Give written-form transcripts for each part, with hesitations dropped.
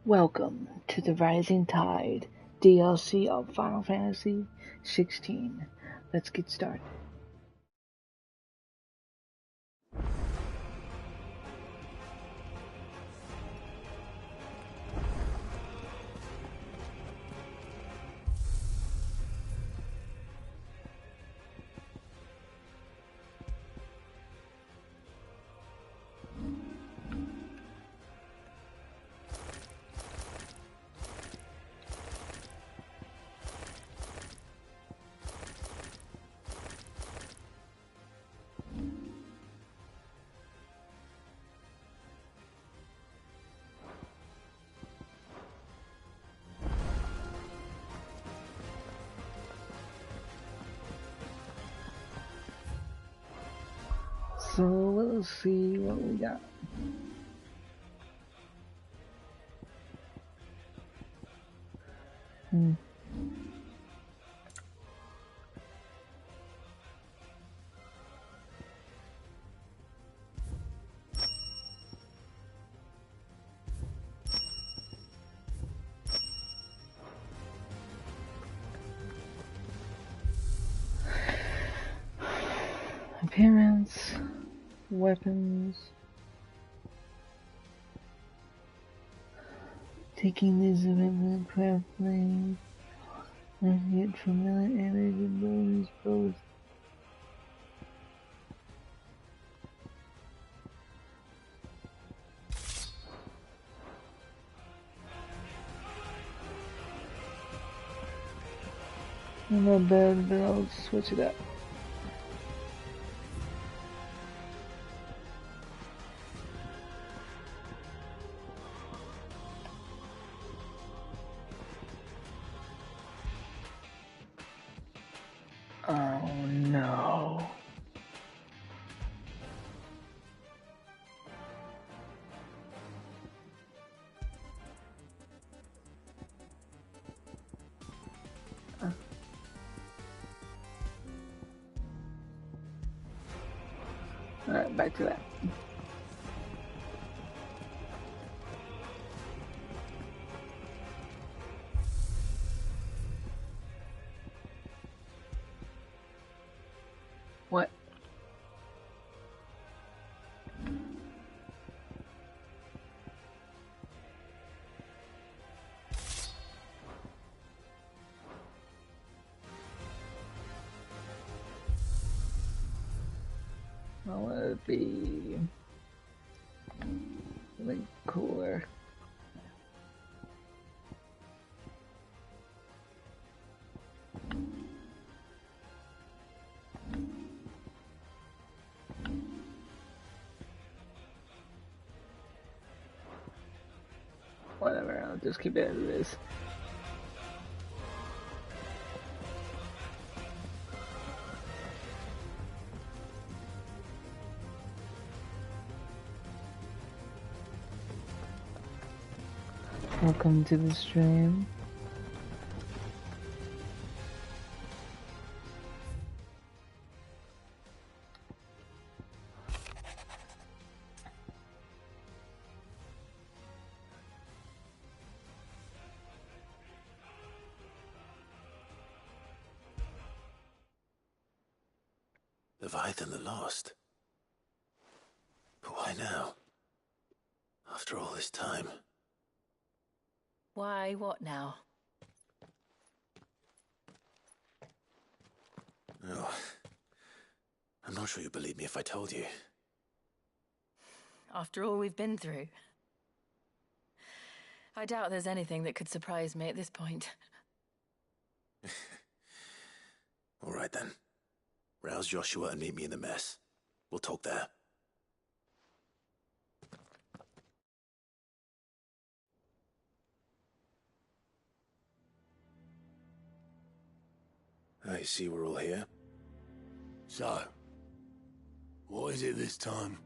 Welcome to the Rising Tide DLC of Final Fantasy XVI. Let's get started. So let's see what we got. Appearance, weapons. Taking these equipment carefully, and get familiar areas of those both. Not bad, but I'll switch it up. Oh no. Alright, back to that. What? I want it to be something cooler. Whatever, I'll just keep it as it is. Welcome to the stream. Leviathan the Lost. But why now? After all this time. Why, what now? Oh, I'm not sure you'd believe me if I told you. After all we've been through. I doubt there's anything that could surprise me at this point. All right then. Rouse Joshua and meet me in the mess. We'll talk there. I see we're all here. So, what is it this time?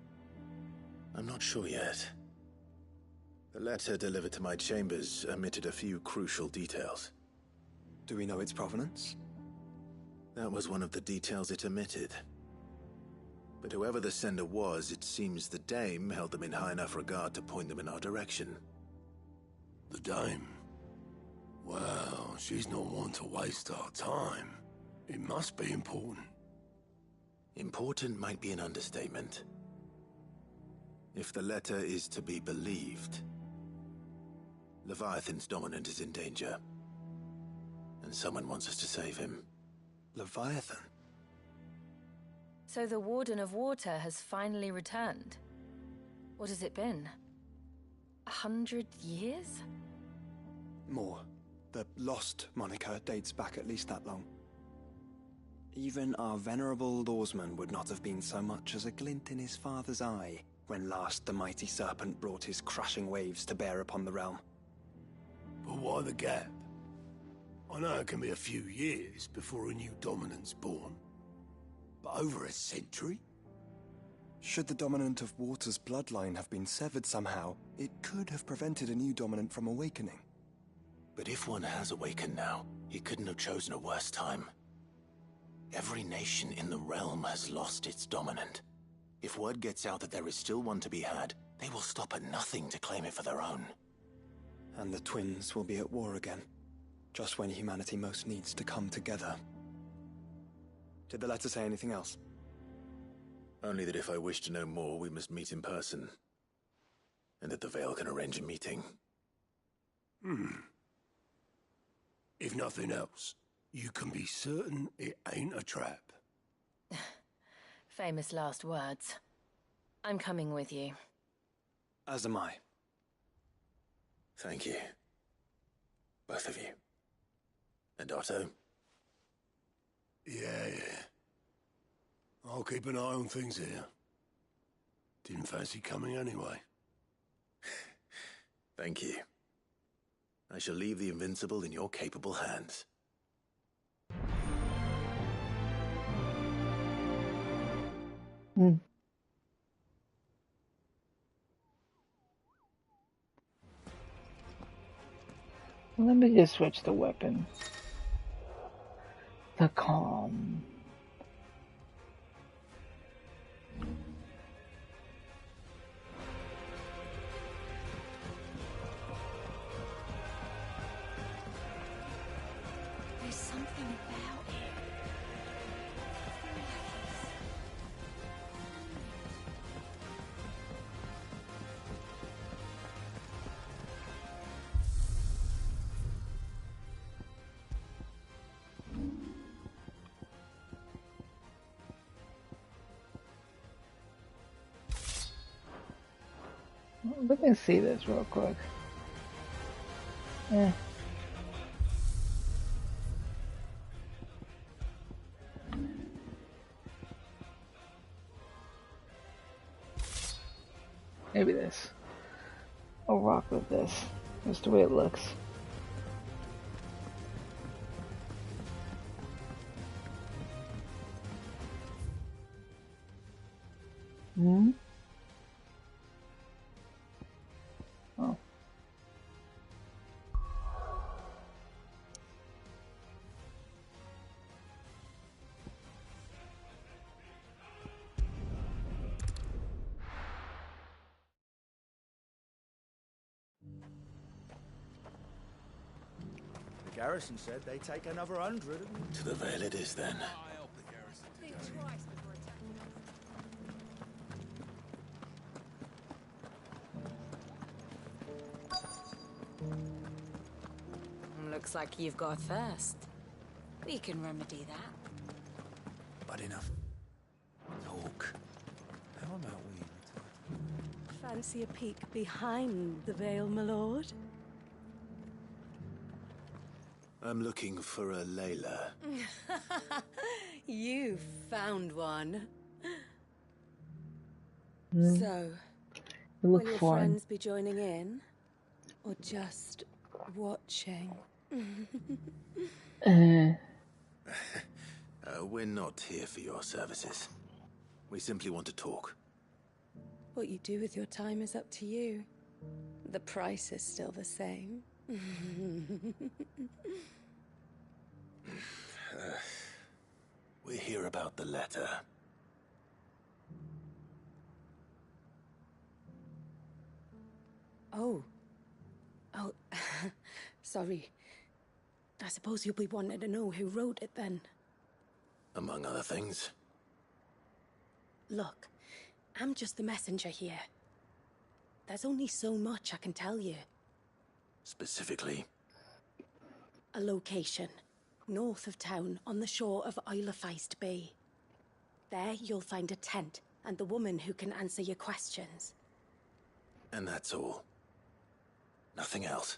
I'm not sure yet. The letter delivered to my chambers omitted a few crucial details. Do we know its provenance? That was one of the details it omitted. But whoever the sender was, it seems the Dame held them in high enough regard to point them in our direction. The dame. Well, she's not one to waste our time. It must be important. Important might be an understatement. If the letter is to be believed, Leviathan's dominant is in danger. And someone wants us to save him. Leviathan? So the Warden of Water has finally returned. What has it been? 100 years? More. The Lost moniker dates back at least that long. Even our venerable lawsman would not have been so much as a glint in his father's eye when last the mighty serpent brought his crushing waves to bear upon the realm. But why the gap? I know it can be a few years before a new dominant's born. But over a century? Should the dominant of Water's bloodline have been severed somehow, it could have prevented a new dominant from awakening. But if one has awakened now, he couldn't have chosen a worse time. Every nation in the realm has lost its dominant. If word gets out that there is still one to be had, they will stop at nothing to claim it for their own. And the twins will be at war again, just when humanity most needs to come together. Did the letter say anything else? Only that if I wish to know more, we must meet in person. And that the Veil can arrange a meeting. If nothing else, you can be certain it ain't a trap. Famous last words. I'm coming with you. As am I. Thank you. Both of you. And Otto? Yeah. I'll keep an eye on things here. Didn't fancy coming anyway. Thank you. I shall leave the Invincible in your capable hands. Let me just switch the weapon. The calm. There's something about it. Let me see this real quick. Maybe this. I'll rock with this. That's the way it looks. Oh. The garrison said they take another 100. To the Veil it is then. Looks like you've got a thirst. We can remedy that. But enough talk. How about we... Fancy a peek behind the veil, my lord? I'm looking for a Layla. You found one. So, You will look your fine. friends be joining in? Or just watching? We're not here for your services. We simply want to talk. What you do with your time is up to you. The price is still the same. We're here about the letter. Oh. Oh, sorry. I suppose you'll be wanting to know who wrote it then. Among other things. Look, I'm just the messenger here. There's only so much I can tell you. Specifically? A location, north of town, on the shore of Isle of Feist Bay. There you'll find a tent, and the woman who can answer your questions. And that's all? Nothing else?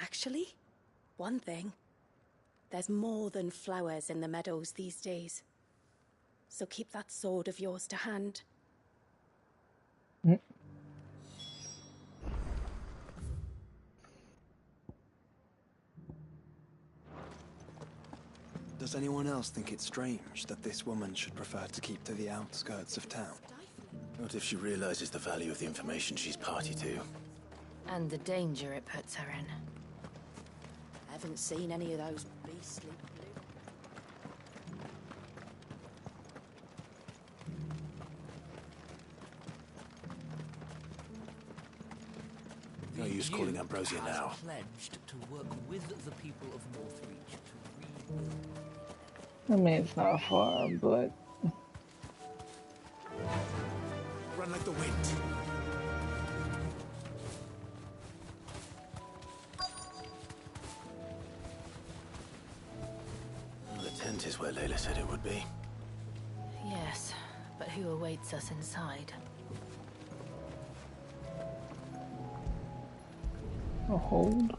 Actually, one thing. There's more than flowers in the meadows these days. So keep that sword of yours to hand. Does anyone else think it's strange that this woman should prefer to keep to the outskirts of town? What if she realizes the value of the information she's party to? And the danger it puts her in. I haven't seen any of those beastly No use calling Ambrosia has now. Pledged to work with the people of Northreach to rebuild. I mean, it's not far, but... Run like the wind. Well, the tent is where Layla said it would be. Yes, but who awaits us inside? A hold?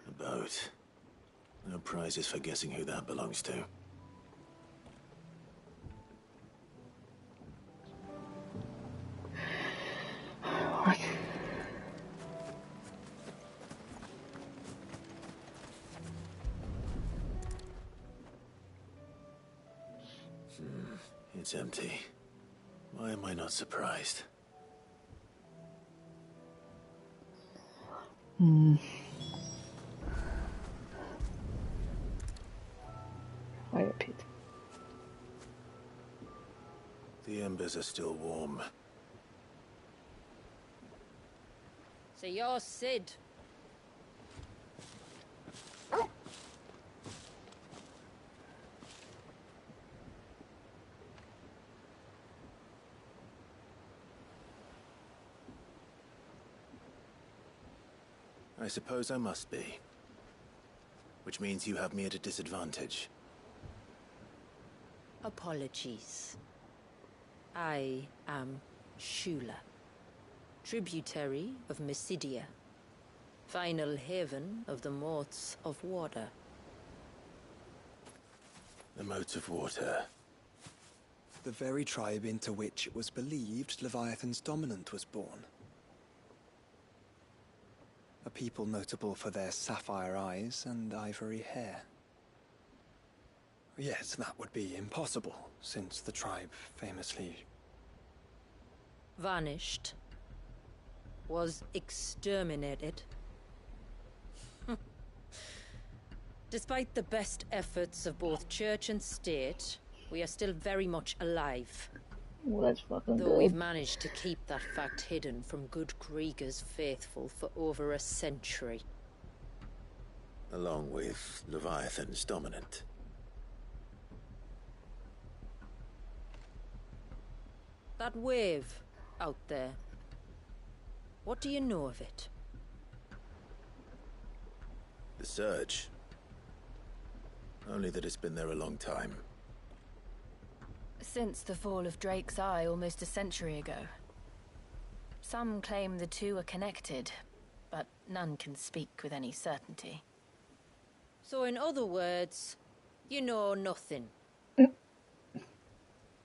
A boat. No prizes for guessing who that belongs to. What? It's empty. Why am I not surprised? Fire pit. The embers are still warm. So you're Sid. I suppose I must be. Which means you have me at a disadvantage. Apologies. I am Shula, tributary of Mysidia, final haven of the Moats of Water. The Moats of Water. The very tribe into which it was believed Leviathan's dominant was born. A people notable for their sapphire eyes and ivory hair. Yes, that would be impossible, since the tribe famously... Vanished. Was exterminated. Despite the best efforts of both church and state, we are still very much alive. Well, that's fucking Though we've good. managed to keep that fact hidden from good Krieger's faithful for over a century. Along with Leviathan's dominant. That wave out there. What do you know of it? The Surge. Only that it's been there a long time. Since the fall of Drake's Eye almost a century ago. Some claim the two are connected, but none can speak with any certainty. So in other words, you know nothing.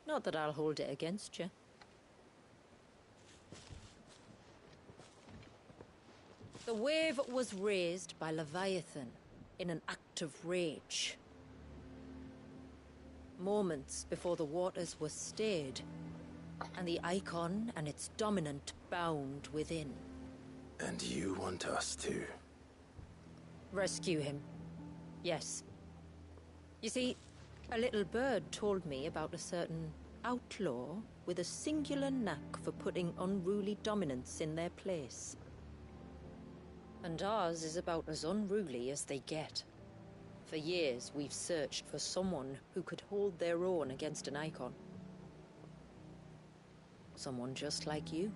Not that I'll hold it against you. The wave was raised by Leviathan in an act of rage. Moments before the waters were stayed, and the icon and its dominant bound within. And you want us to? Rescue him. Yes. You see, a little bird told me about a certain outlaw with a singular knack for putting unruly dominants in their place. And ours is about as unruly as they get. For years, we've searched for someone who could hold their own against an Icon. Someone just like you.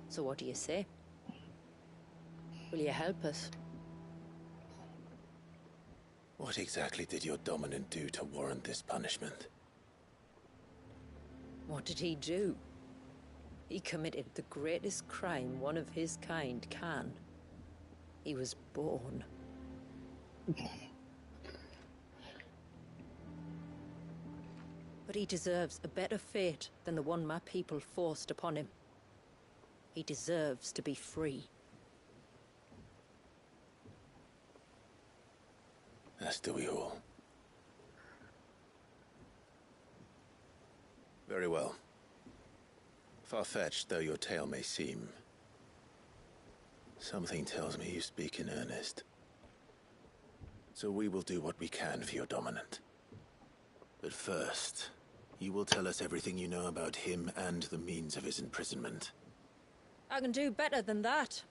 So what do you say? Will you help us? What exactly did your dominant do to warrant this punishment? What did he do? He committed the greatest crime one of his kind can. He was born. But he deserves a better fate than the one my people forced upon him. He deserves to be free. As do we all. Very well. Far-fetched though your tale may seem, something tells me you speak in earnest. So we will do what we can for your dominant. But first, you will tell us everything you know about him and the means of his imprisonment. I can do better than that.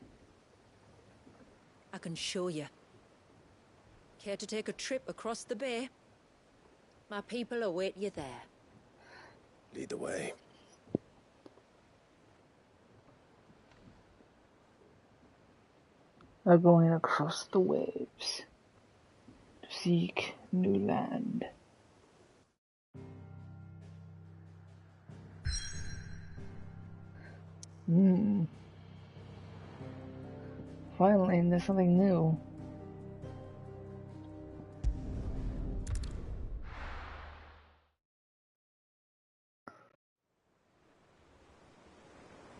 I can show you. Care to take a trip across the bay? My people await you there. Lead the way. Are going across the waves to seek new land. Finally, there's something new.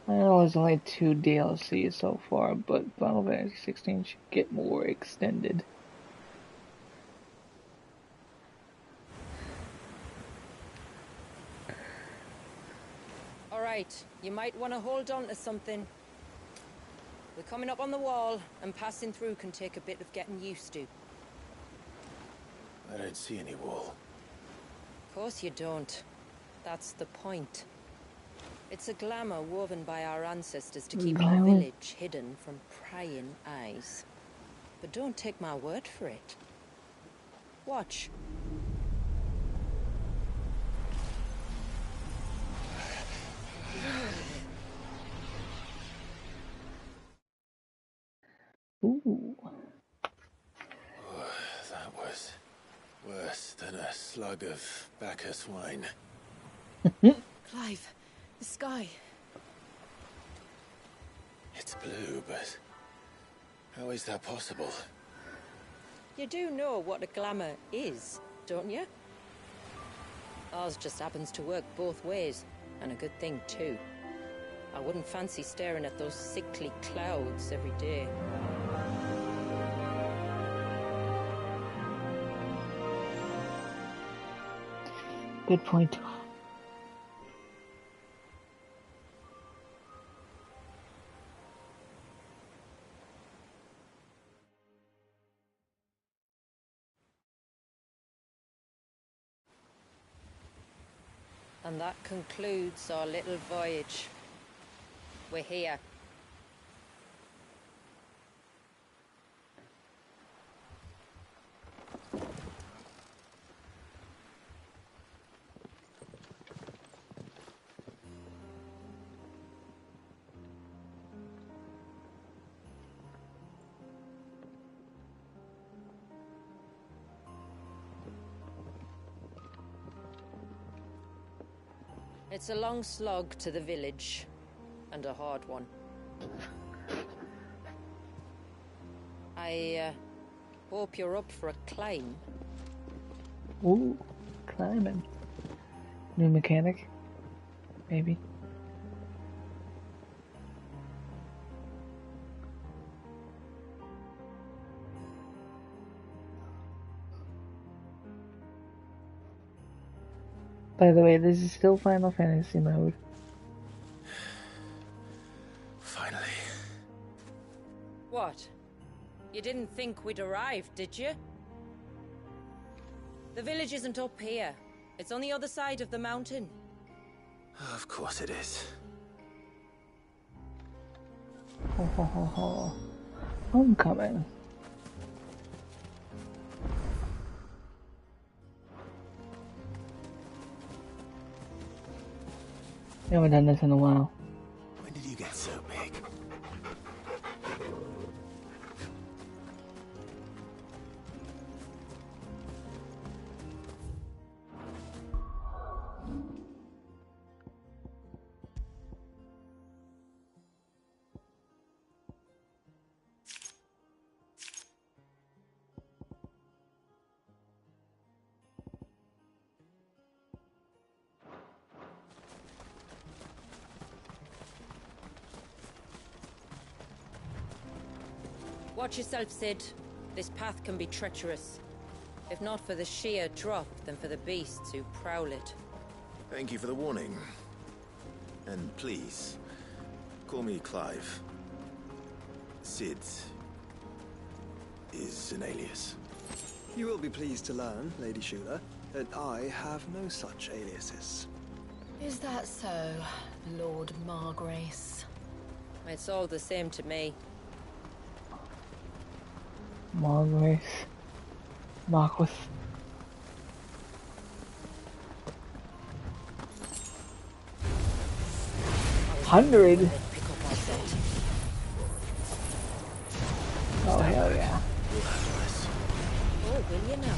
I know there's only 2 DLCs so far, but Final Fantasy 16 should get more extended. Alright, you might want to hold on to something. We're coming up on the wall, and passing through can take a bit of getting used to. I don't see any wall. Of course you don't. That's the point. It's a glamour woven by our ancestors to keep our village hidden from prying eyes. But don't take my word for it. Watch. Ooh. Oh, that was worse than a slug of Bacchus wine. Clive, the sky. It's blue, but how is that possible? You do know what a glamour is, don't you? Ours just happens to work both ways, and a good thing too. I wouldn't fancy staring at those sickly clouds every day. Good point. And that concludes our little voyage. We're here. It's a long slog to the village, and a hard one. I hope you're up for a climb. Ooh, climbing. New mechanic? Maybe. By the way, this is still Final Fantasy mode. Finally. What? You didn't think we'd arrived, did you? The village isn't up here. It's on the other side of the mountain. Of course it is. Ho ho ho ho. Homecoming. We haven't done this in a while. When did you get so big? Watch yourself, Cid. This path can be treacherous. If not for the sheer drop, then for the beasts who prowl it. Thank you for the warning. And please, call me Clive. Cid is an alias. You will be pleased to learn, Lady Shula, that I have no such aliases. Is that so, Lord Margrace? It's all the same to me. Margrace. Marquis. $100. Oh hell yeah. Oh, will you now?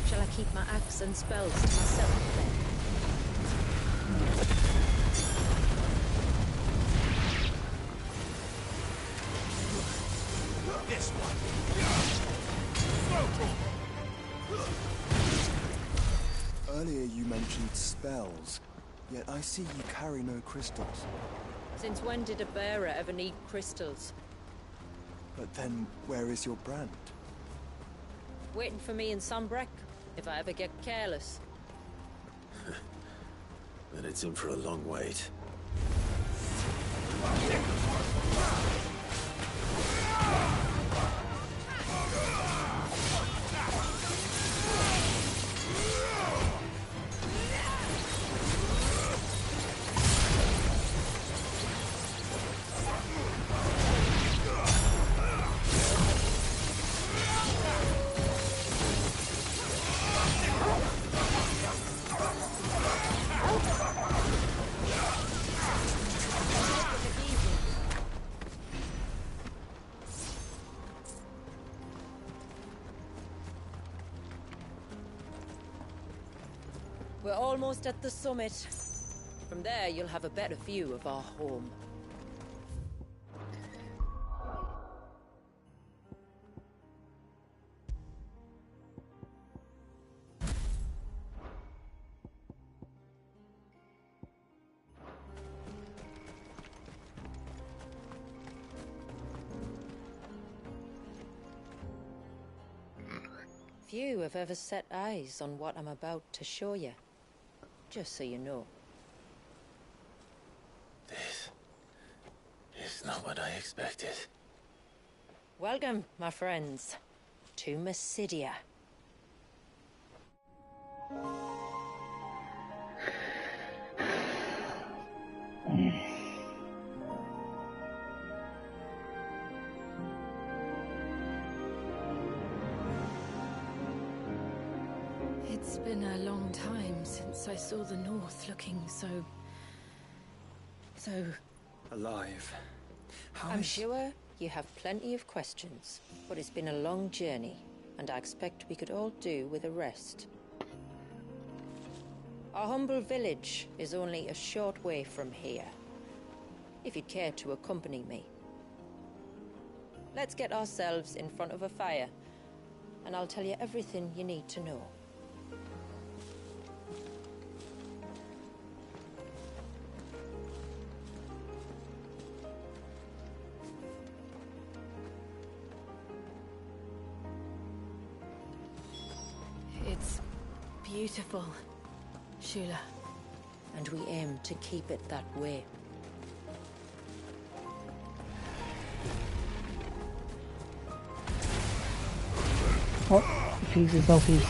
Shall I keep my axe and spells to myself then? This one. Earlier you mentioned spells, yet I see you carry no crystals. Since when did a bearer ever need crystals? But then, where is your brand? Waiting for me in Sunbreck, if I ever get careless. Then it's in for a long wait. We're almost at the summit. From there, you'll have a better view of our home. Few have ever set eyes on what I'm about to show you. Just so you know. This is not what I expected. Welcome, my friends, to Mysidia. It's been a long time since I saw the North looking so Alive. I'm sure you have plenty of questions, but it's been a long journey, and I expect we could all do with a rest. Our humble village is only a short way from here, if you'd care to accompany me. Let's get ourselves in front of a fire, and I'll tell you everything you need to know. It's beautiful, Shula. And we aim to keep it that way. Oh, peace is no peace.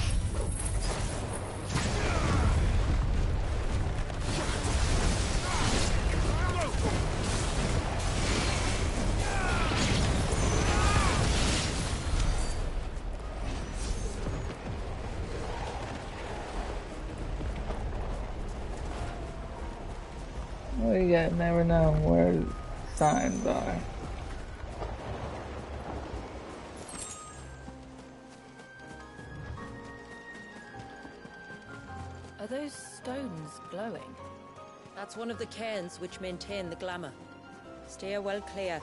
yeah, never know where signs are. Are those stones glowing? That's one of the cairns which maintain the glamour. Steer well clear.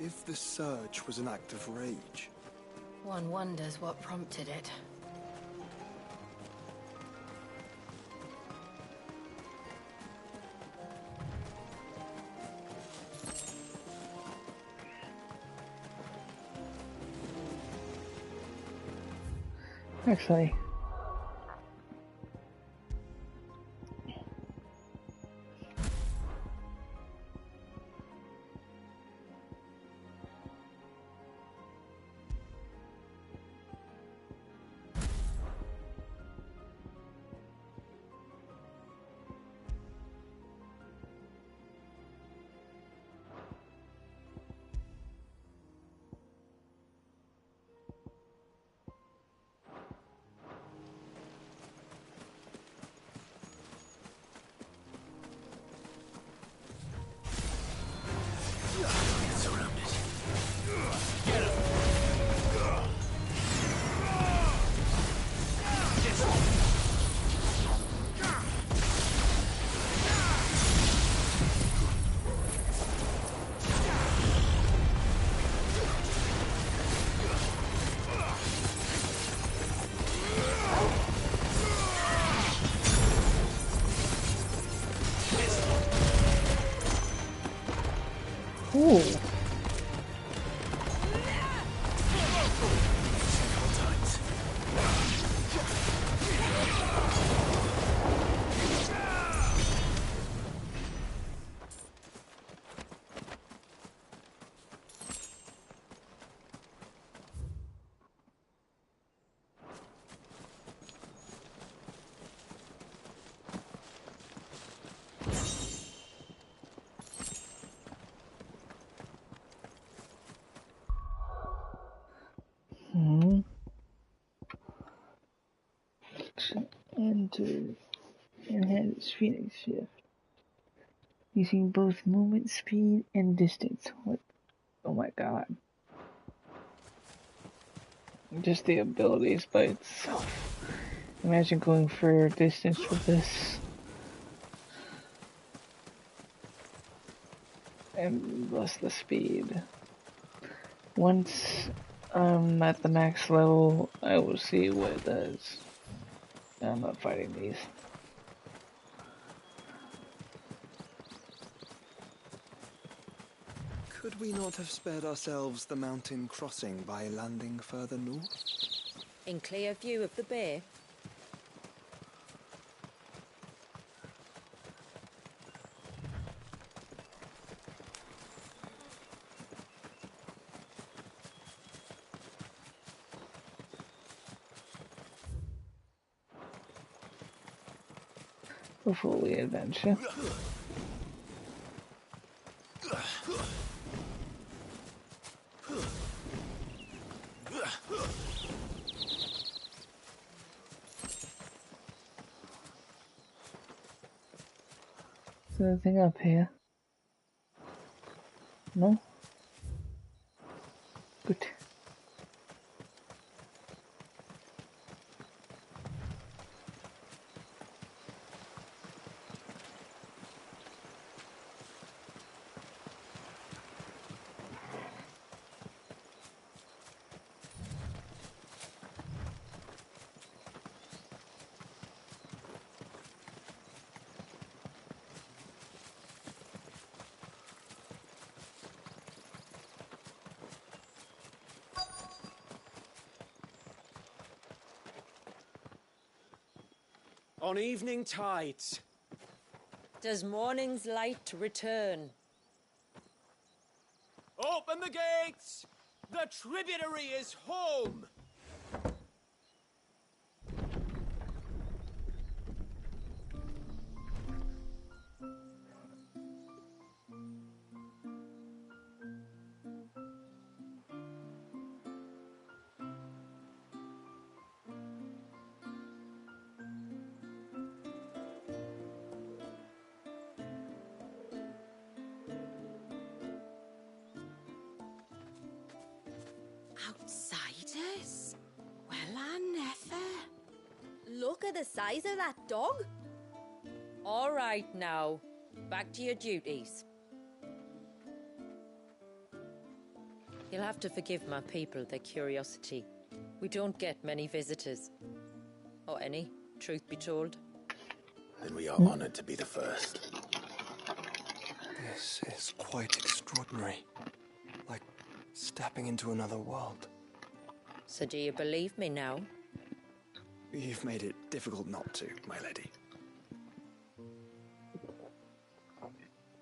If the surge was an act of rage, One wonders what prompted it. Actually, ooh. Enter enhance Phoenix Shift. Using both movement speed and distance. What? Oh my god. Just the abilities by itself. Imagine going for distance with this. And plus the speed. Once I'm at the max level, I will see what it does. I'm not fighting these. could we not have spared ourselves the mountain crossing by landing further north? In clear view of the bay? Before we adventure. Is there anything up here? No? Good. On evening tides. Does morning's light return? Open the gates! The tributary is home! Outsiders? Well, I never. Look at the size of that dog. All right now, back to your duties. You'll have to forgive my people their curiosity. We don't get many visitors. Or any, truth be told. Then we are honored to be the first. This is quite extraordinary. Like stepping into another world. So do you believe me now? You've made it difficult not to, my lady.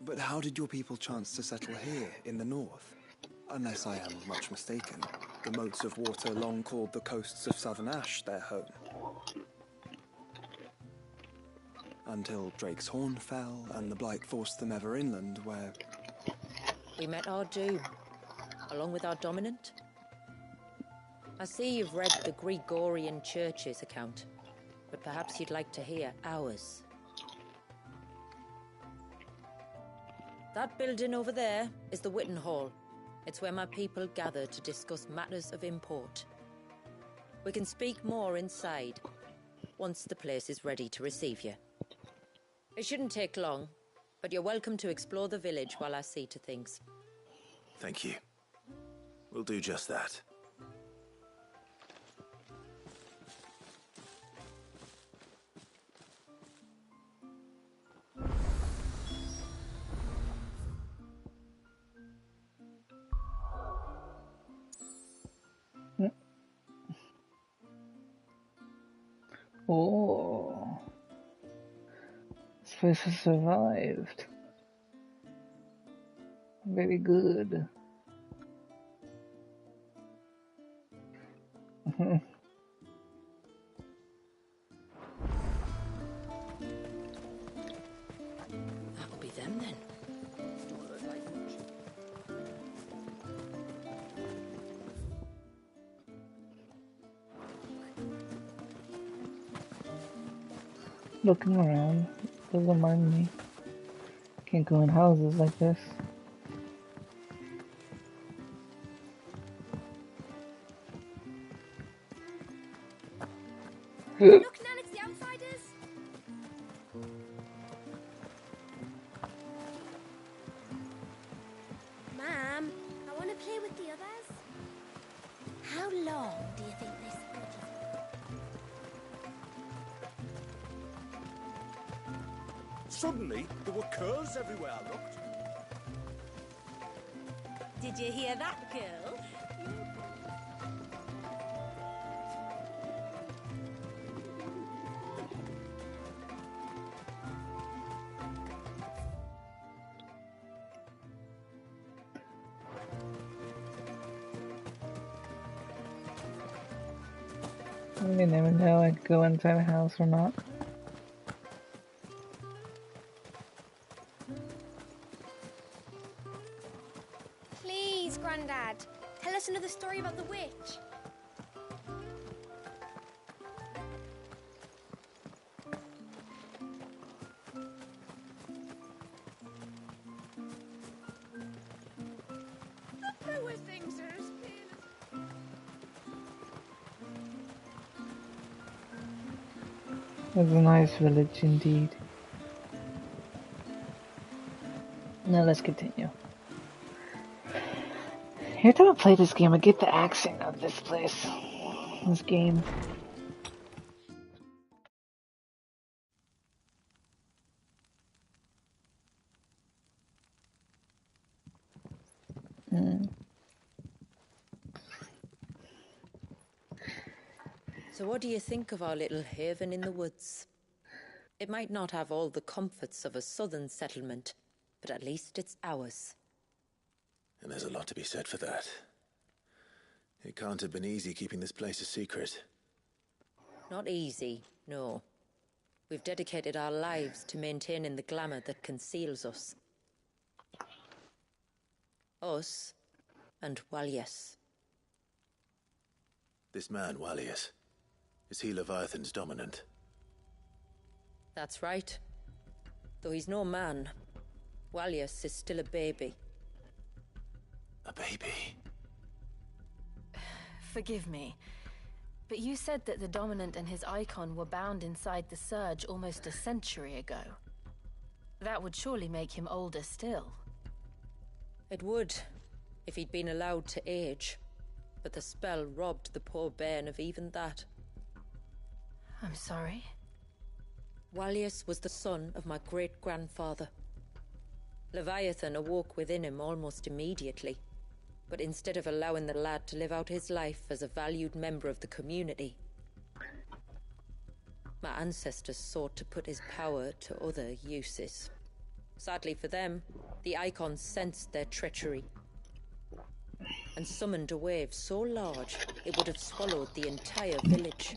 But how did your people chance to settle here in the north? Unless I am much mistaken, the moats of water long called the coasts of Southern Ash their home. Until Drake's Horn fell and the Blight forced them ever inland, where... We met our doom, along with our dominant. I see you've read the Gregorian Church's account, but perhaps you'd like to hear ours. That building over there is the Witten Hall. It's where my people gather to discuss matters of import. We can speak more inside, once the place is ready to receive you. It shouldn't take long, but you're welcome to explore the village while I see to things. Thank you. We'll do just that. Oh, this place has survived. Very good. That'll be them then. Looking around, doesn't mind me. Can't go in houses like this. Look, Nan, it's the outsiders. Ma'am, I want to play with the others. How long do you think this bridge is? Suddenly, there were curls everywhere I looked. Did you hear that, girl? You never know, I'd go inside a house or not. Please, Grandad, tell us another story about the witch. There were things that are It's a nice village indeed. Now let's continue. Every time I play this game, I get the accent of this place. This game. So what do you think of our little haven in the woods? It might not have all the comforts of a southern settlement, but at least it's ours. And there's a lot to be said for that. It can't have been easy keeping this place a secret. Not easy, no. We've dedicated our lives to maintaining the glamour that conceals us. Us and Walyes. This man, Walyes, is he Leviathan's dominant? That's right. Though he's no man, Walyes is still a baby. A baby? Forgive me, but you said that the Dominant and his icon were bound inside the Surge almost a century ago. That would surely make him older still. It would, if he'd been allowed to age. But the spell robbed the poor bairn of even that. I'm sorry? Walyes was the son of my great-grandfather. Leviathan awoke within him almost immediately. But instead of allowing the lad to live out his life as a valued member of the community, my ancestors sought to put his power to other uses. Sadly for them, the Icons sensed their treachery and summoned a wave so large it would have swallowed the entire village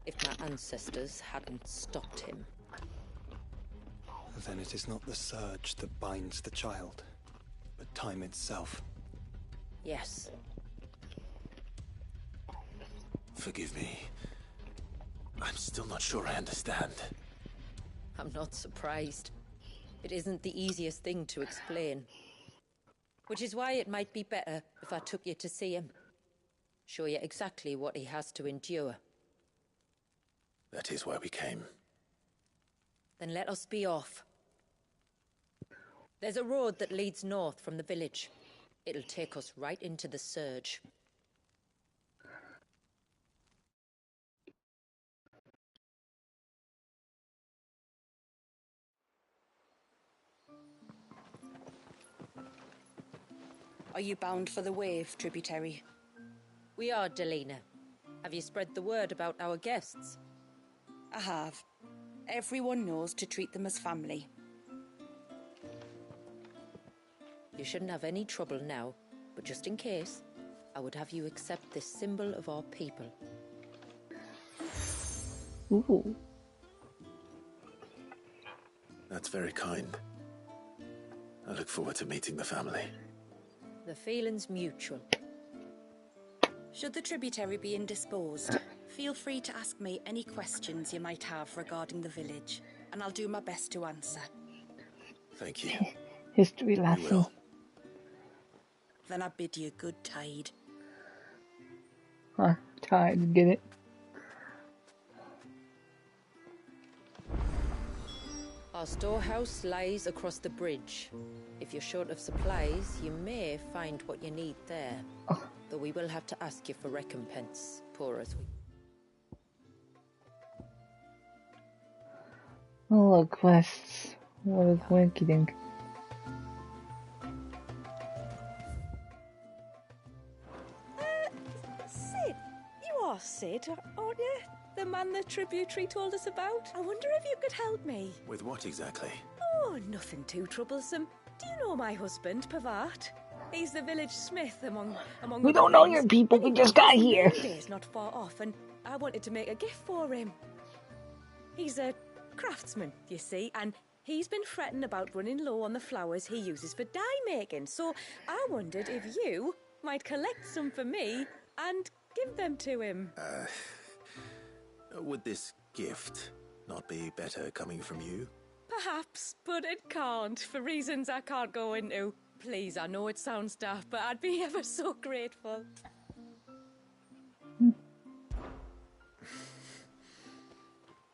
if my ancestors hadn't stopped him. Then it is not the surge that binds the child, but time itself. Yes. Forgive me. I'm still not sure I understand. I'm not surprised. It isn't the easiest thing to explain. Which is why it might be better if I took you to see him. Show you exactly what he has to endure. That is why we came. Then let us be off. There's a road that leads north from the village. It'll take us right into the Surge. Are you bound for the Wave, tributary? We are, Delina. Have you spread the word about our guests? I have. Everyone knows to treat them as family. You shouldn't have any trouble now, but just in case, I would have you accept this symbol of our people. Ooh. That's very kind. I look forward to meeting the family. The feeling's mutual. Should the tributary be indisposed, feel free to ask me any questions you might have regarding the village, and I'll do my best to answer. Thank you. History lesson. Then I bid you good tide. Huh, tide, get it? Our storehouse lies across the bridge. If you're short of supplies, you may find what you need there. Oh. Though we will have to ask you for recompense, poor as we... Oh, look, quests. What is Winky Dink? Sid, you are Sid, aren't you? The man the tributary told us about? I wonder if you could help me. With what exactly? Oh, nothing too troublesome. Do you know my husband, Pavat? He's the village smith among We don't know your people, we just got here. Days not far off, and I wanted to make a gift for him. He's a craftsman, you see, and he's been fretting about running low on the flowers he uses for dye making, so I wondered if you might collect some for me and give them to him. Would this gift not be better coming from you? Perhaps, but it can't, for reasons I can't go into. Please, I know it sounds daft, but I'd be ever so grateful.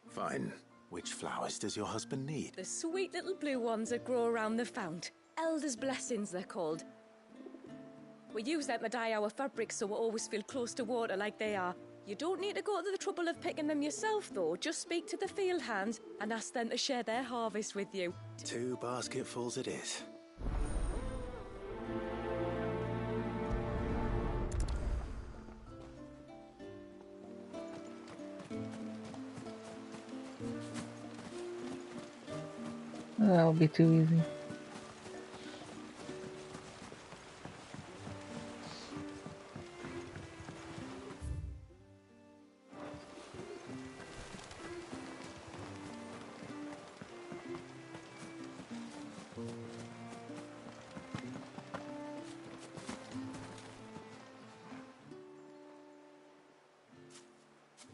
Fine. Which flowers does your husband need? The sweet little blue ones that grow around the fount. Elder's blessings, they're called. We use them to dye our fabrics so we always feel close to water like they are. You don't need to go to the trouble of picking them yourself, though. Just speak to the field hands and ask them to share their harvest with you. 2 basketfuls it is. That'll be too easy.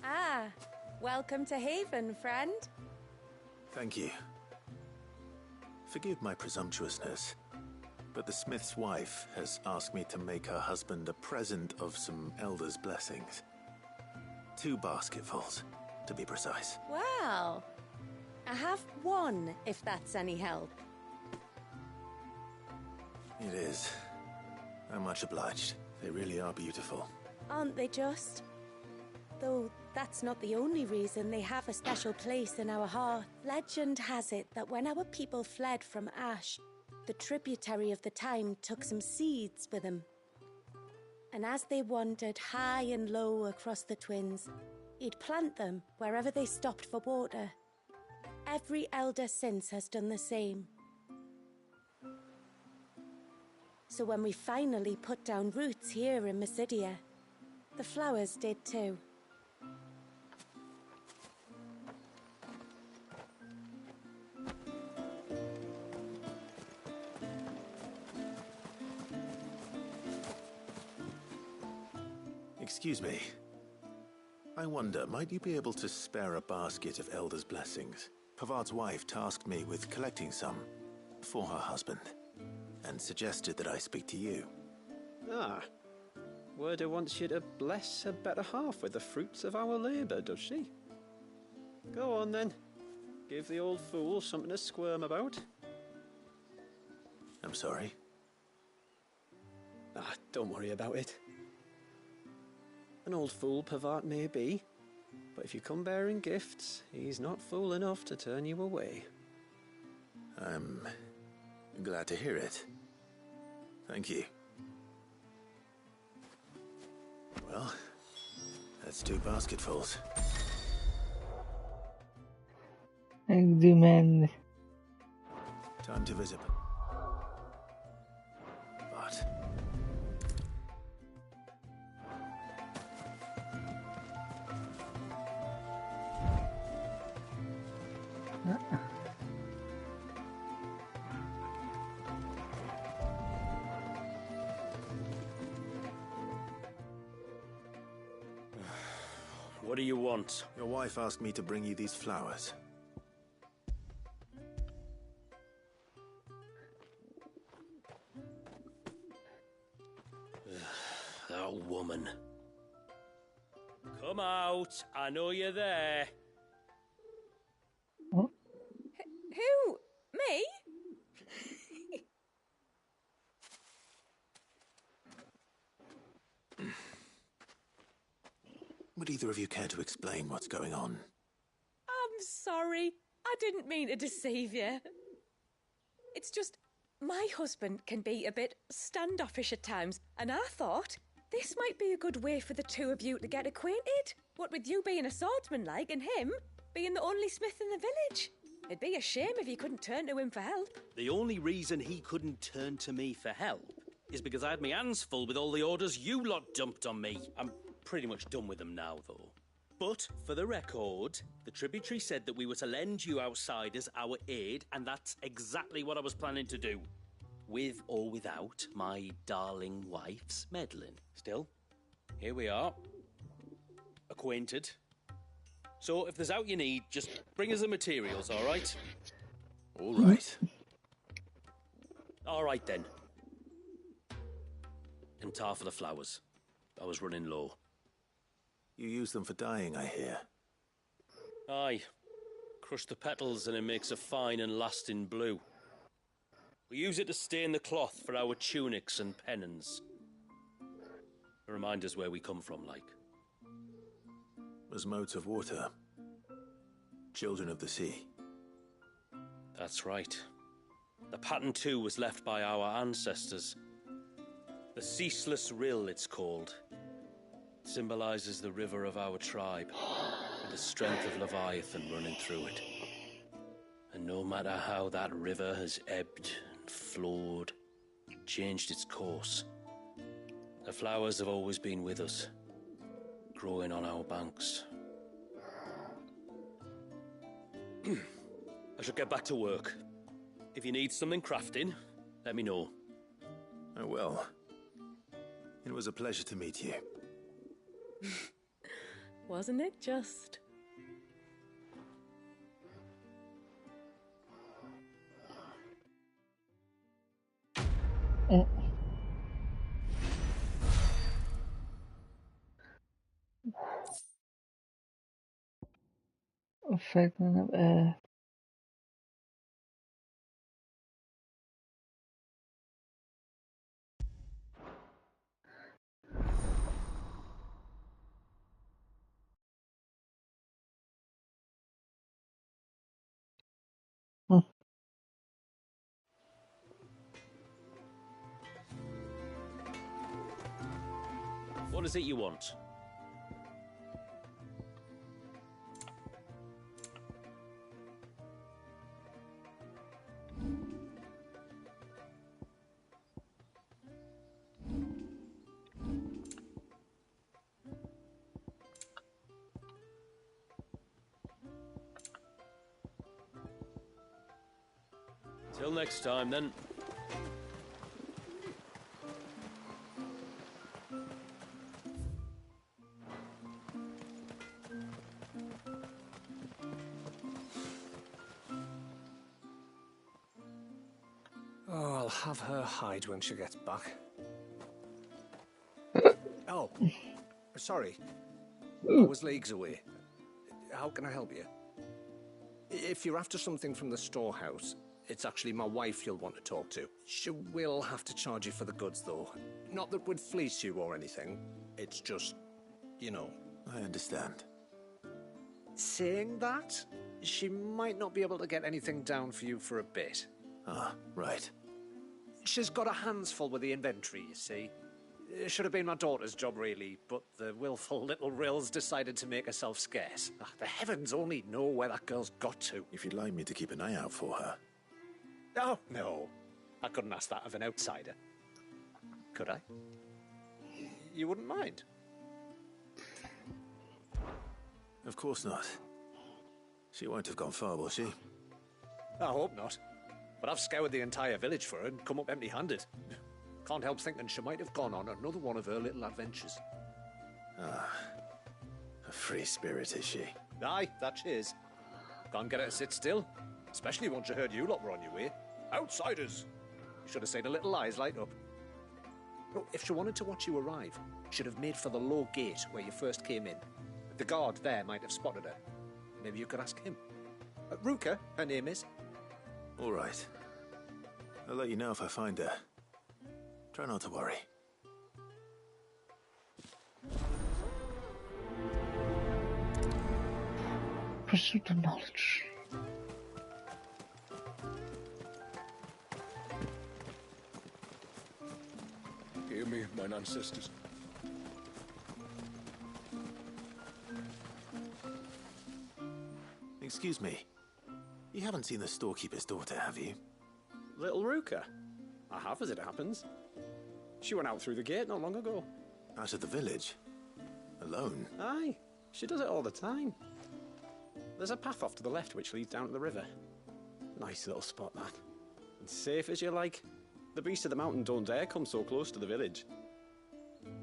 Ah, welcome to Haven, friend. Thank you. Forgive my presumptuousness, but the smith's wife has asked me to make her husband a present of some elder's blessings. 2 basketfuls, to be precise. Well, I have one, if that's any help. It is. I'm much obliged. They really are beautiful. Aren't they just? Though that's not the only reason they have a special place in our heart. Legend has it that when our people fled from Ash, the tributary of the Tyne took some seeds with them. And as they wandered high and low across the Twins, he'd plant them wherever they stopped for water. Every elder since has done the same. So when we finally put down roots here in Mysidia, the flowers did too. Excuse me. I wonder, might you be able to spare a basket of Elder's blessings? Pavard's wife tasked me with collecting some for her husband, and suggested that I speak to you. Ah. Werda wants you to bless her better half with the fruits of our labour, does she? Go on then. Give the old fool something to squirm about. I'm sorry. Ah, don't worry about it. An old fool Pavard may be, but if you come bearing gifts, he's not fool enough to turn you away. I'm glad to hear it. Thank you. Well, that's 2 basketfuls. I demand. Time to visit. But what do you want? Your wife asked me to bring you these flowers. That woman. Come out. I know you're there. Who? Me? Would either of you care to explain what's going on? I'm sorry. I didn't mean to deceive you. It's just, my husband can be a bit standoffish at times, and I thought this might be a good way for the 2 of you to get acquainted. What with you being a swordsman like, and him being the only smith in the village. It'd be a shame if you couldn't turn to him for help. The only reason he couldn't turn to me for help is because I had my hands full with all the orders you lot dumped on me. I'm pretty much done with them now, though. But, for the record, the tributary said that we were to lend you outsiders our aid, and that's exactly what I was planning to do. With or without my darling wife's meddling. Still, here we are. Acquainted. So, if there's out you need, just bring us the materials, all right? All right. All right, then. And tar for the flowers. I was running low. You use them for dyeing, I hear. Aye. Crush the petals and it makes a fine and lasting blue. We use it to stain the cloth for our tunics and pennons. To remind us where we come from, like. As motes of water. Children of the sea. That's right. The pattern too was left by our ancestors. The Ceaseless Rill, it's called. It symbolizes the river of our tribe, with the strength of Leviathan running through it. A And no matter how that river has ebbed and flowed, changed its course, the flowers have always been with us, growing on our banks. I should get back to work. If you need something crafting, let me know. I will. It was a pleasure to meet you. Wasn't it just? A fragment of earth. What is it you want? Till next time, then. Oh, I'll have her hide when she gets back. Oh, sorry. I was leagues away. How can I help you? If you're after something from the storehouse, it's actually my wife you'll want to talk to. She will have to charge you for the goods, though. Not that we'd fleece you or anything. It's just, you know. I understand. Saying that, she might not be able to get anything down for you for a bit. Ah, right. She's got her hands full with the inventory, you see. It should have been my daughter's job, really, but the willful little Rills decided to make herself scarce. The heavens only know where that girl's got to. If you'd like me to keep an eye out for her. Oh, no. I couldn't ask that of an outsider. Could I? You wouldn't mind? Of course not. She won't have gone far, will she? I hope not. But I've scoured the entire village for her and come up empty-handed. Can't help thinking she might have gone on another one of her little adventures. Ah, a free spirit, is she? Aye, that she is. Can't get her to sit still, especially once you heard you lot were on your way. Outsiders! You should have seen her little eyes light up. Oh, if she wanted to watch you arrive, she'd have made for the low gate where you first came in. The guard there might have spotted her. Maybe you could ask him. Ruka, her name is. All right. I'll let you know if I find her. Try not to worry. Pursuit of knowledge. Hear me, mine ancestors. Excuse me. You haven't seen the storekeeper's daughter, have you? Little Ruka? I have, as it happens. She went out through the gate not long ago. Out of the village? Alone? Aye, she does it all the time. There's a path off to the left which leads down to the river. Nice little spot, that. And safe as you like. The beasts of the mountain don't dare come so close to the village.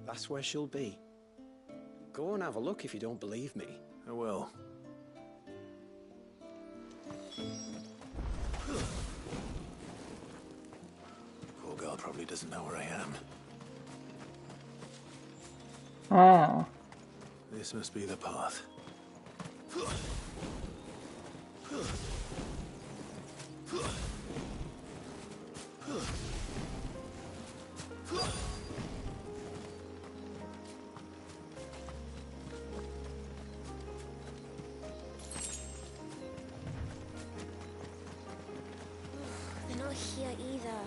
That's where she'll be. Go and have a look if you don't believe me. I will. Poor girl probably doesn't know where I am. Ah. This must be the path. They're not here either.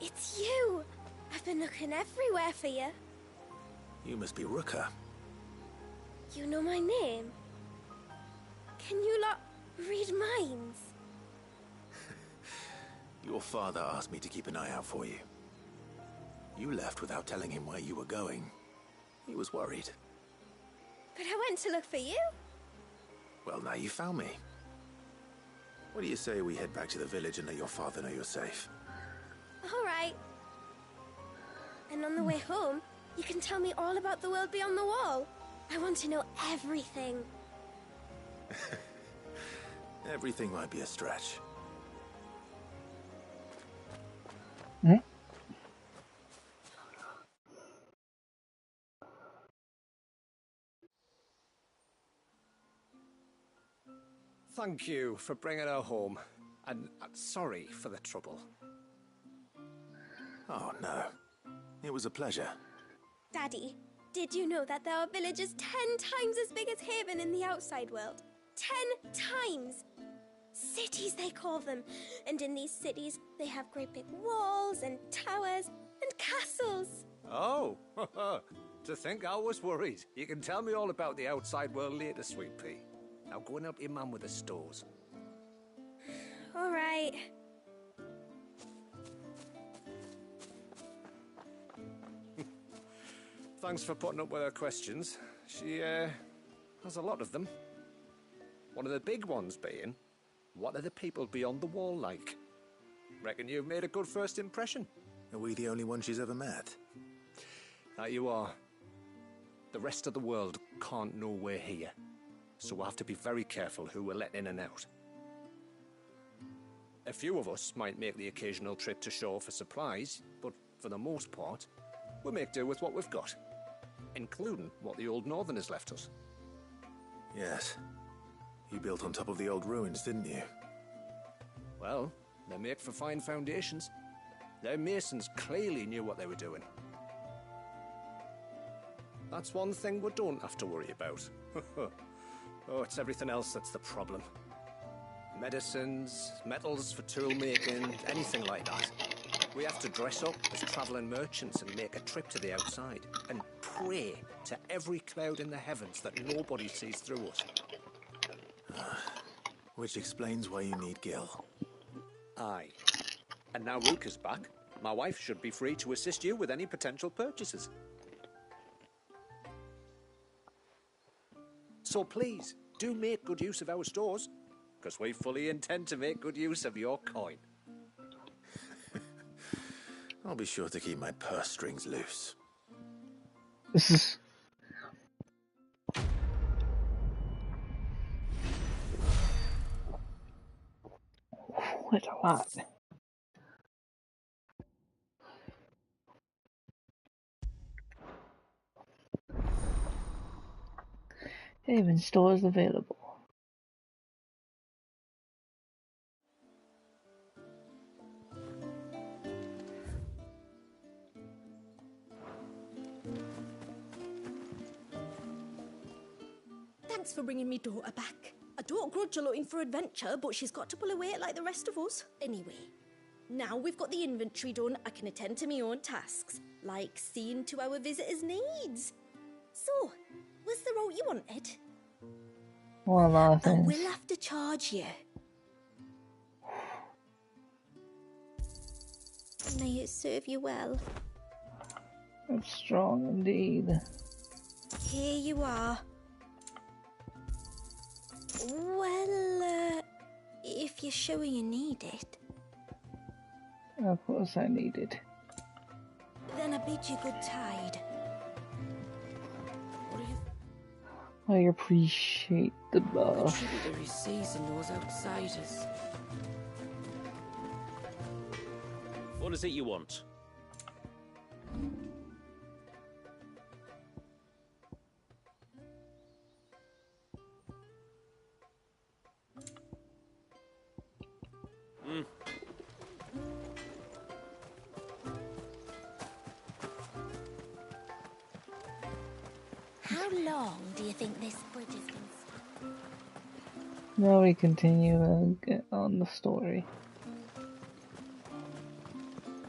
It's you! I've been looking everywhere for you. You must be Ruka. You know my name? Can you lot read minds? Your father asked me to keep an eye out for you. You left without telling him where you were going. He was worried. But I went to look for you. Well, now you found me. What do you say we head back to the village and let your father know you're safe? All right. And on the way home, you can tell me all about the world beyond the wall. I want to know everything. Everything might be a stretch. Hmm? Thank you for bringing her home. And sorry for the trouble. Oh, no. It was a pleasure. Daddy, did you know that there are villages 10 times as big as Haven in the outside world? 10 times! Cities, they call them. And in these cities, they have great big walls and towers and castles. Oh, to think I was worried. You can tell me all about the outside world later, Sweet Pea. Now go and help your mum with the stores. All right. Thanks for putting up with her questions. She, has a lot of them. One of the big ones being, what are the people beyond the wall like? Reckon you've made a good first impression. Are we the only one she's ever met? That you are. The rest of the world can't know we're here, so we'll have to be very careful who we're letting in and out. A few of us might make the occasional trip to shore for supplies, but for the most part, we'll make do with what we've got, including what the old Northerners left us. Yes. You built on top of the old ruins, didn't you? Well, they make for fine foundations. Their masons clearly knew what they were doing. That's one thing we don't have to worry about. Oh, it's everything else that's the problem. Medicines, metals for tool making, anything like that. We have to dress up as travelling merchants and make a trip to the outside and pray to every cloud in the heavens that nobody sees through us. Which explains why you need Gil. Aye. And now Rook is back, my wife should be free to assist you with any potential purchases. So please, do make good use of our stores, because we fully intend to make good use of your coin. I'll be sure to keep my purse strings loose. This is... Quite a lot. Haven stores available. Thanks for bringing me daughter back. I don't grudge her looking for adventure, but she's got to pull her weight like the rest of us. Anyway, now we've got the inventory done, I can attend to my own tasks, like seeing to our visitors' needs. So, was the route you wanted? Well, a lot of things. We'll have to charge you. May it serve you well. It's strong indeed. Here you are. Well, if you're sure you need it. Of course I need it. Then I bid you good tide. I appreciate the buff. The tributary season those outsiders. What is it you want? How long do you think this bridge has been stuck? Now we continue and get on the story.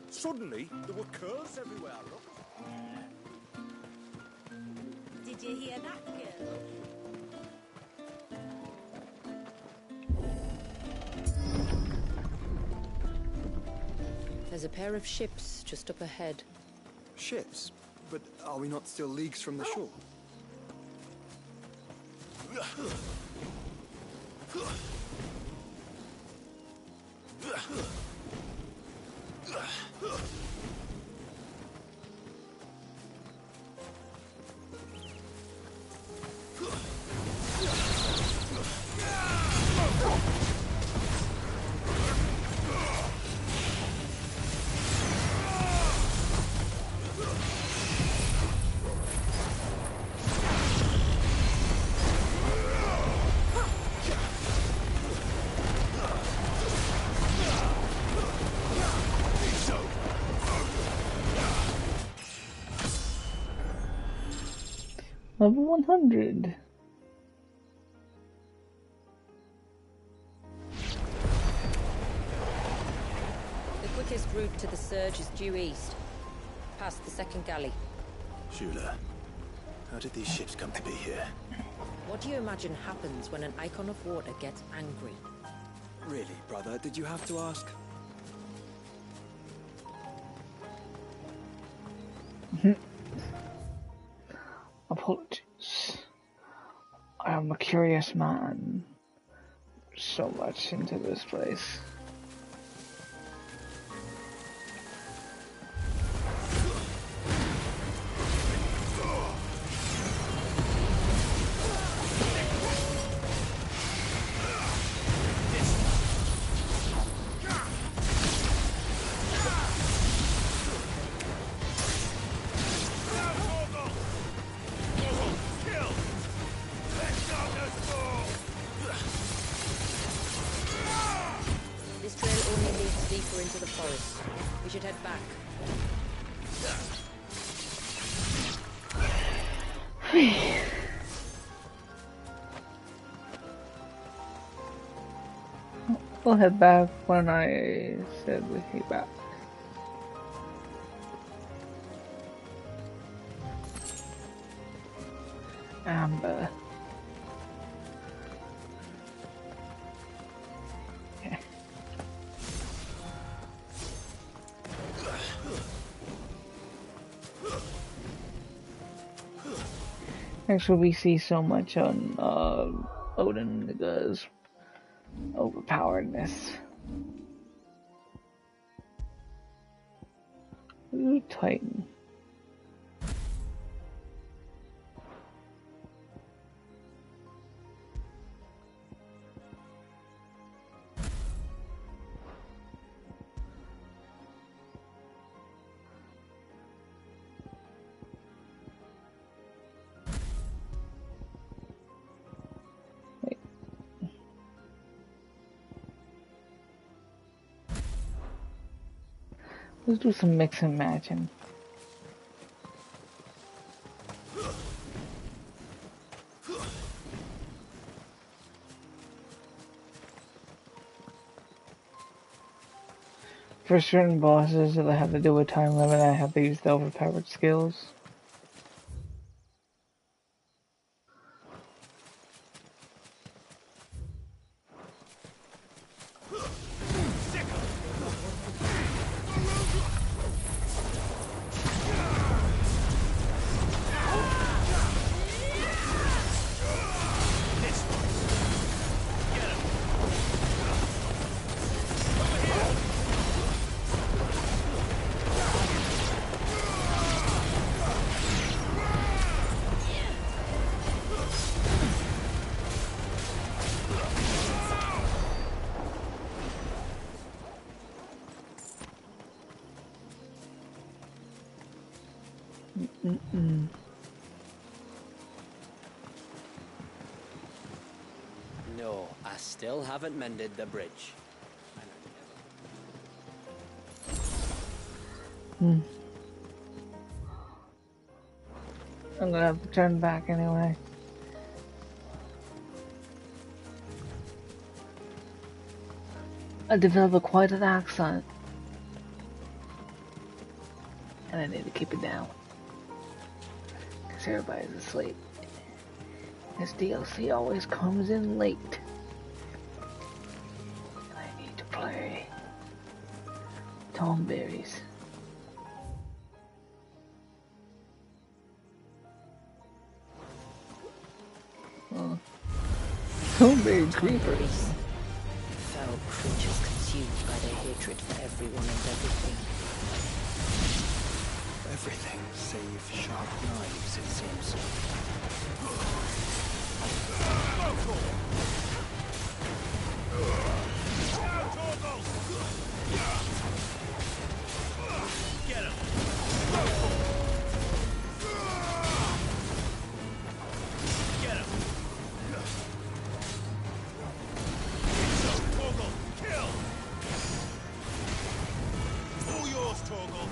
Suddenly, there were curves everywhere, look. Did you hear that, girl? There's a pair of ships just up ahead. Ships? But are we not still leagues from the shore? Level 100. The quickest route to the surge is due east, past the second galley. Shula, how did these ships come to be here? What do you imagine happens when an icon of water gets angry? Really, brother, did you have to ask? Apologies. I am a curious man. So much into this place. This trail only leads deeper into the forest. We should head back. We'll head back when I said we'd head back. Amber. Okay. Actually, we see so much on Odin because overpoweredness. Ooh, Titan. Let's do some mix and matching. For certain bosses that have to do with time limit, I have to use the overpowered skills. No, I still haven't mended the bridge. I'm gonna have to turn back anyway. I developed quite an accent. And I need to keep it down. Because everybody's asleep. This DLC always comes in late. I need to play Tomberries. Tomberry creepers. Foul creatures consumed by their hatred for everyone and everything. Everything save sharp knives, it seems. Get him! Get him! Torgal, kill! All yours, Torgal!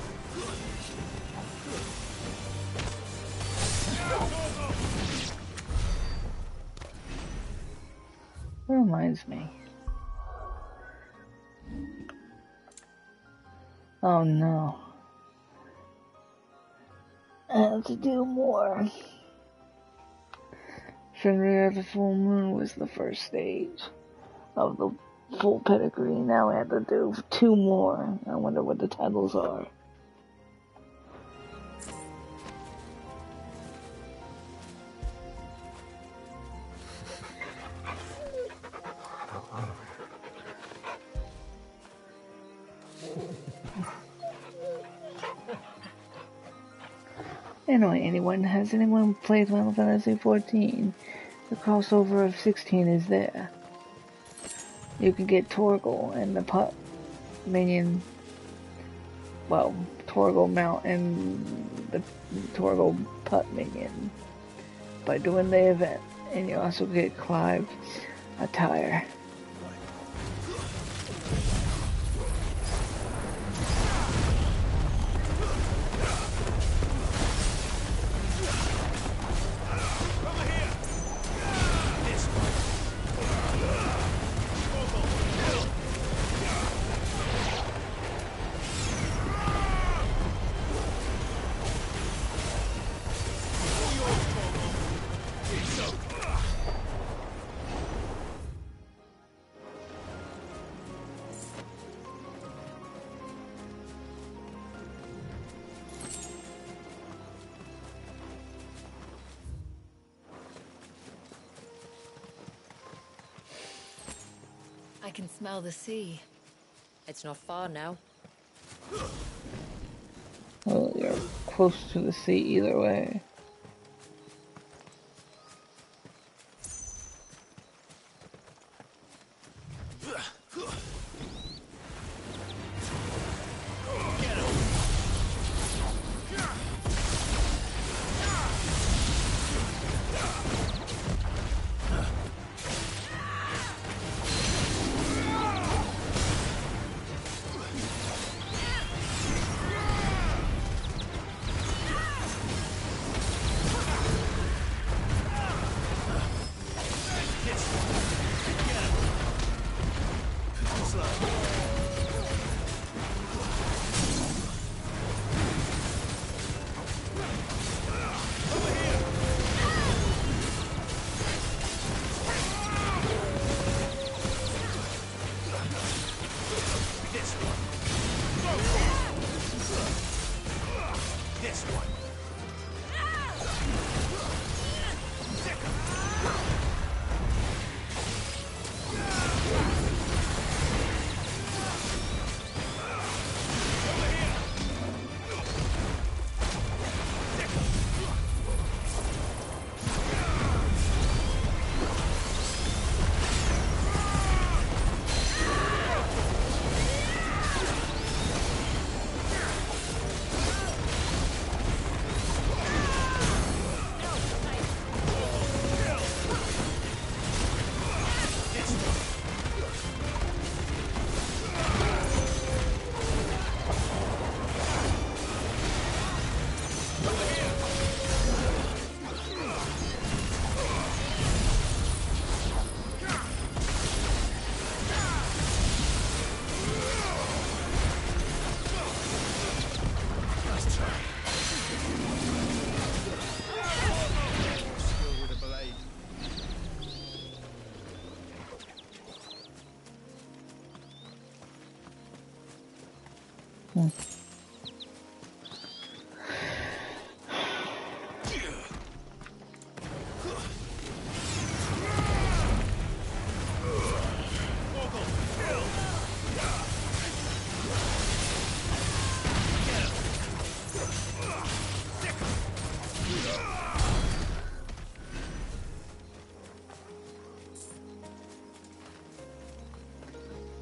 Reminds me. Oh no. I have to do more. Fenrir of the Full Moon was the first stage of the full pedigree. Now I have to do 2 more. I wonder what the titles are. Anyway, has anyone played Final Fantasy XIV? The crossover of 16 is there. You can get Torgal and the pup minion. Well, Torgal mount and the Torgal pup minion by doing the event. And you also get Clive attire. I can smell the sea. It's not far now. Well, you're close to the sea either way.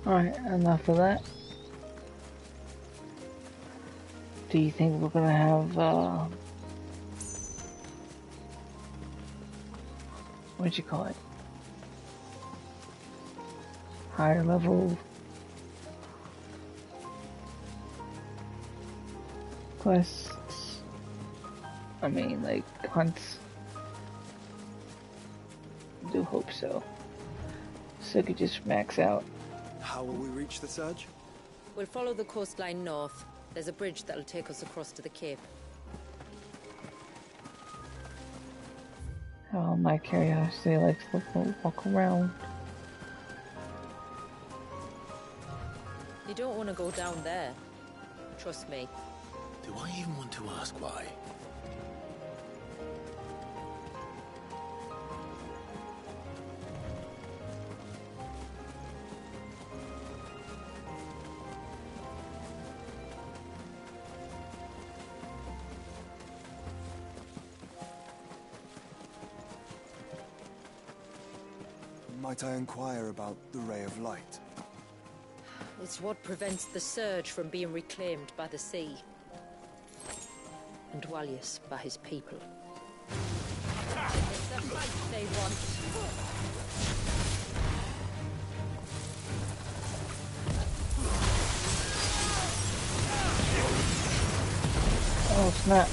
Alright, enough of that. Do you think we're gonna have, what'd you call it? Higher level quests? I mean, like, hunts? I do hope so. So I could just max out. How will we reach the surge? We'll follow the coastline north. There's a bridge that'll take us across to the cape. Oh, my curiosity likes to walk around. You don't want to go down there. Trust me. Do I even want to ask why? Might I inquire about the Ray of Light? It's what prevents the surge from being reclaimed by the sea. And Dwalius by his people. It's the fight they want. Oh, snap.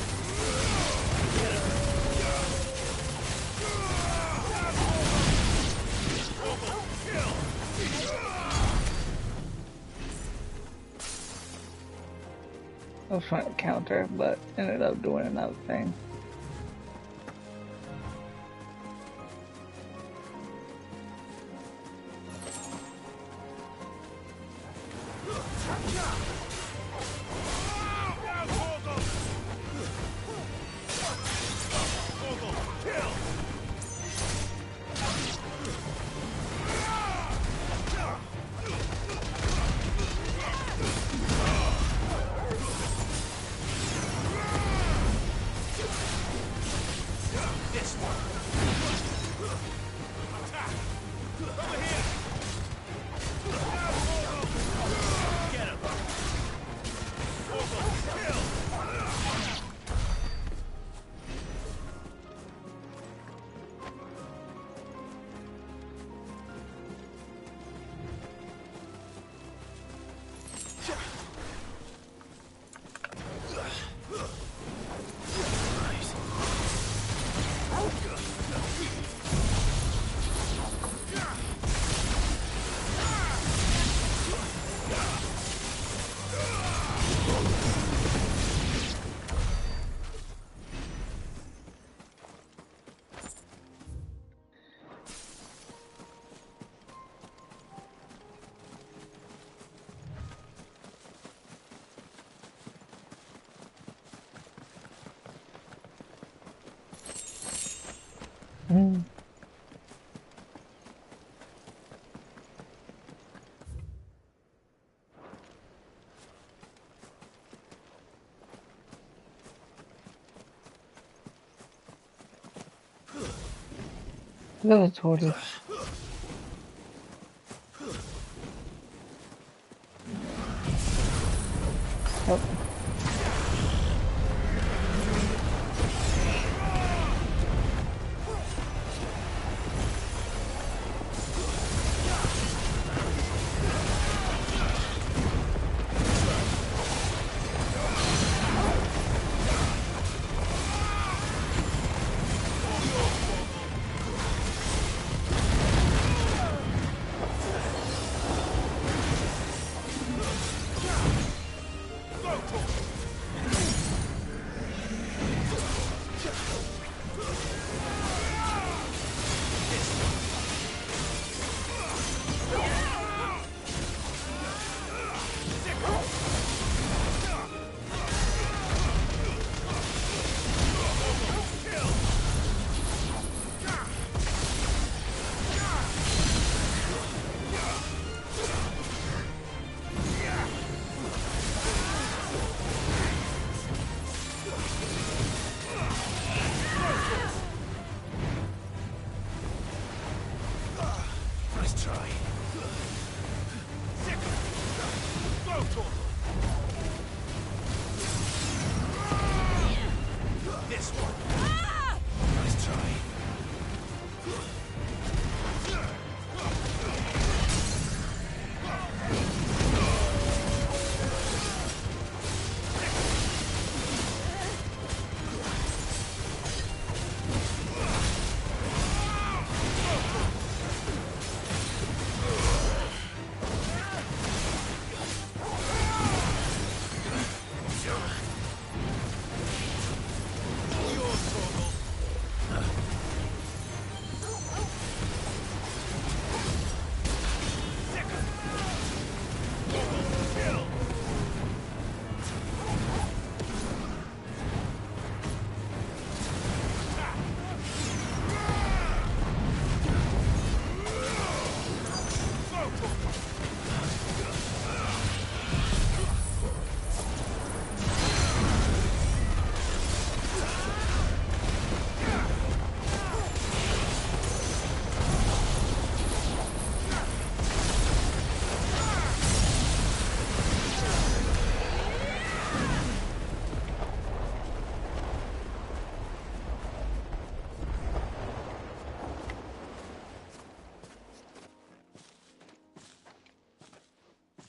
I was trying to counter, but ended up doing another thing. Look at the tortoise. Oh. Go,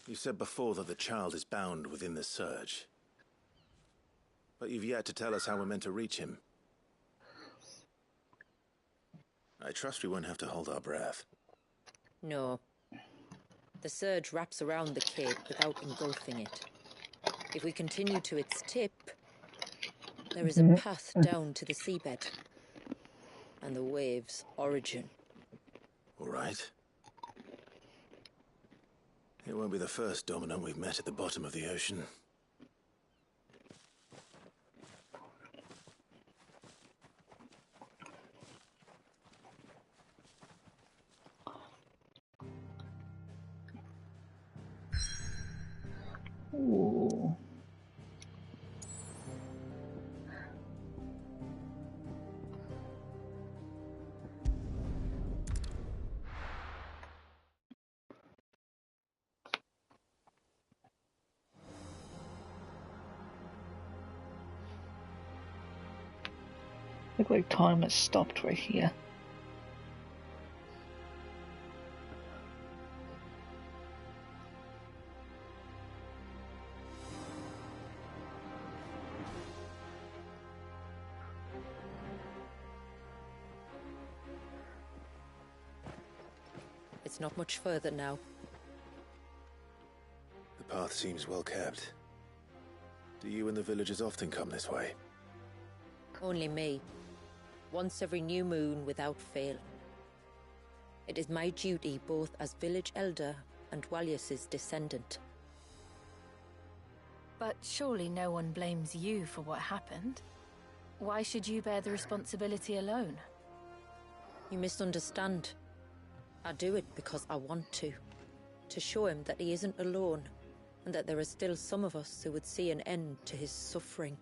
You said before that the child is bound within the surge. But you've yet to tell us how we're meant to reach him. I trust we won't have to hold our breath. No. The surge wraps around the cape without engulfing it. If we continue to its tip, there is a path down to the seabed. And the wave's origin. All right. It won't be the first dominant we've met at the bottom of the ocean. Ooh. Look like time has stopped right here. It's not much further now. The path seems well kept. Do you and the villagers often come this way? Only me. Once every new moon without fail. It is my duty both as village elder and Walius's descendant. But surely no one blames you for what happened. Why should you bear the responsibility alone? You misunderstand. I do it because I want to. To show him that he isn't alone, and that there are still some of us who would see an end to his suffering.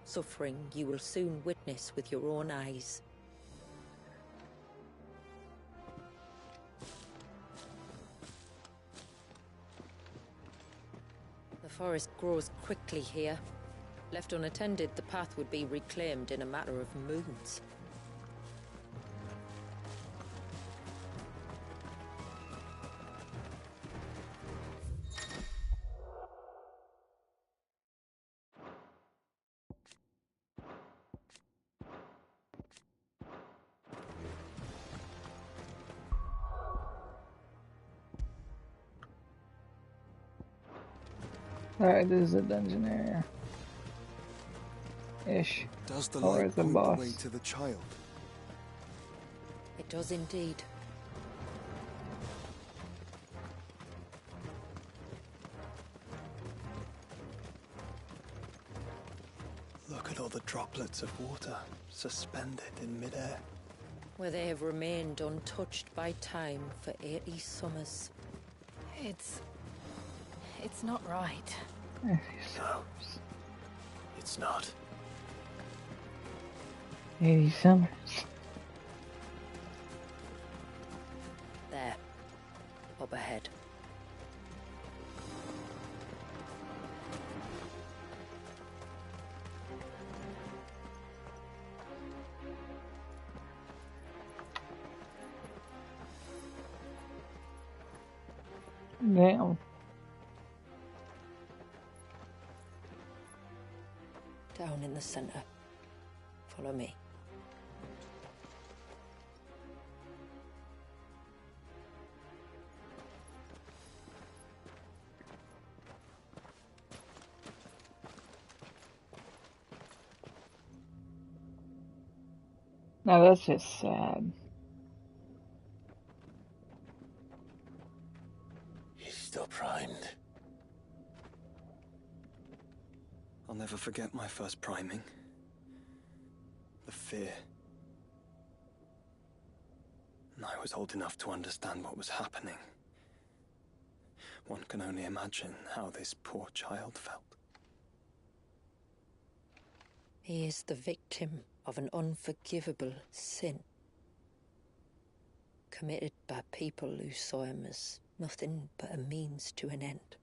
Suffering you will soon witness with your own eyes. The forest grows quickly here. Left unattended, the path would be reclaimed in a matter of moons. Alright, this is a dungeon area. Ish. Does the Or light the point boss. the way to the child? It does indeed. Look at all the droplets of water suspended in midair. Where they have remained untouched by time for 80 summers. It's not right. No. It's not. 80 summers. There. Up ahead. Damn. Down in the center. Follow me. Now that's just sad. He's still primed. I'll never forget my first priming. The fear. And I was old enough to understand what was happening. One can only imagine how this poor child felt. He is the victim of an unforgivable sin. Committed by people who saw him as nothing but a means to an end.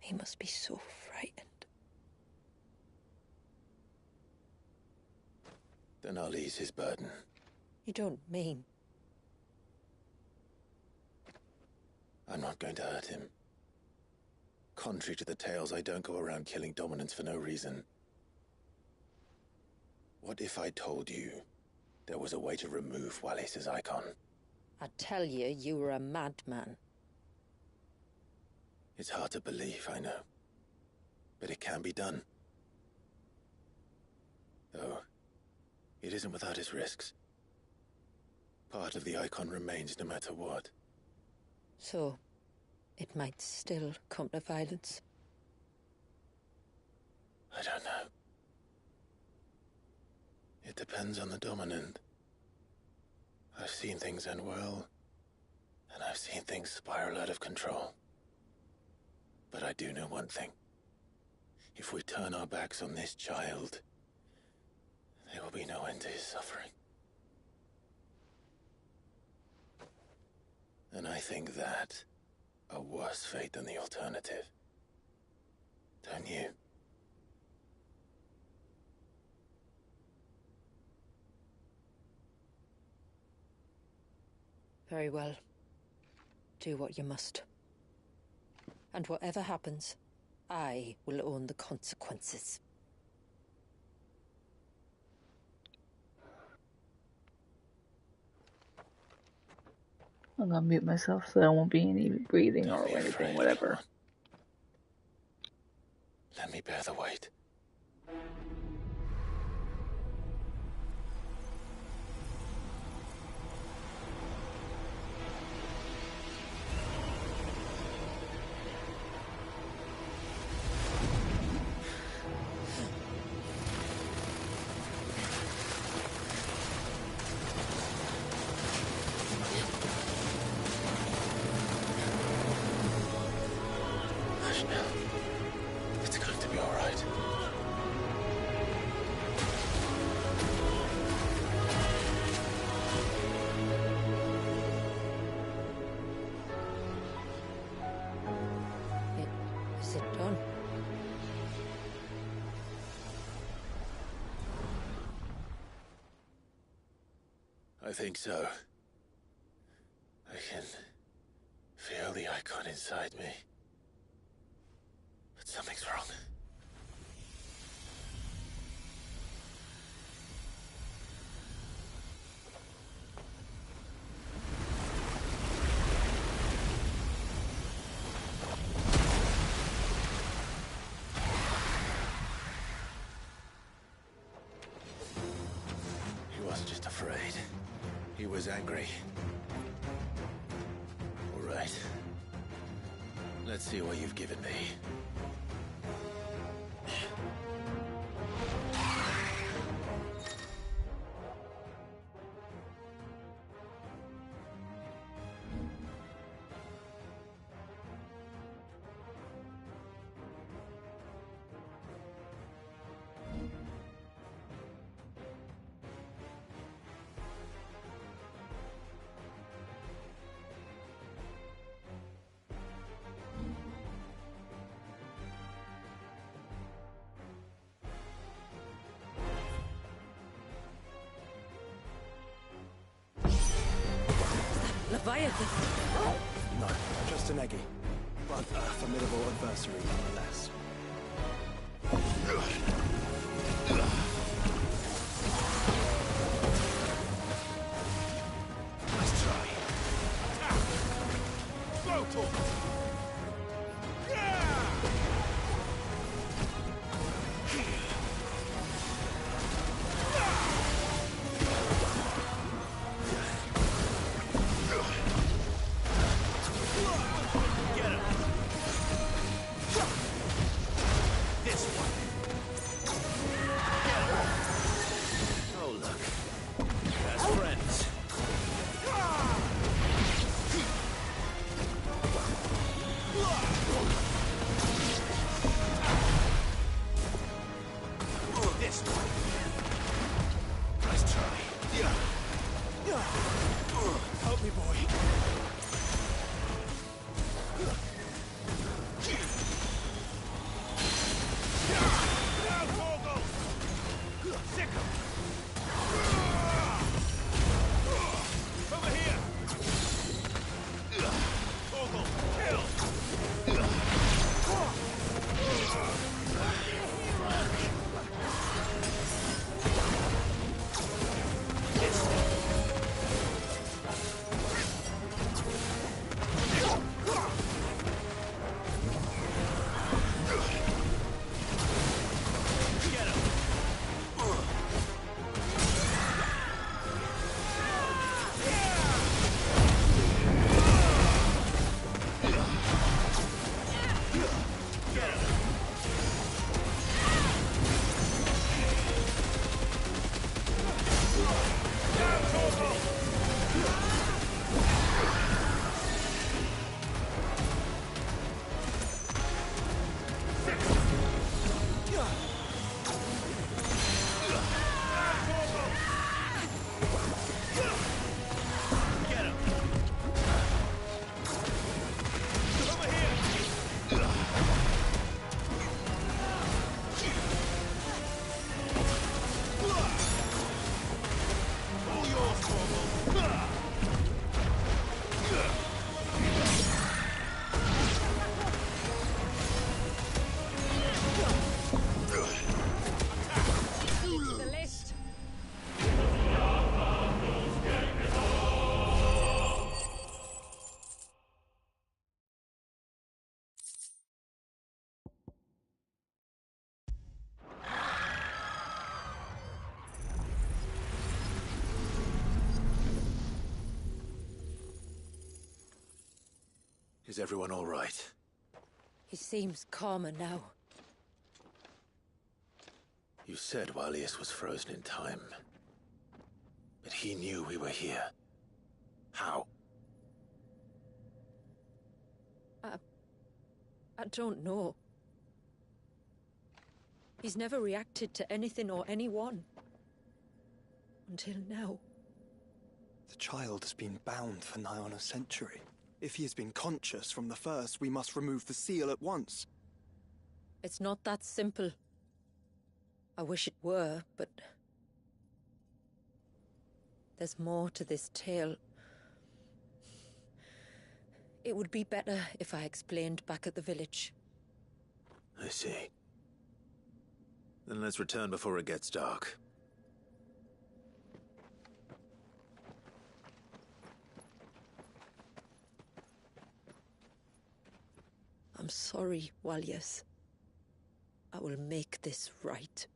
He must be so frightened. Then I'll ease his burden. You don't mean? I'm not going to hurt him. Contrary to the tales, I don't go around killing dominants for no reason. What if I told you there was a way to remove Wallace's icon? I'd tell you you were a madman. It's hard to believe, I know. But it can be done. Though, it isn't without its risks. Part of the icon remains no matter what. So, it might still come to violence? I don't know. It depends on the dominant. I've seen things end well, and I've seen things spiral out of control. But I do know one thing. If we turn our backs on this child, there will be no end to his suffering. And I think that a worse fate than the alternative. Don't you? Very well. Do what you must. And whatever happens, I will own the consequences. I'm gonna mute myself so there won't be any breathing or anything, whatever. Let me bear the weight. It's going to be all right. Is it done? I think so. I can feel the icon inside me. But something's wrong. He wasn't just afraid. He was angry. All right. Let's see what you've given me. Leviathan! No, just an eggy. But a formidable adversary nonetheless. Nice try. Slow talk. Help me, boy. Now, Torgal! Sick him! Over here! Torgal! Is everyone all right? He seems calmer now. You said Walius was frozen in time. But he knew we were here. How? I don't know. He's never reacted to anything or anyone. Until now. The child has been bound for nigh on a century. If he has been conscious from the first, we must remove the seal at once. It's not that simple. I wish it were, but... there's more to this tale. It would be better if I explained back at the village. I see. Then let's return before it gets dark. I'm sorry, Walius. I will make this right.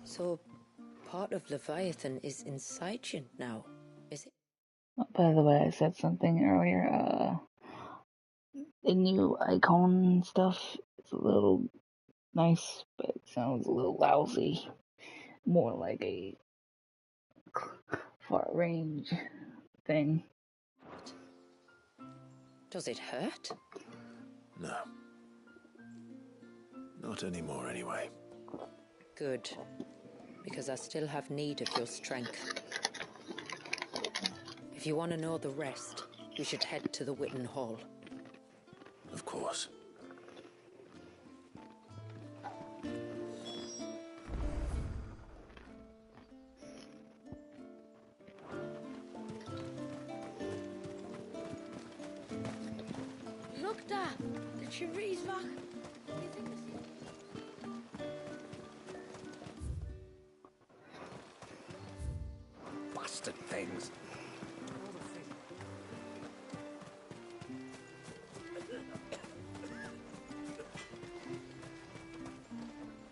So, part of Leviathan is inside you now, is it? Oh, by the way, I said something earlier. The new icon stuff is a little nice, but it sounds a little lousy. More like a far range thing. Does it hurt? No. Not anymore, anyway. Good. Because I still have need of your strength. If you want to know the rest, we should head to the Witten Hall. Of course. Look there! The tree's back. Bastard things.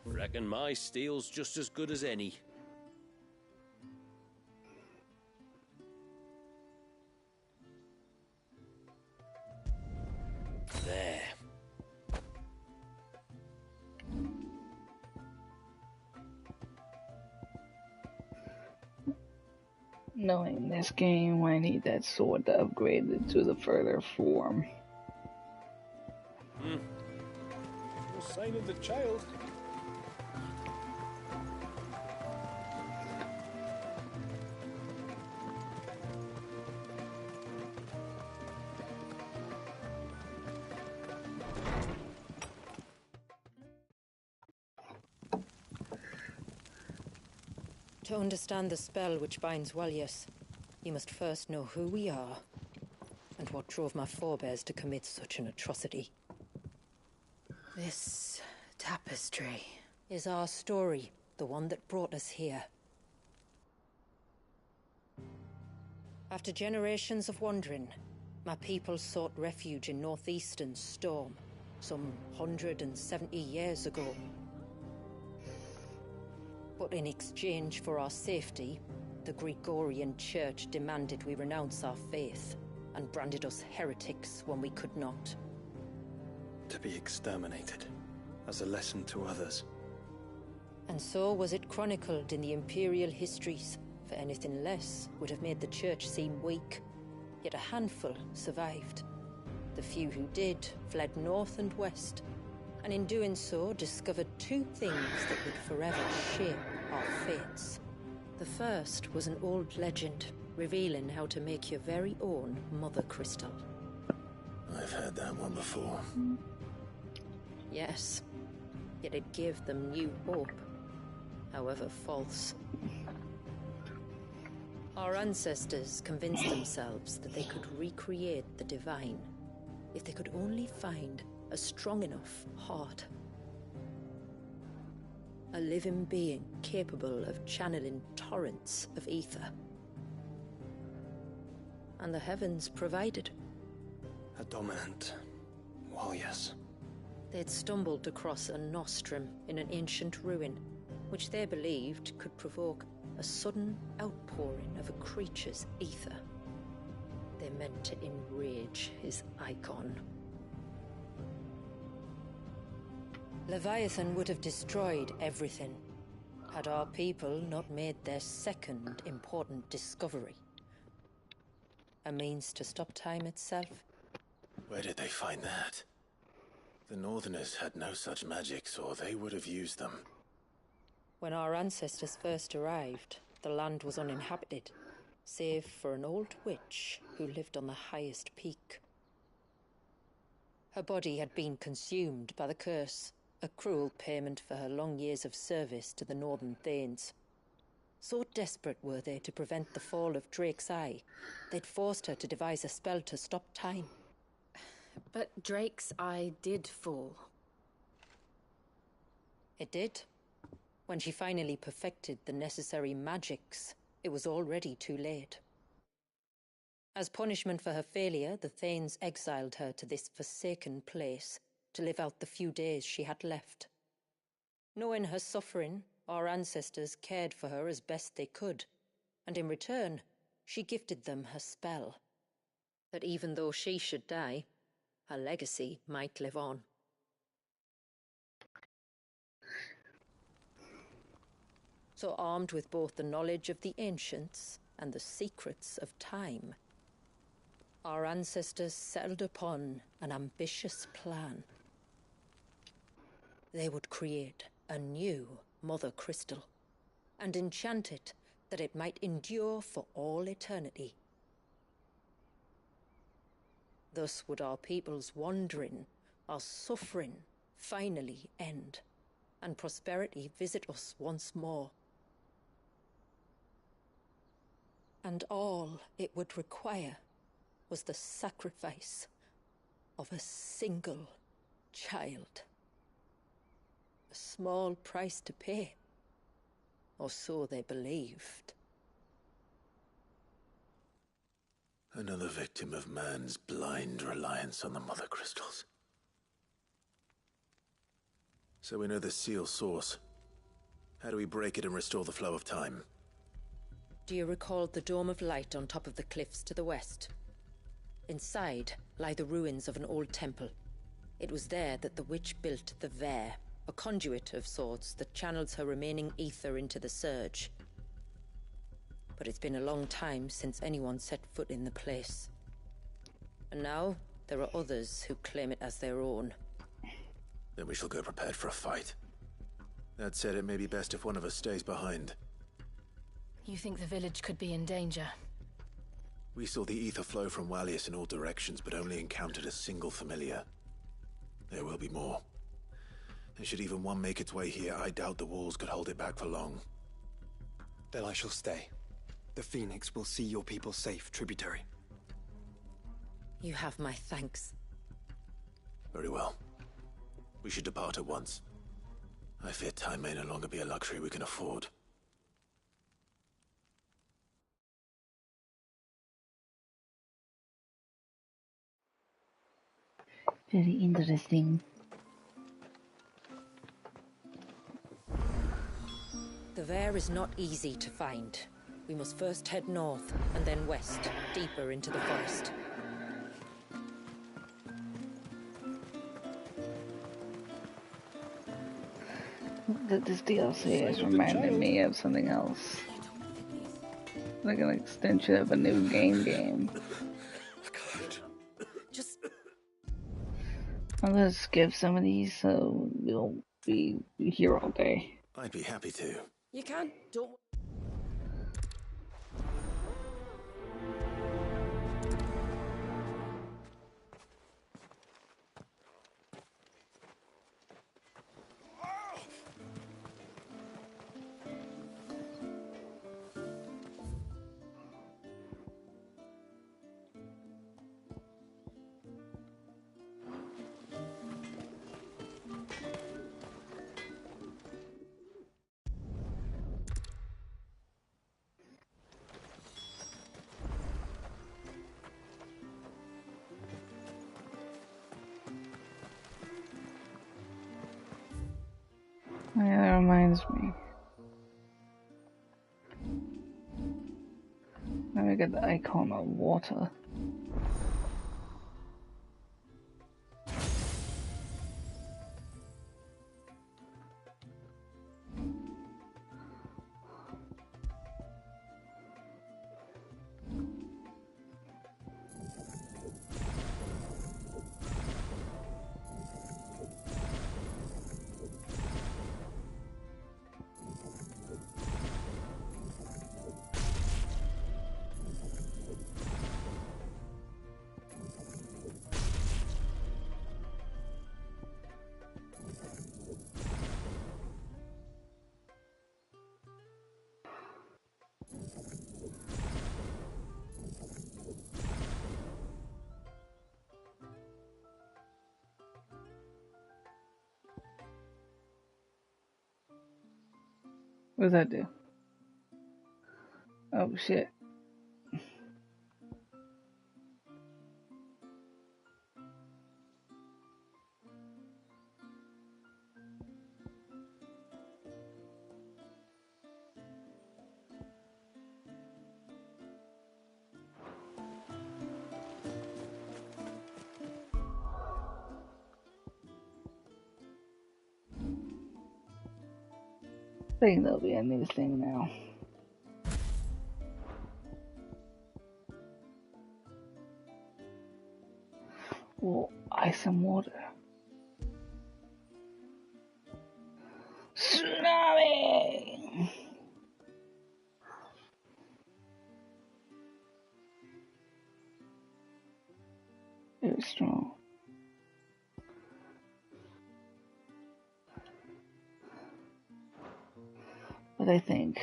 Reckon my steel's just as good as any. There. Knowing this game, I need that sword to upgrade it to the further form. No sign of the child. To understand the spell which binds Walius, you must first know who we are, and what drove my forebears to commit such an atrocity. This tapestry is our story, the one that brought us here. After generations of wandering, my people sought refuge in northeastern Storm, some 170 years ago. But in exchange for our safety, the Gregorian Church demanded we renounce our faith, and branded us heretics when we could not. To be exterminated, as a lesson to others. And so was it chronicled in the Imperial histories, for anything less would have made the Church seem weak. Yet a handful survived. The few who did fled north and west, and in doing so discovered two things that would forever shape our fates. The first was an old legend, revealing how to make your very own Mother Crystal. I've heard that one before. Yes, yet it gave them new hope, however false. Our ancestors convinced themselves that they could recreate the divine if they could only find a strong enough heart. A living being capable of channeling torrents of ether. And the heavens provided. A dominant. Well, yes. They'd stumbled across a nostrum in an ancient ruin, which they believed could provoke a sudden outpouring of a creature's ether. They meant to enrage his icon. Leviathan would have destroyed everything, had our people not made their second important discovery. A means to stop time itself. Where did they find that? The Northerners had no such magics, or they would have used them. When our ancestors first arrived, the land was uninhabited, save for an old witch who lived on the highest peak. Her body had been consumed by the curse, a cruel payment for her long years of service to the Northern Thanes. So desperate were they to prevent the fall of Drake's Eye, they'd forced her to devise a spell to stop time. But Drake's Eye did fall. It did. When she finally perfected the necessary magics, it was already too late. As punishment for her failure, the Thanes exiled her to this forsaken place to live out the few days she had left. Knowing her suffering, our ancestors cared for her as best they could, and in return, she gifted them her spell. That even though she should die, her legacy might live on. So armed with both the knowledge of the ancients and the secrets of time, our ancestors settled upon an ambitious plan. They would create a new Mother Crystal and enchant it that it might endure for all eternity. Thus would our people's wandering, our suffering, finally end, and prosperity visit us once more. And all it would require was the sacrifice of a single child. A small price to pay, or so they believed. Another victim of man's blind reliance on the Mother Crystals. So we know the seal source. How do we break it and restore the flow of time? Do you recall the Dome of Light on top of the cliffs to the west? Inside lie the ruins of an old temple. It was there that the witch built the Vare, a conduit of sorts that channels her remaining ether into the Surge. But it's been a long time since anyone set foot in the place. And now, there are others who claim it as their own. Then we shall go prepared for a fight. That said, it may be best if one of us stays behind. You think the village could be in danger? We saw the ether flow from Wallius in all directions, but only encountered a single familiar. There will be more. And should even one make its way here, I doubt the walls could hold it back for long. Then I shall stay. The Phoenix will see your people safe, tributary. You have my thanks. Very well. We should depart at once. I fear time may no longer be a luxury we can afford. Very interesting. The Vare is not easy to find. We must first head north, and then west, deeper into the forest. This DLC is reminding me of something else. Like an extension of a new game. I'll just skip some of these so we'll be here all day. I'd be happy to. You can't. Don't. reminds me. Let me get the icon of water. What does that do? Oh shit. I think there'll be a new thing now. Oh, ice and water. Tsunami! Very strong. But I think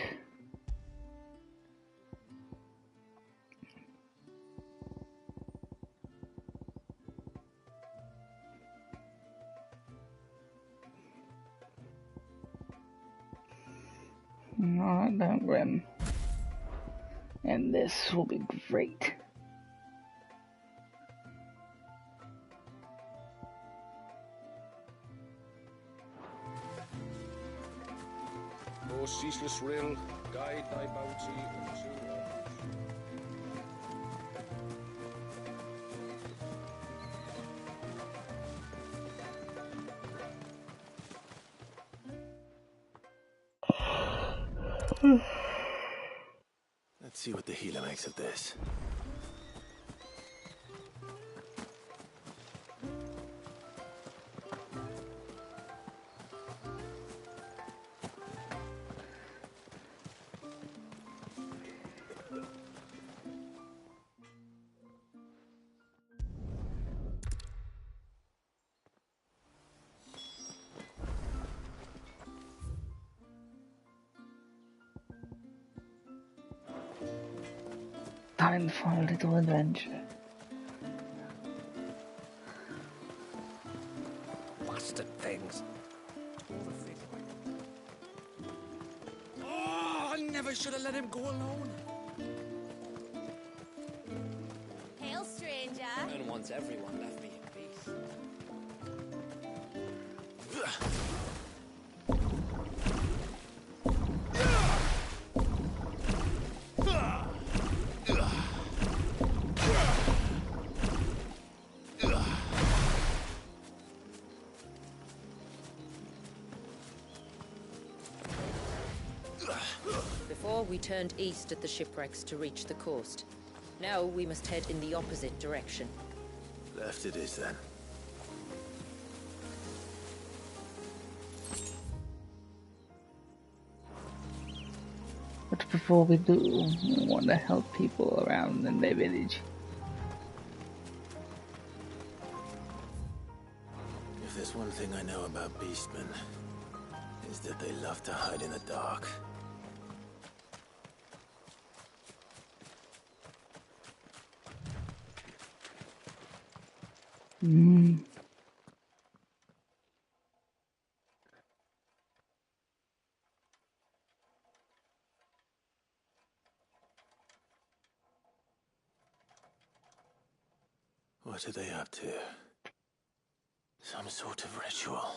not that grim. And this will be great. O ceaseless rill, guide thy bounty unto us. Let's see what the healer makes of this. Time for a little adventure. Bastard things. Oh, I never should have let him go alone. Hail, stranger. And once everyone left me in peace. Before we turned east at the shipwrecks to reach the coast. Now we must head in the opposite direction. Left it is then. But before we do, we want to help people around in their village. If there's one thing I know about beastmen, is that they love to hide in the dark. What are they up to? Some sort of ritual.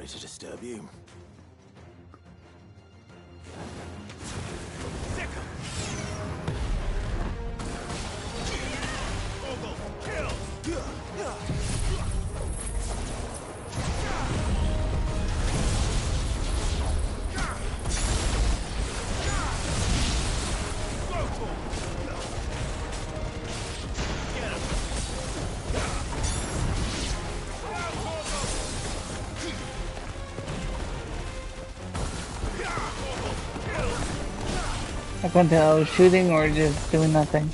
Sorry to disturb you. I couldn't tell I was shooting or just doing nothing.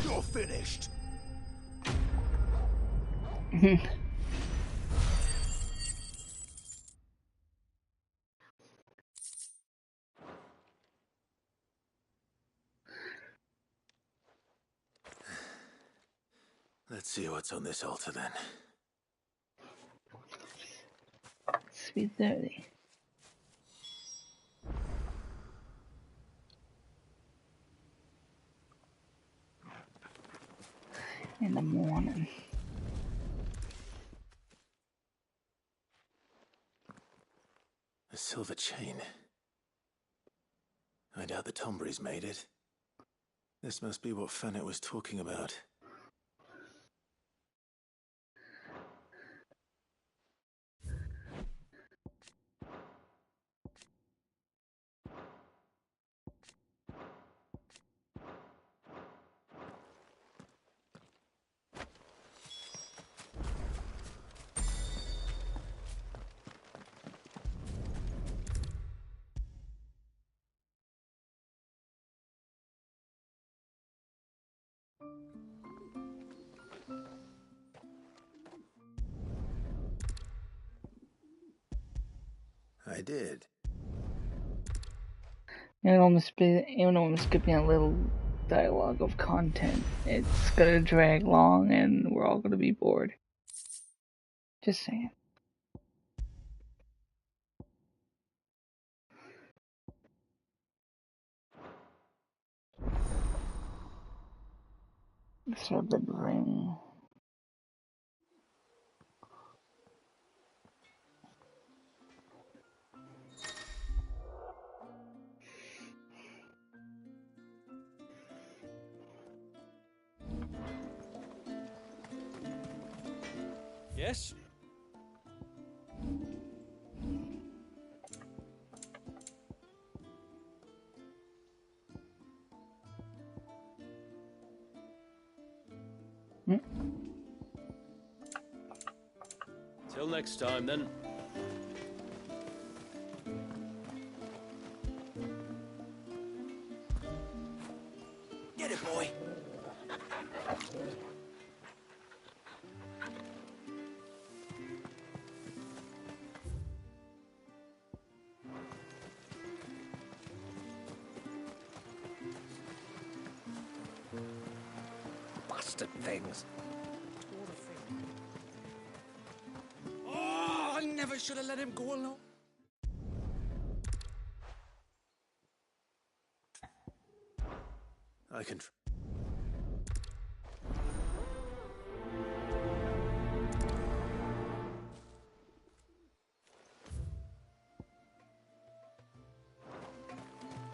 You're finished. Let's see what's on this altar then. Speed 30. In the morning. A silver chain. I doubt the Tombries made it. This must be what Fennec was talking about. I did. Even though I'm skipping a little dialogue of content, it's gonna drag long and we're all gonna be bored. Just saying. Serpent ring. Yes? Till next time, then. Get it, boy. Bastard things. Oh, I never should have let him go alone. I can...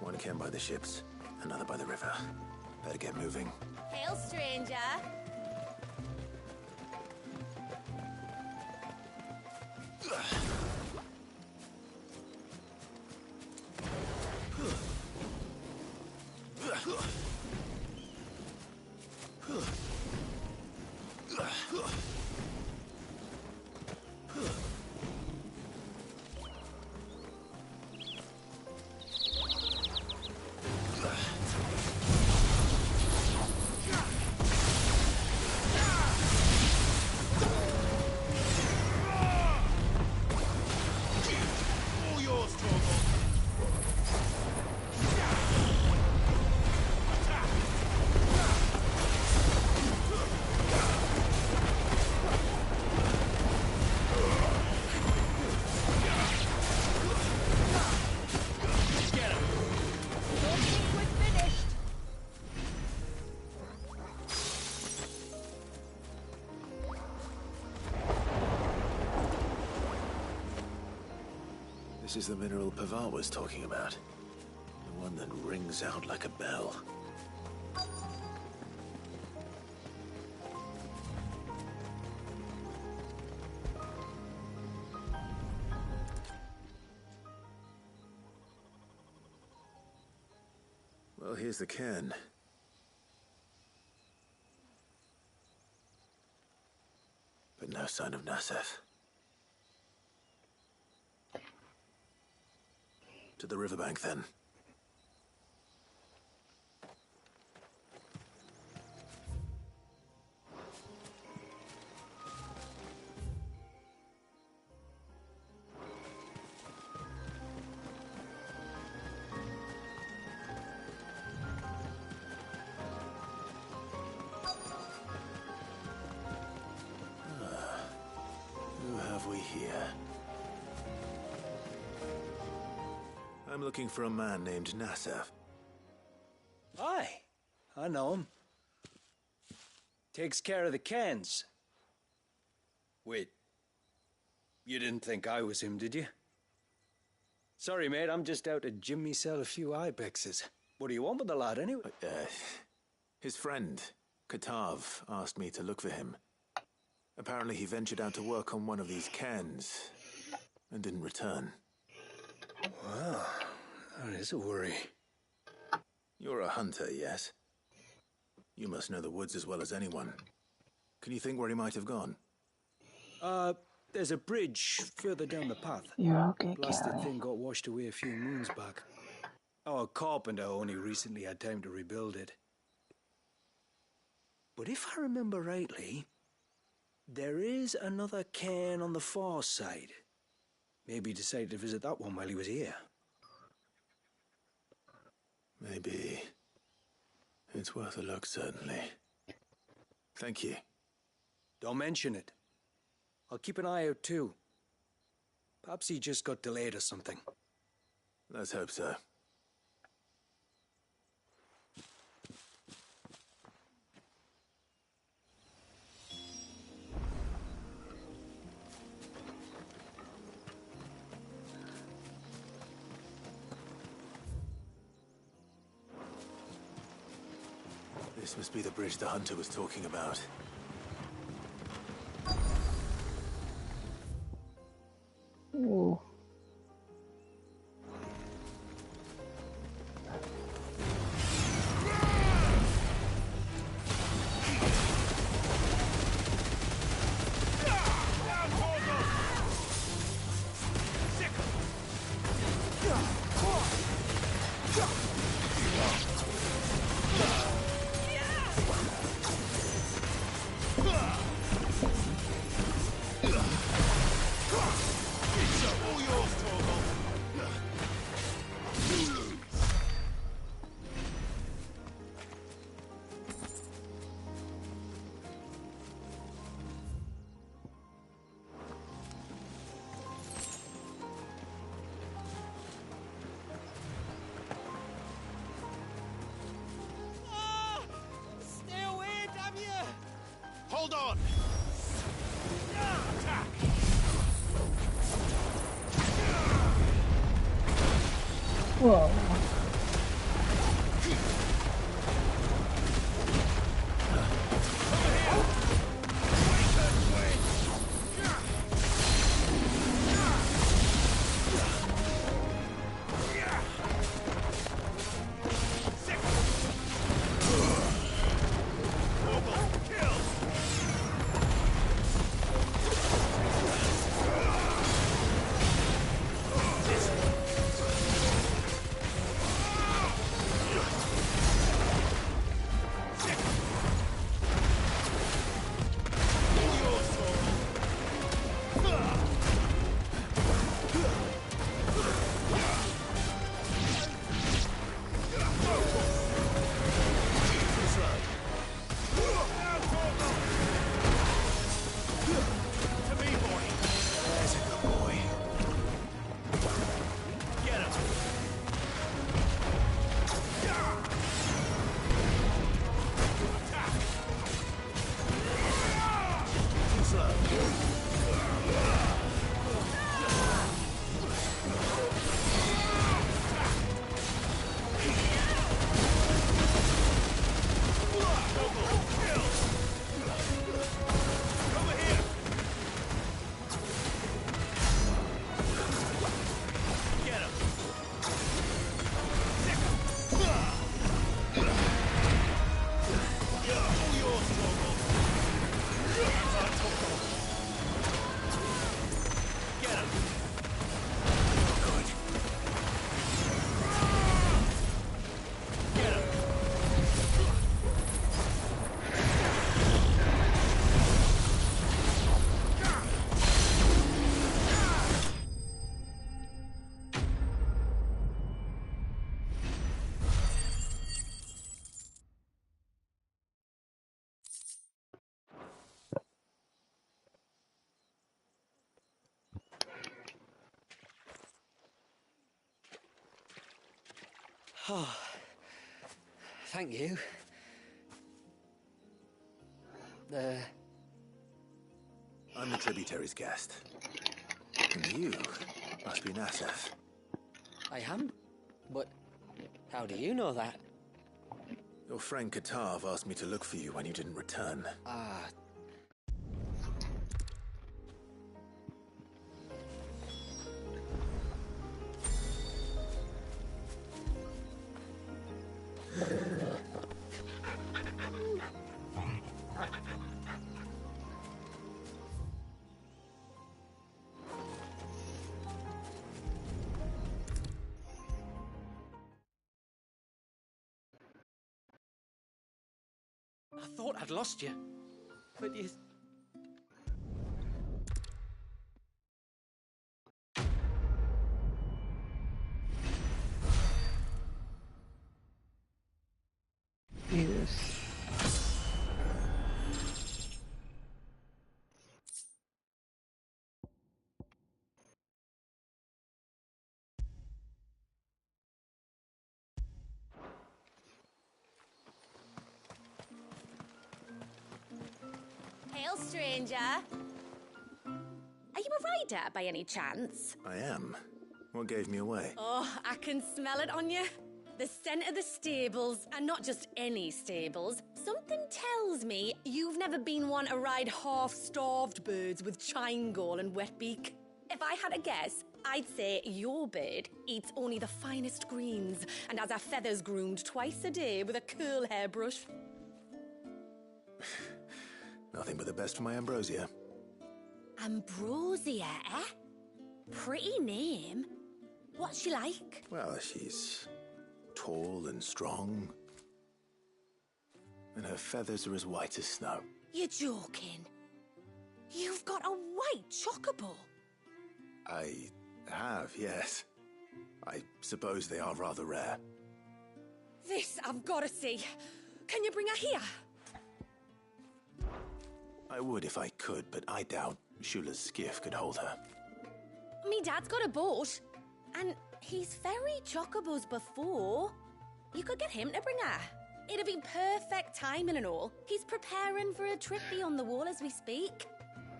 One camp by the ships, another by the river. Better get moving. Hail, stranger. This is the mineral Pavar was talking about. The one that rings out like a bell. Well, here's the cairn. But no sign of Nasef. To the riverbank, then. Who have we here? I'm looking for a man named Nasef. Aye, I know him. Takes care of the cans. Wait, you didn't think I was him, did you? Sorry, mate, I'm just out to gym myself a few ibexes. What do you want with the lad, anyway? His friend, Katav, asked me to look for him. Apparently he ventured out to work on one of these cairns and didn't return. Wow, that is a worry. You're a hunter, yes? You must know the woods as well as anyone. Can you think where he might have gone? There's a bridge further down the path. You're okay, Blasted Gary. thing got washed away a few moons back. Our carpenter only recently had time to rebuild it. But if I remember rightly, there is another cairn on the far side. Maybe he decided to visit that one while he was here. Maybe. It's worth a look, certainly. Thank you. Don't mention it. I'll keep an eye out too. Perhaps he just got delayed or something. Let's hope so. This must be the bridge the hunter was talking about. Ooh. Stay away, damn you! Hold on! Attack! Whoa. Oh, thank you. I'm the tributary's guest. And you must be Nasef. I am? But how do you know that? Your friend Katav asked me to look for you when you didn't return. Ah. I thought I'd lost you. But you... Jesus. Hail, stranger. Are you a rider by any chance? I am. What gave me away? Oh, I can smell it on you. The scent of the stables, and not just any stables. Something tells me you've never been one to ride half-starved birds with chine gall and wet beak. If I had a guess, I'd say your bird eats only the finest greens and has her feathers groomed twice a day with a curl hairbrush. Nothing but the best for my Ambrosia. Ambrosia, eh? Pretty name. What's she like? Well, she's tall and strong. And her feathers are as white as snow. You're joking. You've got a white chocobo. I have, yes. I suppose they are rather rare. This I've got to see. Can you bring her here? I would if I could, but I doubt Shula's skiff could hold her. Me dad's got a boat, and he's ferried chocobos before. You could get him to bring her. It'd be perfect timing and all. He's preparing for a trip beyond the wall as we speak.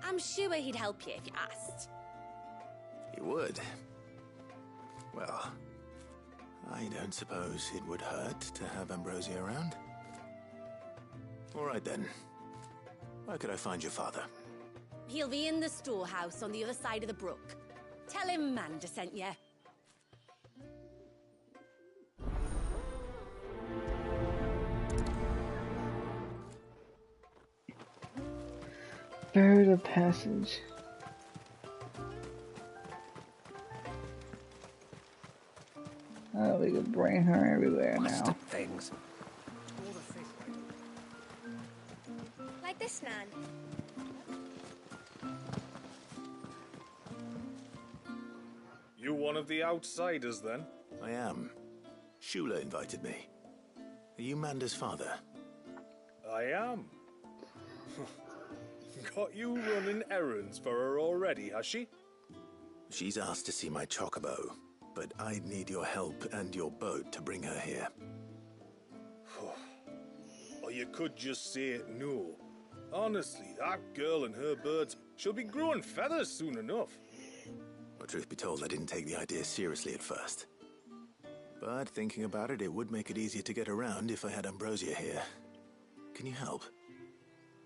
I'm sure he'd help you if you asked. He would. Well, I don't suppose it would hurt to have Ambrosia around. All right then. Where could I find your father? He'll be in the storehouse on the other side of the brook. Tell him Manda sent you. Bird of passage. Oh, we can bring her everywhere now. Things. Like this, Nan. You one of the outsiders, then? I am. Shula invited me. Are you Manda's father? I am. Got you running errands for her already, has she? She's asked to see my chocobo, but I'd need your help and your boat to bring her here. Or you could just say no. Honestly, that girl and her birds, she'll be growing feathers soon enough. Well, truth be told, I didn't take the idea seriously at first. But thinking about it, it would make it easier to get around if I had Ambrosia here. Can you help?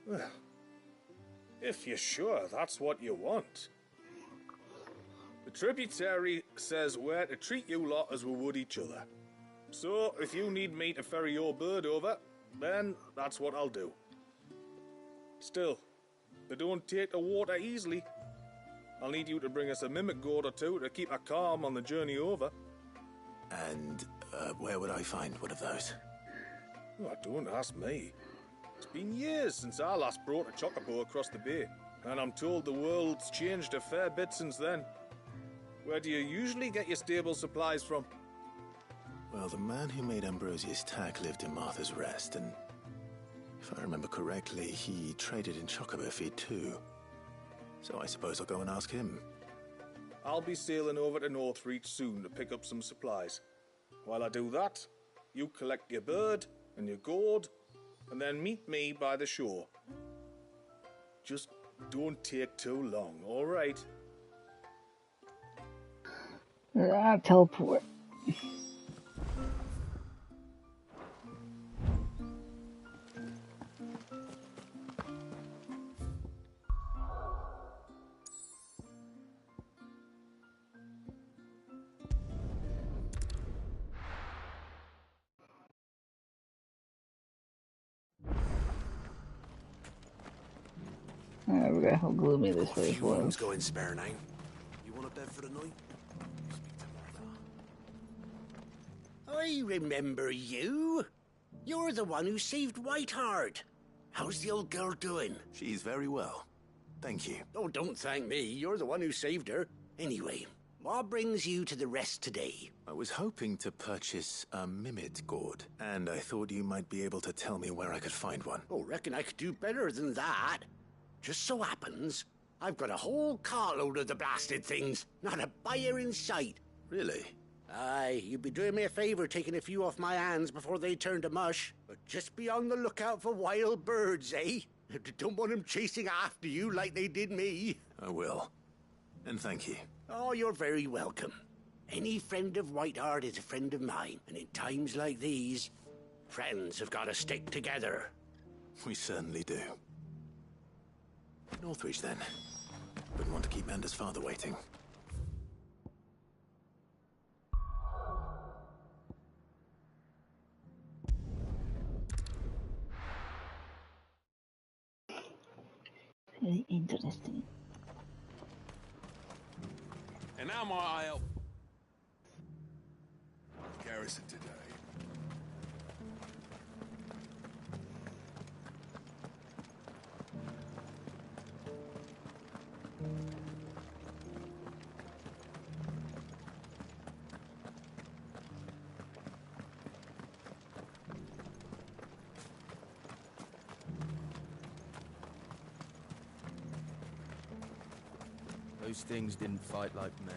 Well, if you're sure that's what you want. The tributary says we're to treat you lot as we would each other. So, if you need me to ferry your bird over, then that's what I'll do. Still, they don't take the water easily. I'll need you to bring us a mimic gourd or two to keep her calm on the journey over. And where would I find one of those? Oh, don't ask me. It's been years since I last brought a chocobo across the bay, and I'm told the world's changed a fair bit since then. Where do you usually get your stable supplies from? Well, the man who made Ambrosia's tack lived in Martha's Rest, and if I remember correctly, he traded in chocobo feed too. So I suppose I'll go and ask him. I'll be sailing over to Northreach soon to pick up some supplies. While I do that, you collect your bird and your gourd, and then meet me by the shore. Just don't take too long, all right? I'll teleport. Alright, we got how gloomy this place was. Going spare now. You want up there for the night? I remember you. You're the one who saved Whiteheart. How's the old girl doing? She's very well. Thank you. Oh, don't thank me. You're the one who saved her. Anyway, what brings you to the rest today? I was hoping to purchase a Mimid gourd, and I thought you might be able to tell me where I could find one. Oh, reckon I could do better than that. Just so happens, I've got a whole carload of the blasted things. Not a buyer in sight. Really? Aye, you'd be doing me a favour taking a few off my hands before they turn to mush. But just be on the lookout for wild birds, eh? Don't want them chasing after you like they did me. I will. And thank you. Oh, you're very welcome. Any friend of Whiteheart is a friend of mine. And in times like these, friends have got to stick together. We certainly do. Northreach, then. Wouldn't want to keep Anders' father waiting. Very interesting. And now my eye up. Garrison today. Those things didn't fight like men.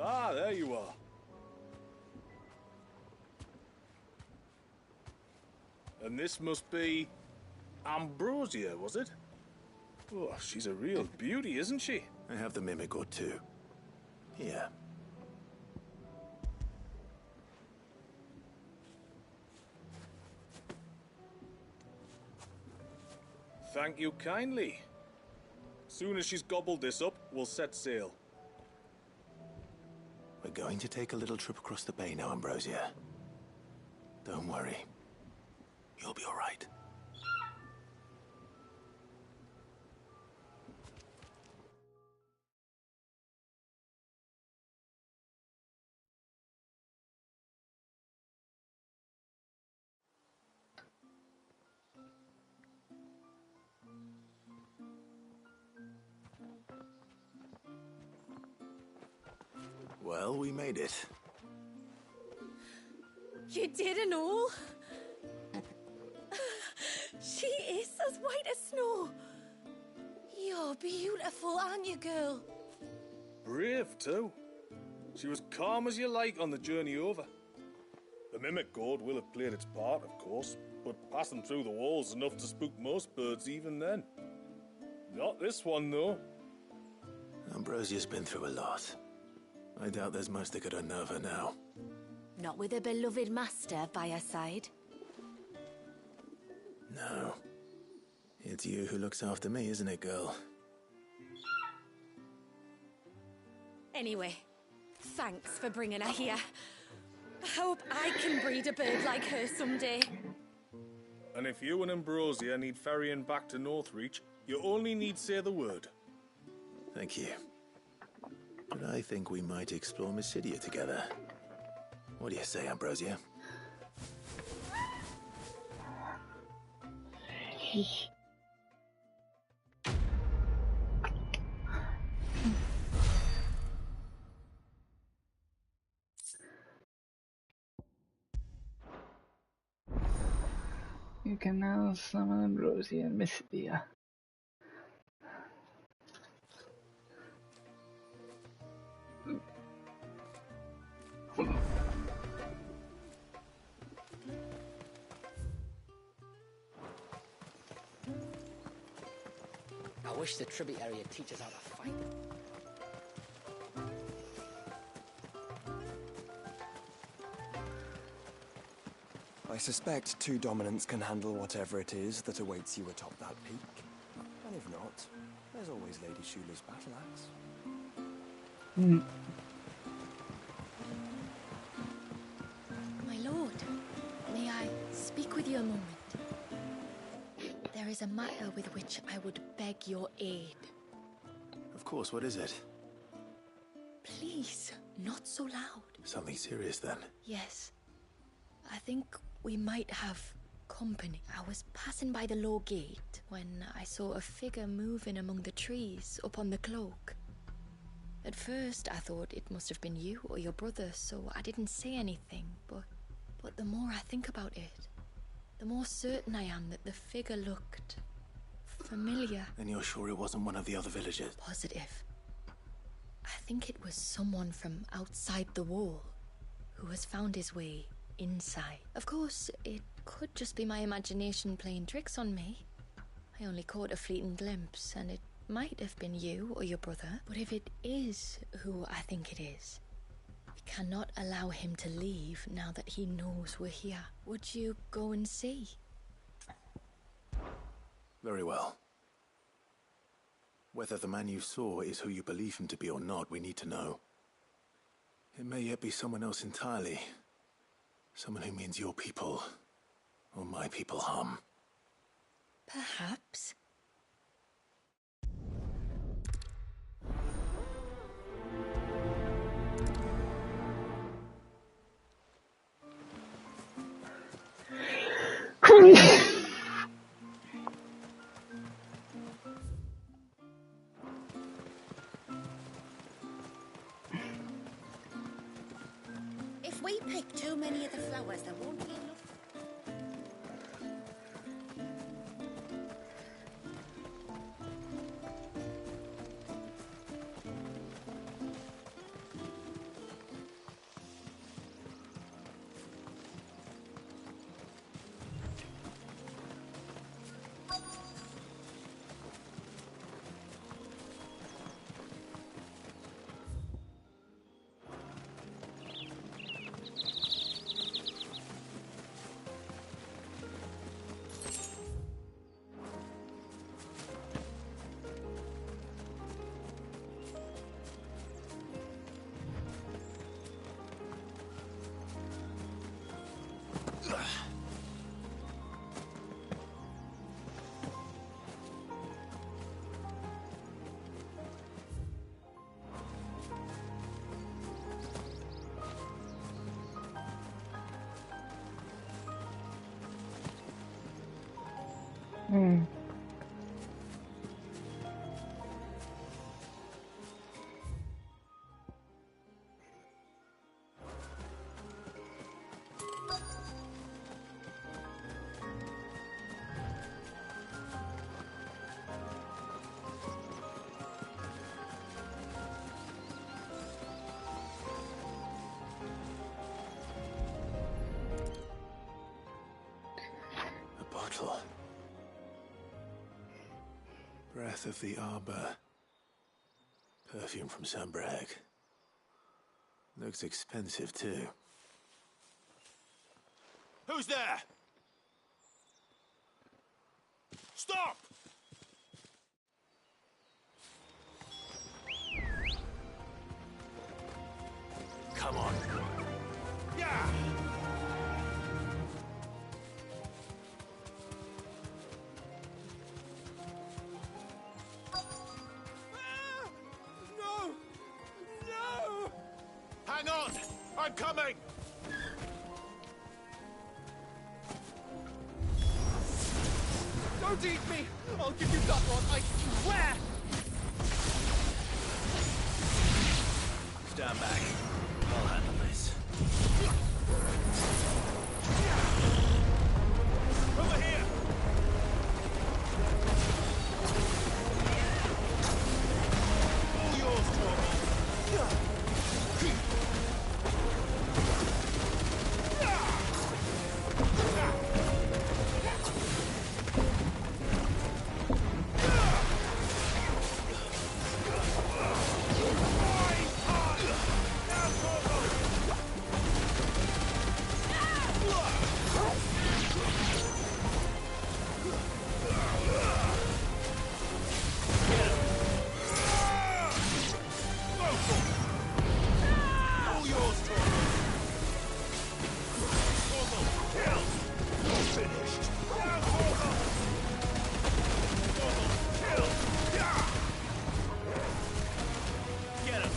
Ah, there you are. And this must be Ambrosia, was it? Oh, she's a real beauty, isn't she? I have the Mimic gourd too. Here. Thank you kindly. Soon as she's gobbled this up, we'll set sail. We're going to take a little trip across the bay now, Ambrosia. Don't worry. You'll be all right. Well, we made it. You didn't all? She is as white as snow. You're beautiful, aren't you, girl? Brave, too. She was calm as you like on the journey over. The Mimic gourd will have played its part, of course, but passing through the walls enough to spook most birds even then. Not this one, though. Ambrosia's been through a lot. I doubt there's much that could unnerve her now. Not with a beloved master by her side. No. It's you who looks after me, isn't it, girl? Anyway, thanks for bringing her here. I hope I can breed a bird like her someday. And if you and Ambrosia need ferrying back to Northreach, you only need say the word. Thank you. But I think we might explore Mysidia together. What do you say, Ambrosia? You can now summon Ambrosia and Mystia. I wish the tributary would teach us how to fight. I suspect two dominants can handle whatever it is that awaits you atop that peak. And if not, there's always Lady Shula's battle axe. My lord, may I speak with you a moment? There is a matter with which I would beg your aid. Of course, what is it? Please, not so loud. Something serious, then? Yes. I think we might have company. I was passing by the low gate when I saw a figure moving among the trees up on the cloak. At first, I thought it must have been you or your brother, so I didn't say anything, but the more I think about it, the more certain I am that the figure looked familiar. And you're sure it wasn't one of the other villagers? Positive. I think it was someone from outside the wall who has found his way inside. Of course, it could just be my imagination playing tricks on me. I only caught a fleeting glimpse, and it might have been you or your brother. But if it is who I think it is, we cannot allow him to leave now that he knows we're here. Would you go and see? Very well. Whether the man you saw is who you believe him to be or not, we need to know. It may yet be someone else entirely. Someone who means your people, or my people, harm. Perhaps. If we pick too many of the flowers, there won't be enough. Bottle. Breath of the Arbor. Perfume from Sambrag. Looks expensive, too. Who's there? Stop! Come on. Yeah! No! No! Hang on! I'm coming! Don't eat me! I'll give you that one, I swear! Stand back. I'll handle this. Over here! All yours, Torvald. All yours, Torvald! Torvald, kill! You're finished! Now, Torvald! Torvald, kill! Yeah! Get him!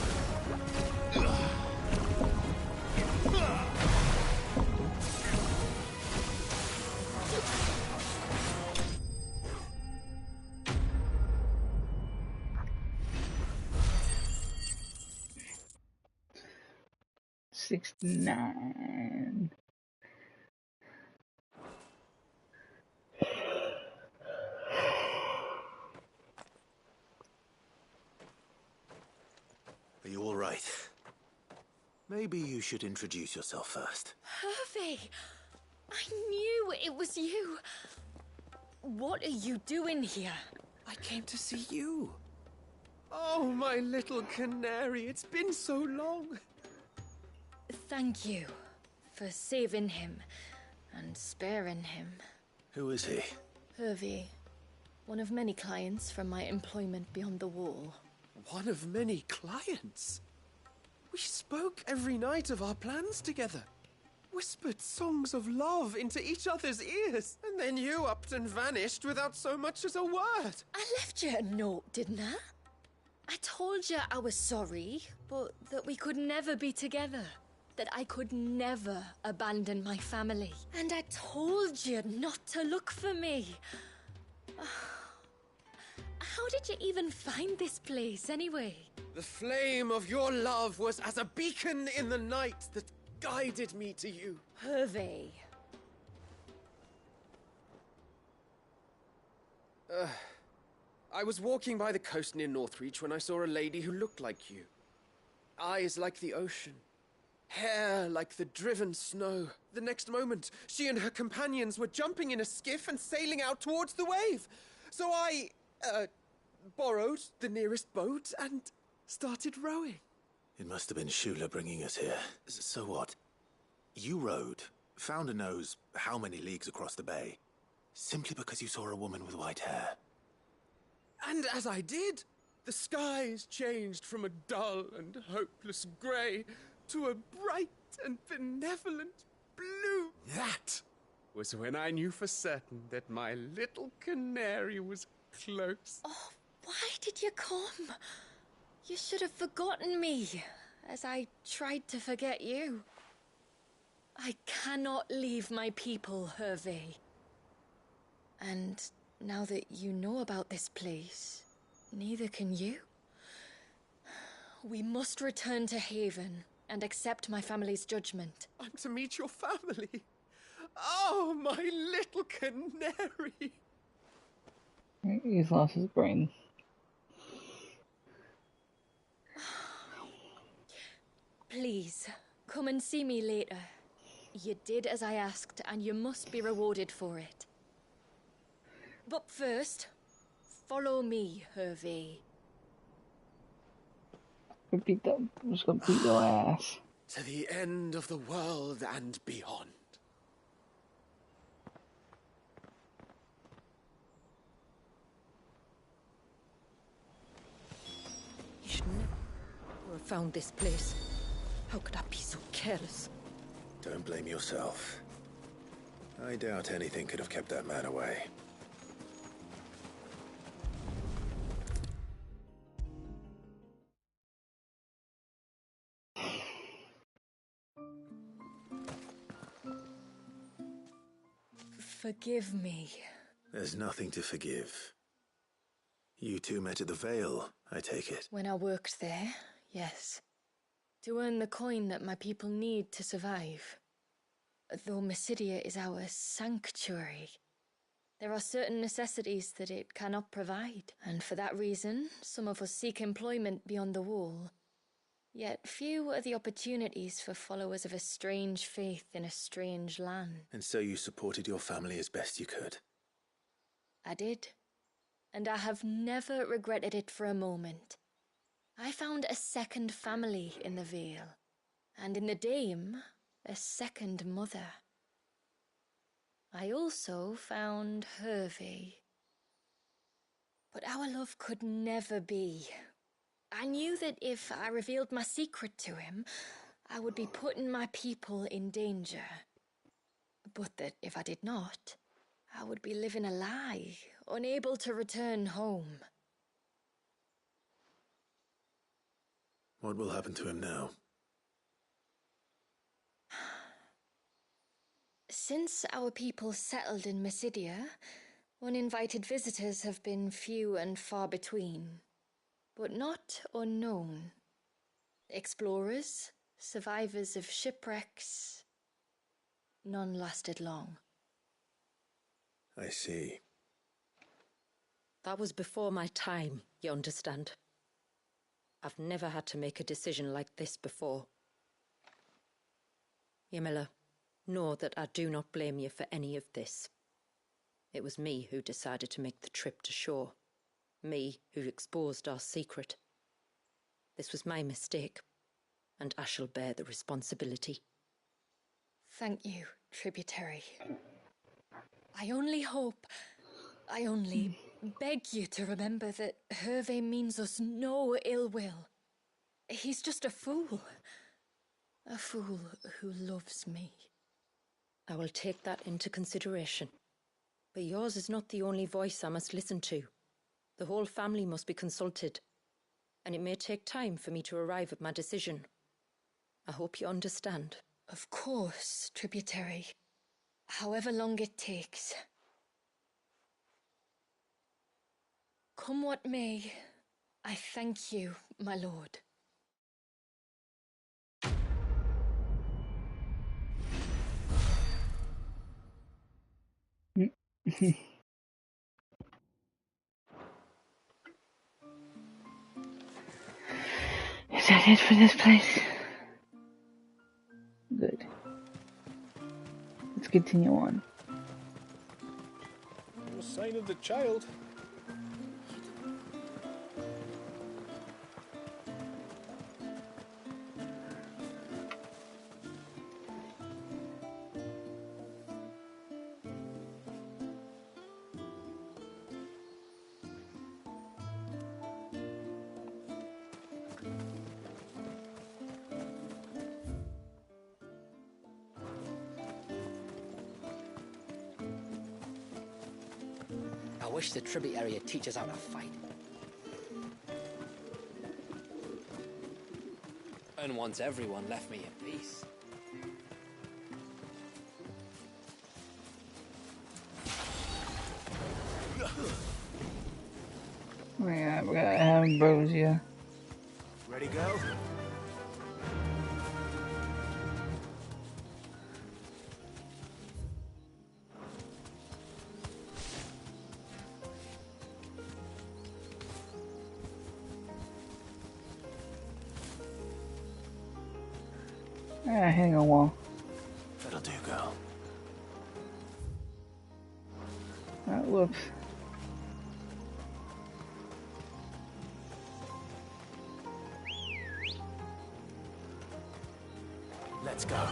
69. Are you all right? Maybe you should introduce yourself first. Hervey! I knew it was you. What are you doing here? I came to see you. Oh, my little canary, it's been so long. Thank you for saving him and sparing him. Who is he? Hervey, one of many clients from my employment beyond the wall. One of many clients? We spoke every night of our plans together. Whispered songs of love into each other's ears. And then you upped and vanished without so much as a word. I left you a note, didn't I? I told you I was sorry, but that we could never be together. That I could never abandon my family. And I told you not to look for me. How did you even find this place, anyway? The flame of your love was as a beacon in the night that guided me to you. Hervey. I was walking by the coast near Northreach when I saw a lady who looked like you. Eyes like the ocean. Hair like the driven snow. The next moment, she and her companions were jumping in a skiff and sailing out towards the wave. So I, borrowed the nearest boat and started rowing. It must have been Shula bringing us here. So what? You rowed, found a nose how many leagues across the bay, simply because you saw a woman with white hair. And as I did, the skies changed from a dull and hopeless grey to a bright and benevolent blue. That was when I knew for certain that my little canary was close. Oh, why did you come? You should have forgotten me, as I tried to forget you. I cannot leave my people, Hervey. And now that you know about this place, neither can you. We must return to Haven and accept my family's judgment. I'm to meet your family. Oh, my little canary. He's lost his brain. Please, come and see me later. You did as I asked, and you must be rewarded for it. But first, follow me, Hervey. I'm just gonna beat your ass. To the end of the world and beyond. You should never have found this place. How could I be so careless? Don't blame yourself. I doubt anything could have kept that man away. Forgive me. There's nothing to forgive. You two met at the Vale, I take it. When I worked there, yes. To earn the coin that my people need to survive. Though Mysidia is our sanctuary, there are certain necessities that it cannot provide, and for that reason, some of us seek employment beyond the wall. Yet few are the opportunities for followers of a strange faith in a strange land. And so you supported your family as best you could? I did, and I have never regretted it for a moment. I found a second family in the Vale, and in the Dame, a second mother. I also found Hervey. But our love could never be. I knew that if I revealed my secret to him, I would be putting my people in danger. But that if I did not, I would be living a lie, unable to return home. What will happen to him now? Since our people settled in Mysidia, uninvited visitors have been few and far between, but not unknown. Explorers, survivors of shipwrecks, none lasted long. I see. That was before my time, you understand. I've never had to make a decision like this before. Ymila, know that I do not blame you for any of this. It was me who decided to make the trip to shore. Me who exposed our secret. This was my mistake, and I shall bear the responsibility. Thank you, Tributary. I only beg you to remember that Hervey means us no ill will. He's just a fool. A fool who loves me. I will take that into consideration. But yours is not the only voice I must listen to. The whole family must be consulted, and it may take time for me to arrive at my decision. I hope you understand. Of course, Tributary. However long it takes. Come what may, I thank you, my lord. Is that it for this place? Good. Let's continue on. No sign of the child. I wish the tributary would teach us how to fight. And once everyone left me in peace. Yeah, we got ambrosia. Ready, go? Hang on, wall. That'll do, girl. Whoops. Let's go.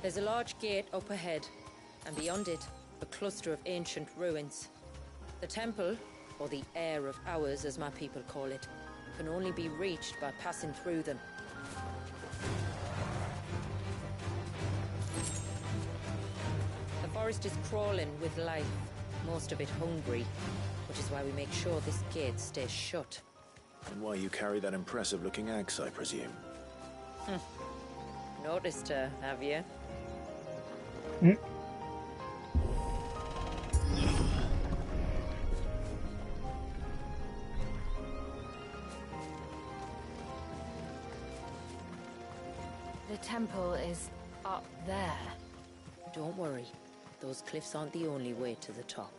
There's a large gate up ahead, and beyond it, a cluster of ancient ruins. The temple, or the Heir of Hours as my people call it, can only be reached by passing through them. The forest is crawling with life, Most of it hungry, which is why we make sure this gate stays shut. And why you carry that impressive-looking axe, I presume. Noticed her, have you? The temple is up there. Don't worry. Those cliffs aren't the only way to the top.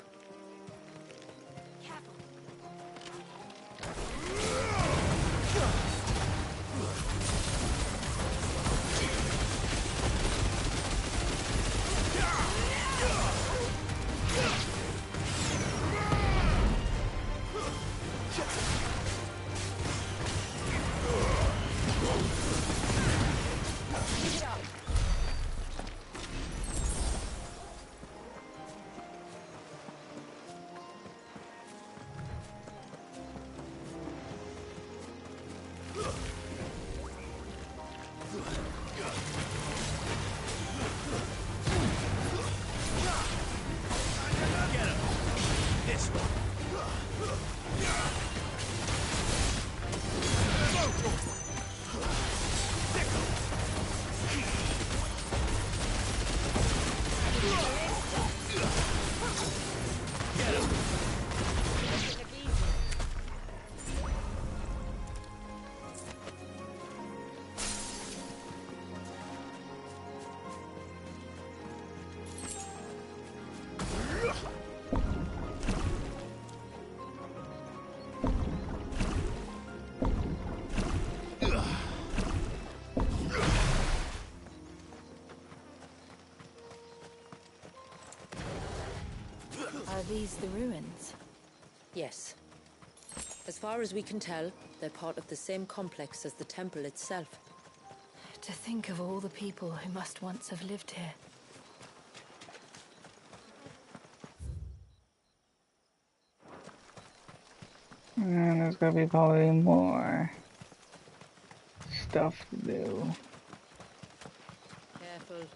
Are these the ruins? Yes. As far as we can tell, they're part of the same complex as the temple itself. To think of all the people who must once have lived here. And there's gonna be probably more stuff to do. Careful.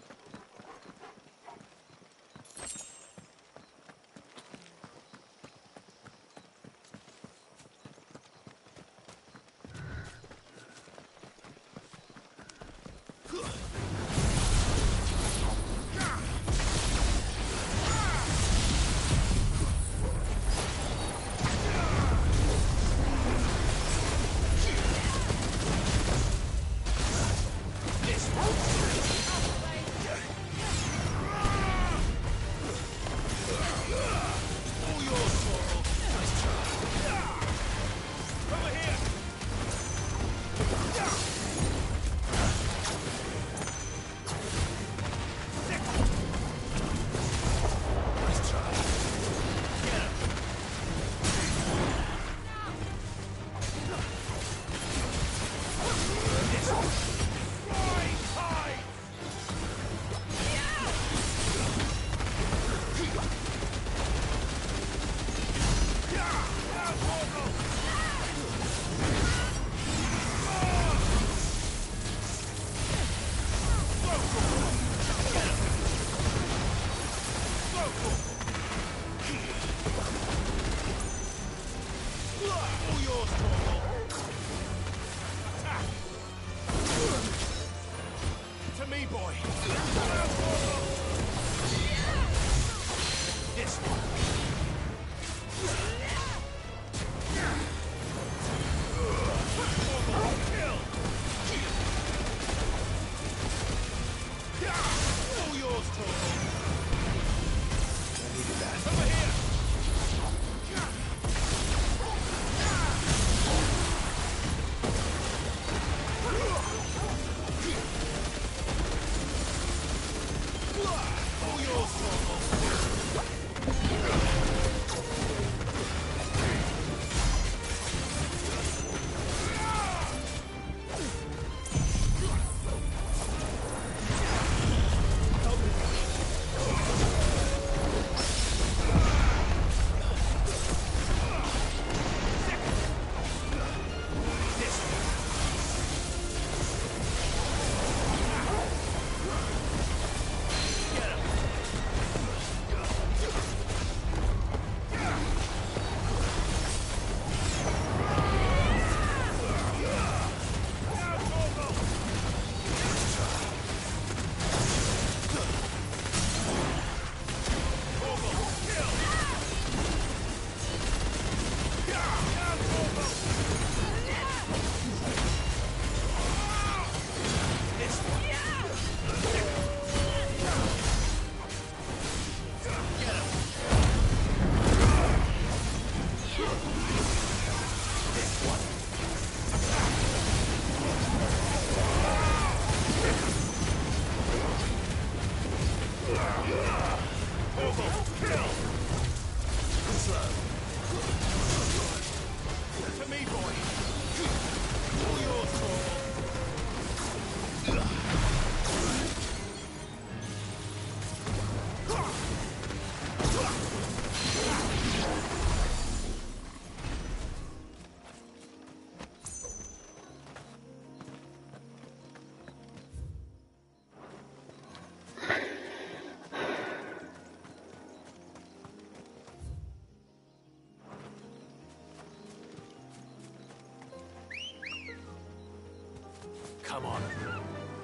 Come on.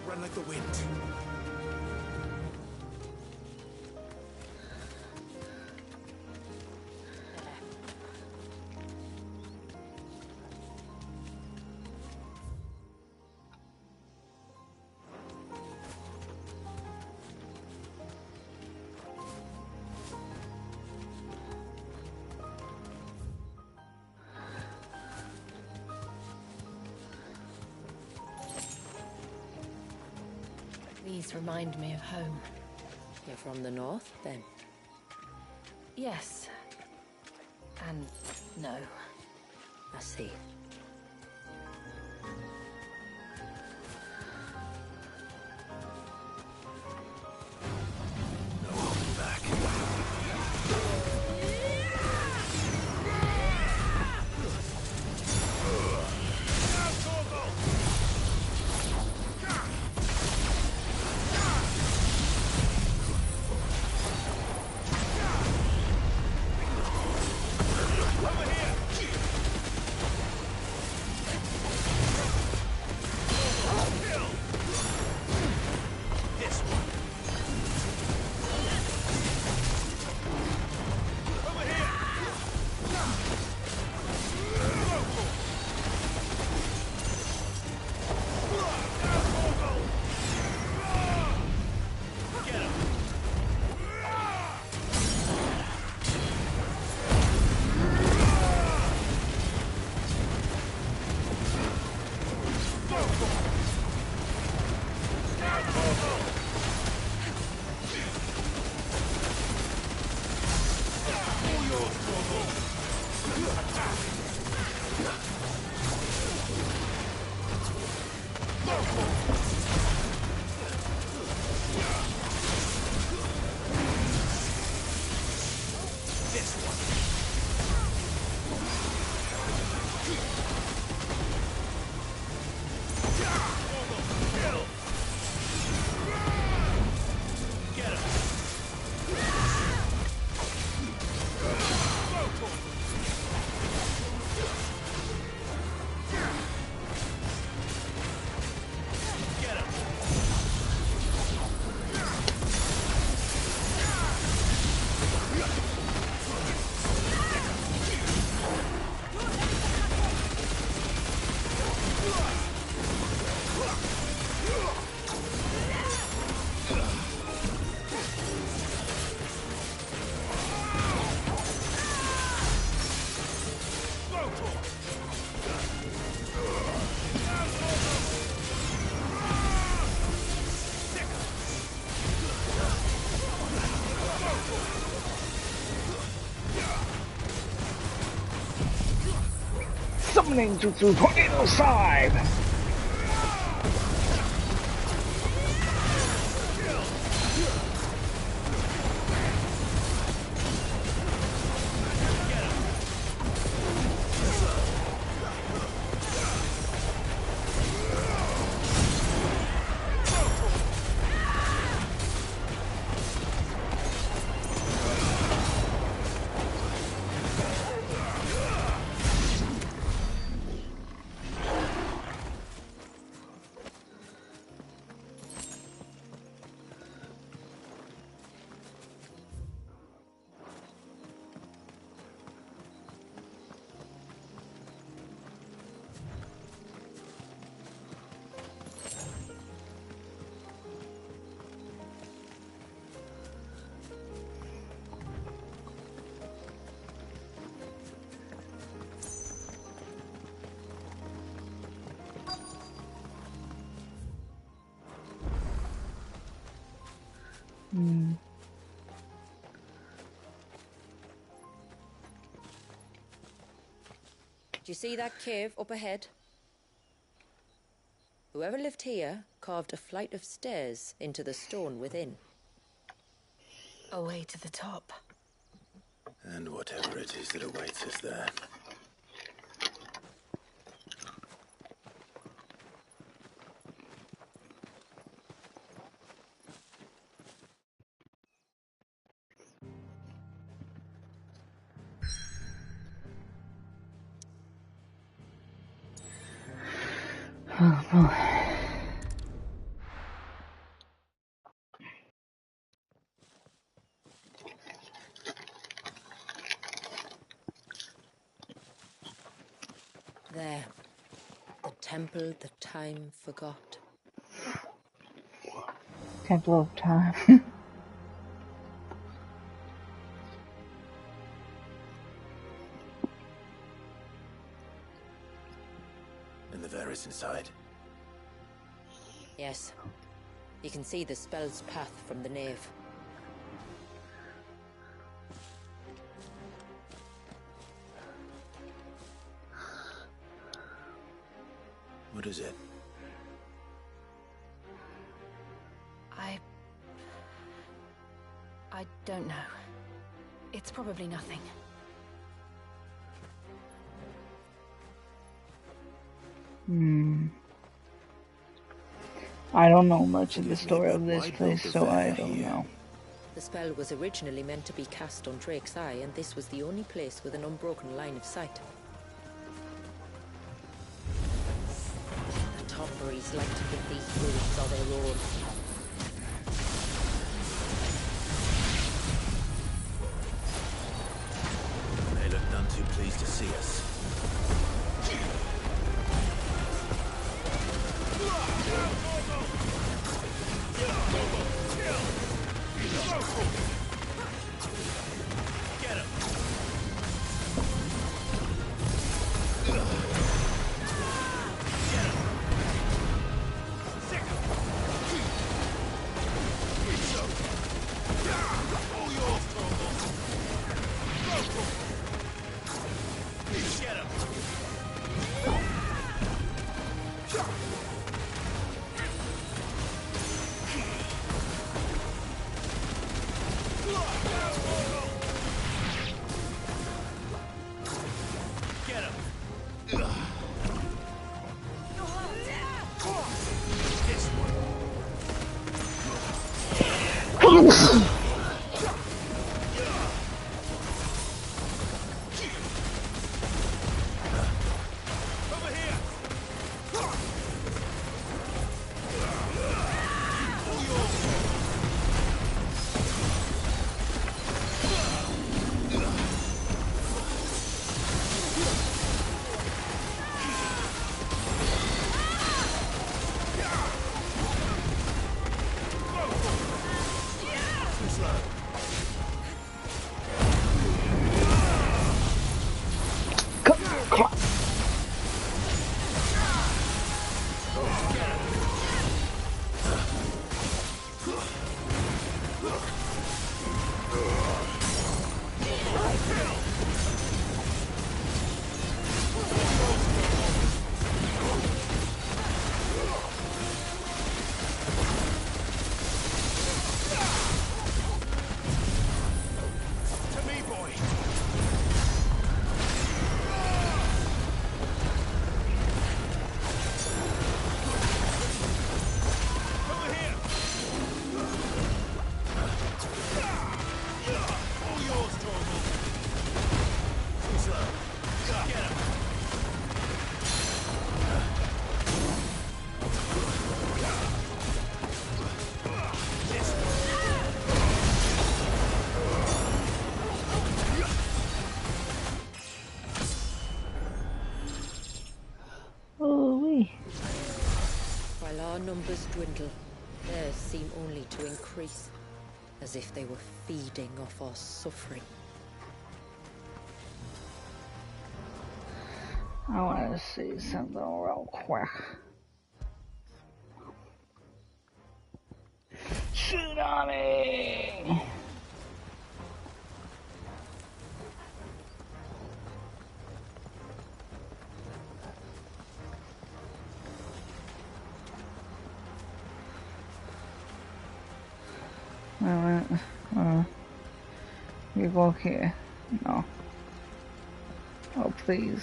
Run like the wind. These remind me of home. You're from the north, then? Yes. And no. I see. Summoning Jutsu Tornado Side! Do you see that cave up ahead? Whoever lived here carved a flight of stairs into the stone within. A way to the top. And whatever it is that awaits us there. Oh boy. There. The temple that time forgot. Temple of Time. And the Varys inside. Yes. You can see the spell's path from the nave. What is it? I don't know. It's probably nothing. I don't know much of the story of this place, so I don't know. The spell was originally meant to be cast on Drake's Eye, and this was the only place with an unbroken line of sight. The Tomberries like to think these ruins are their own. They look none too pleased to see us. Get him! Our numbers dwindle. Theirs seem only to increase, as if they were feeding off our suffering. I want to see something real quick. Shoot on me! You walk here. No. Oh, please.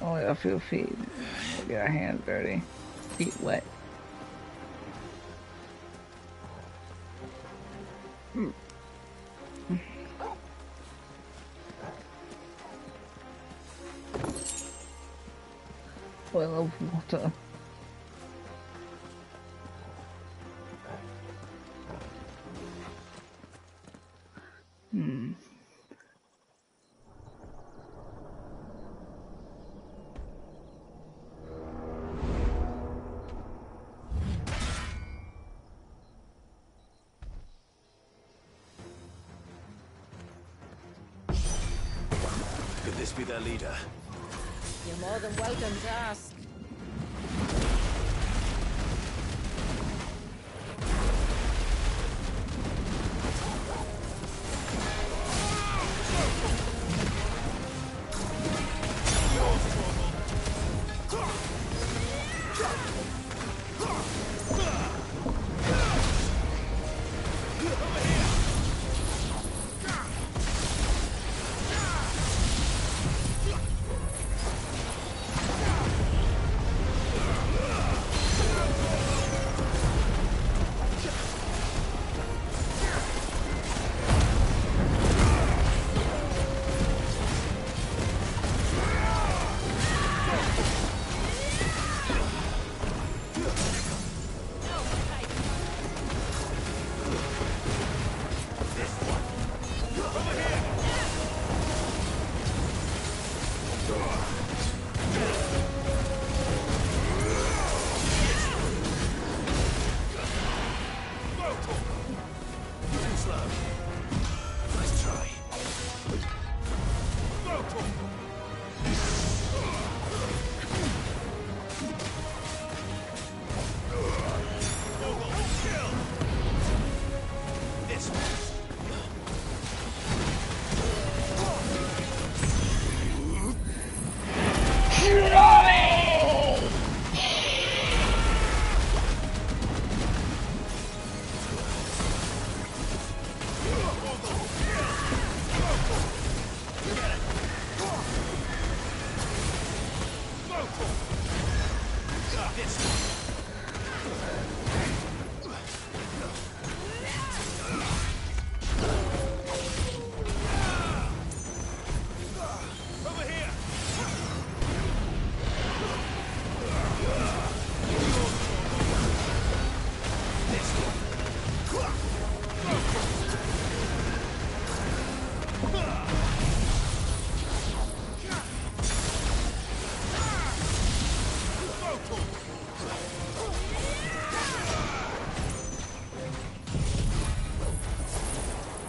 Only a few feet. We'll get our hands dirty. Feet wet. Oil of water. this be their leader? You're more than welcome to ask.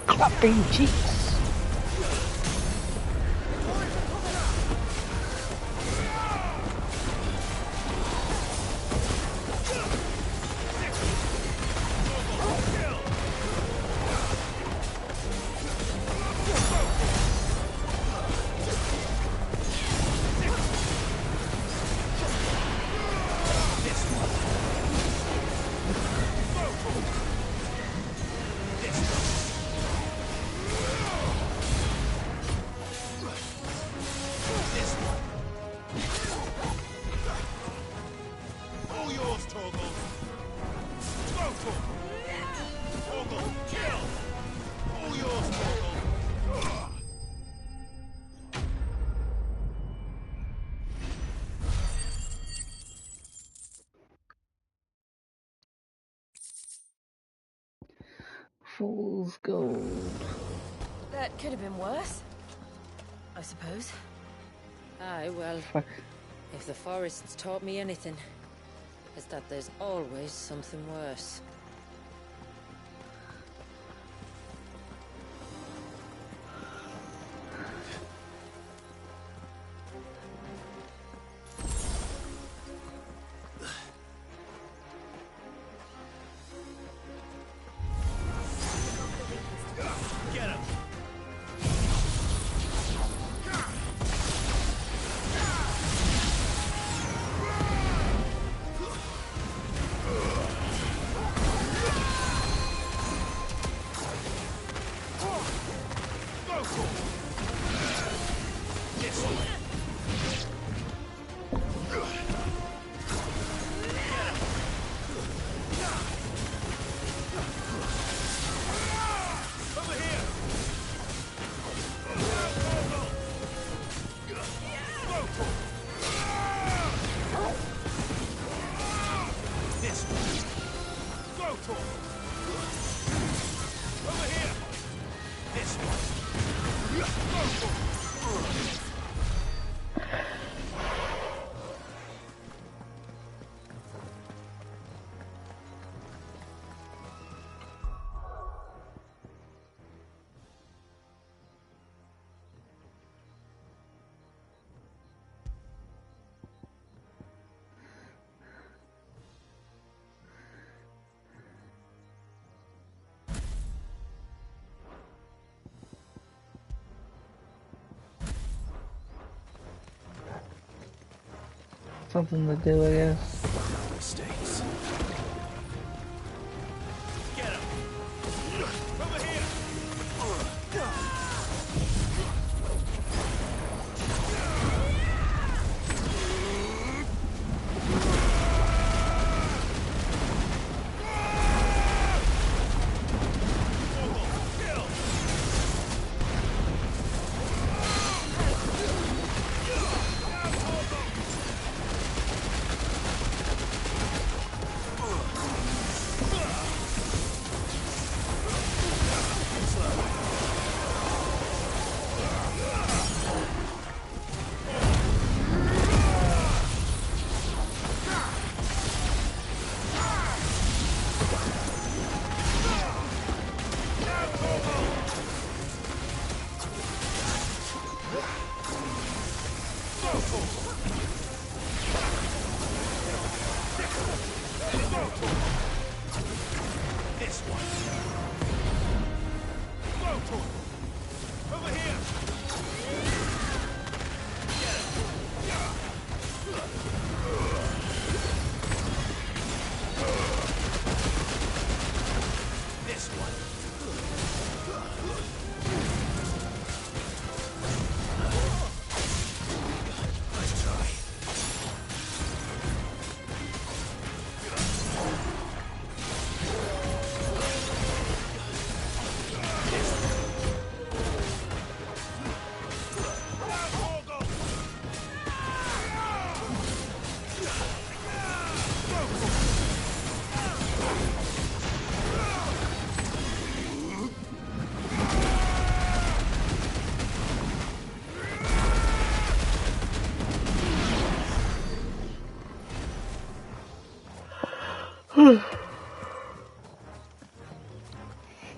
Clapping cheeks. Fool's gold. That could have been worse, I suppose. Aye, well, if the forest's taught me anything, it's that there's always something worse. something to do, I guess. Mistakes. Get him! Over here!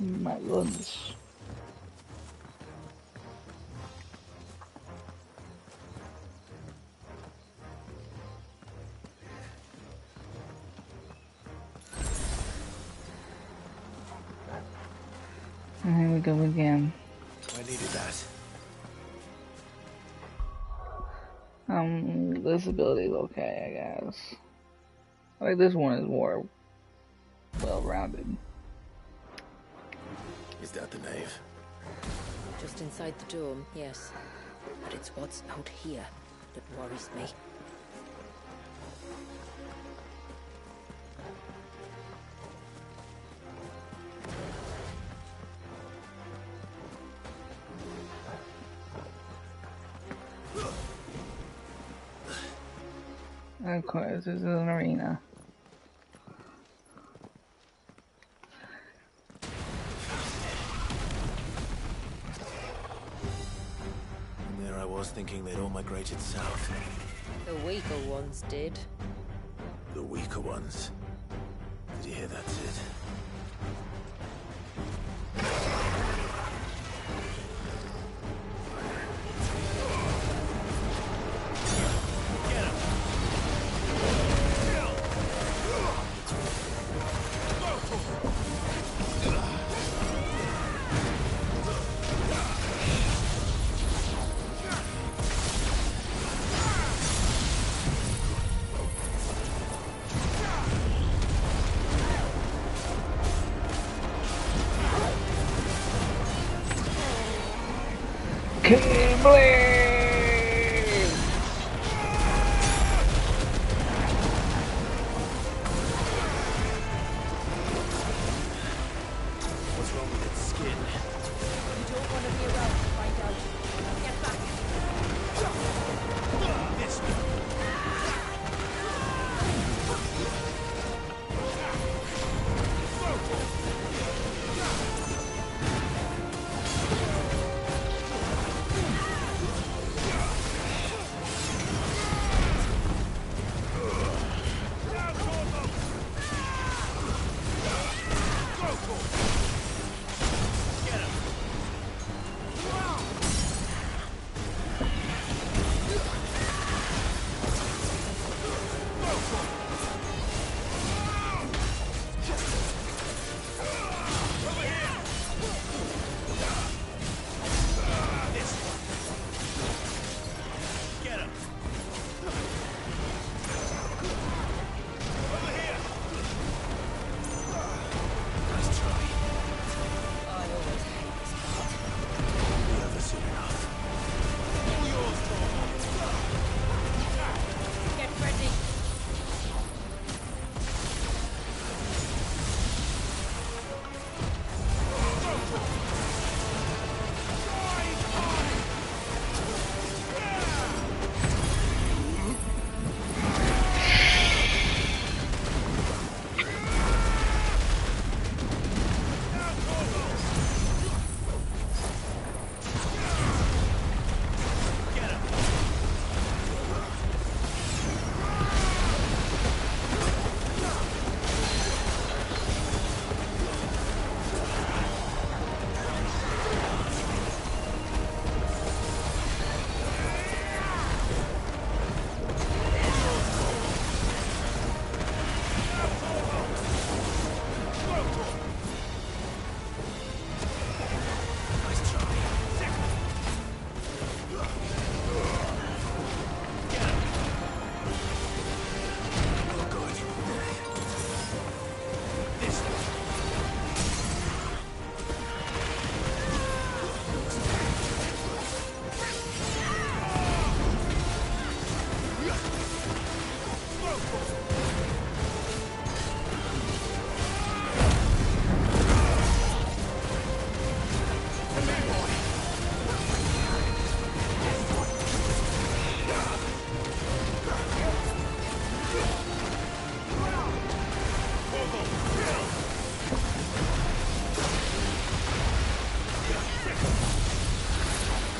My goodness. And here we go again. I needed that. This ability is okay, I guess. I think this one is more well-rounded. Is that the nave? Just inside the dome, yes. But it's what's out here that worries me. Of course, this is an arena. And there I was thinking they'd all migrated south. The weaker ones did. The weaker ones. Did you hear that, Sid? What's wrong with its skin? You don't want to be around to find out. Get back. This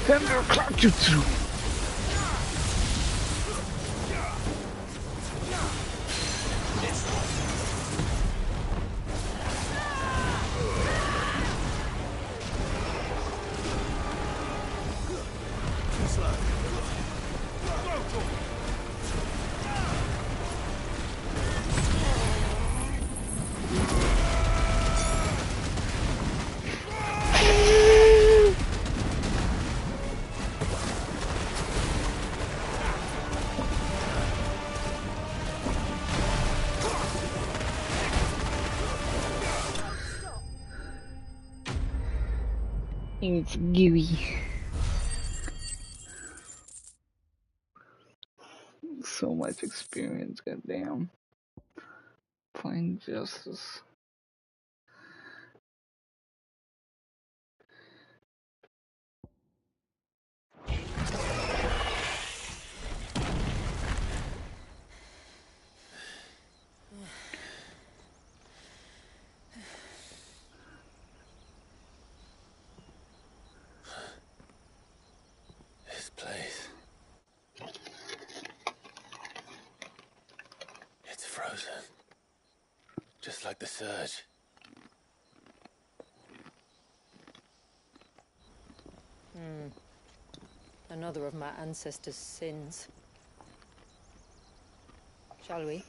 Thunderclap Jutsu. It's gooey. So much experience, goddamn. Playing Justice. This place. It's frozen. Just like the surge. Another of my ancestors' sins. Shall we?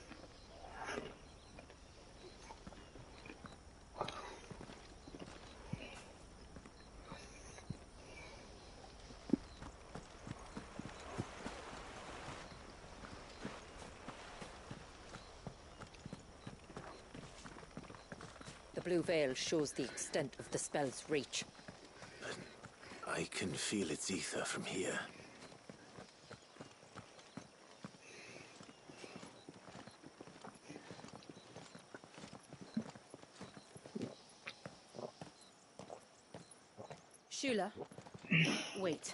The blue veil shows the extent of the spell's reach. I can feel its ether from here. Shula, wait.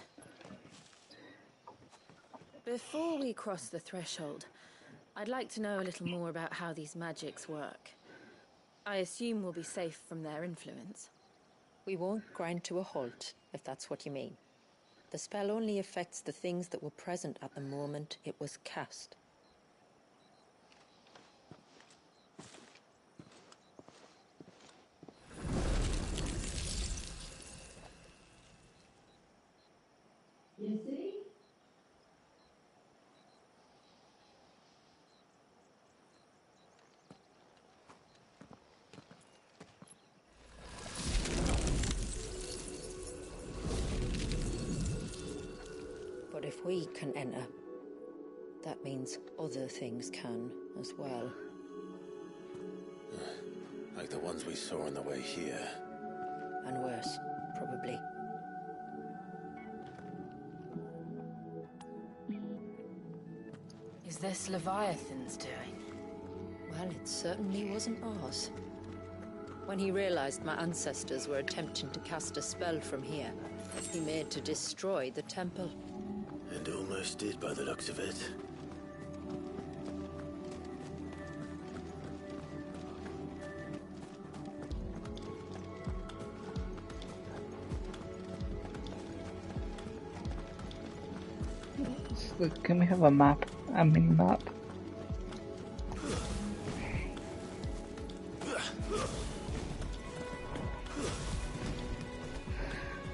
Before we cross the threshold, I'd like to know a little more about how these magics work. I assume we'll be safe from their influence. We won't grind to a halt, if that's what you mean. The spell only affects the things that were present at the moment it was cast. You see? But if we can enter, that means other things can as well. Like the ones we saw on the way here. And worse, probably. Is this Leviathan's doing? Well, it certainly wasn't ours. When he realized my ancestors were attempting to cast a spell from here, he made to destroy the temple. And almost did by the looks of it. Look, can we have a map? A mini map?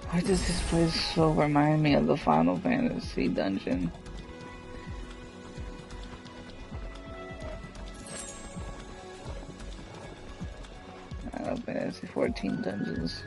Why does this place so remind me of the Final Fantasy dungeon? Final Fantasy 14 dungeons.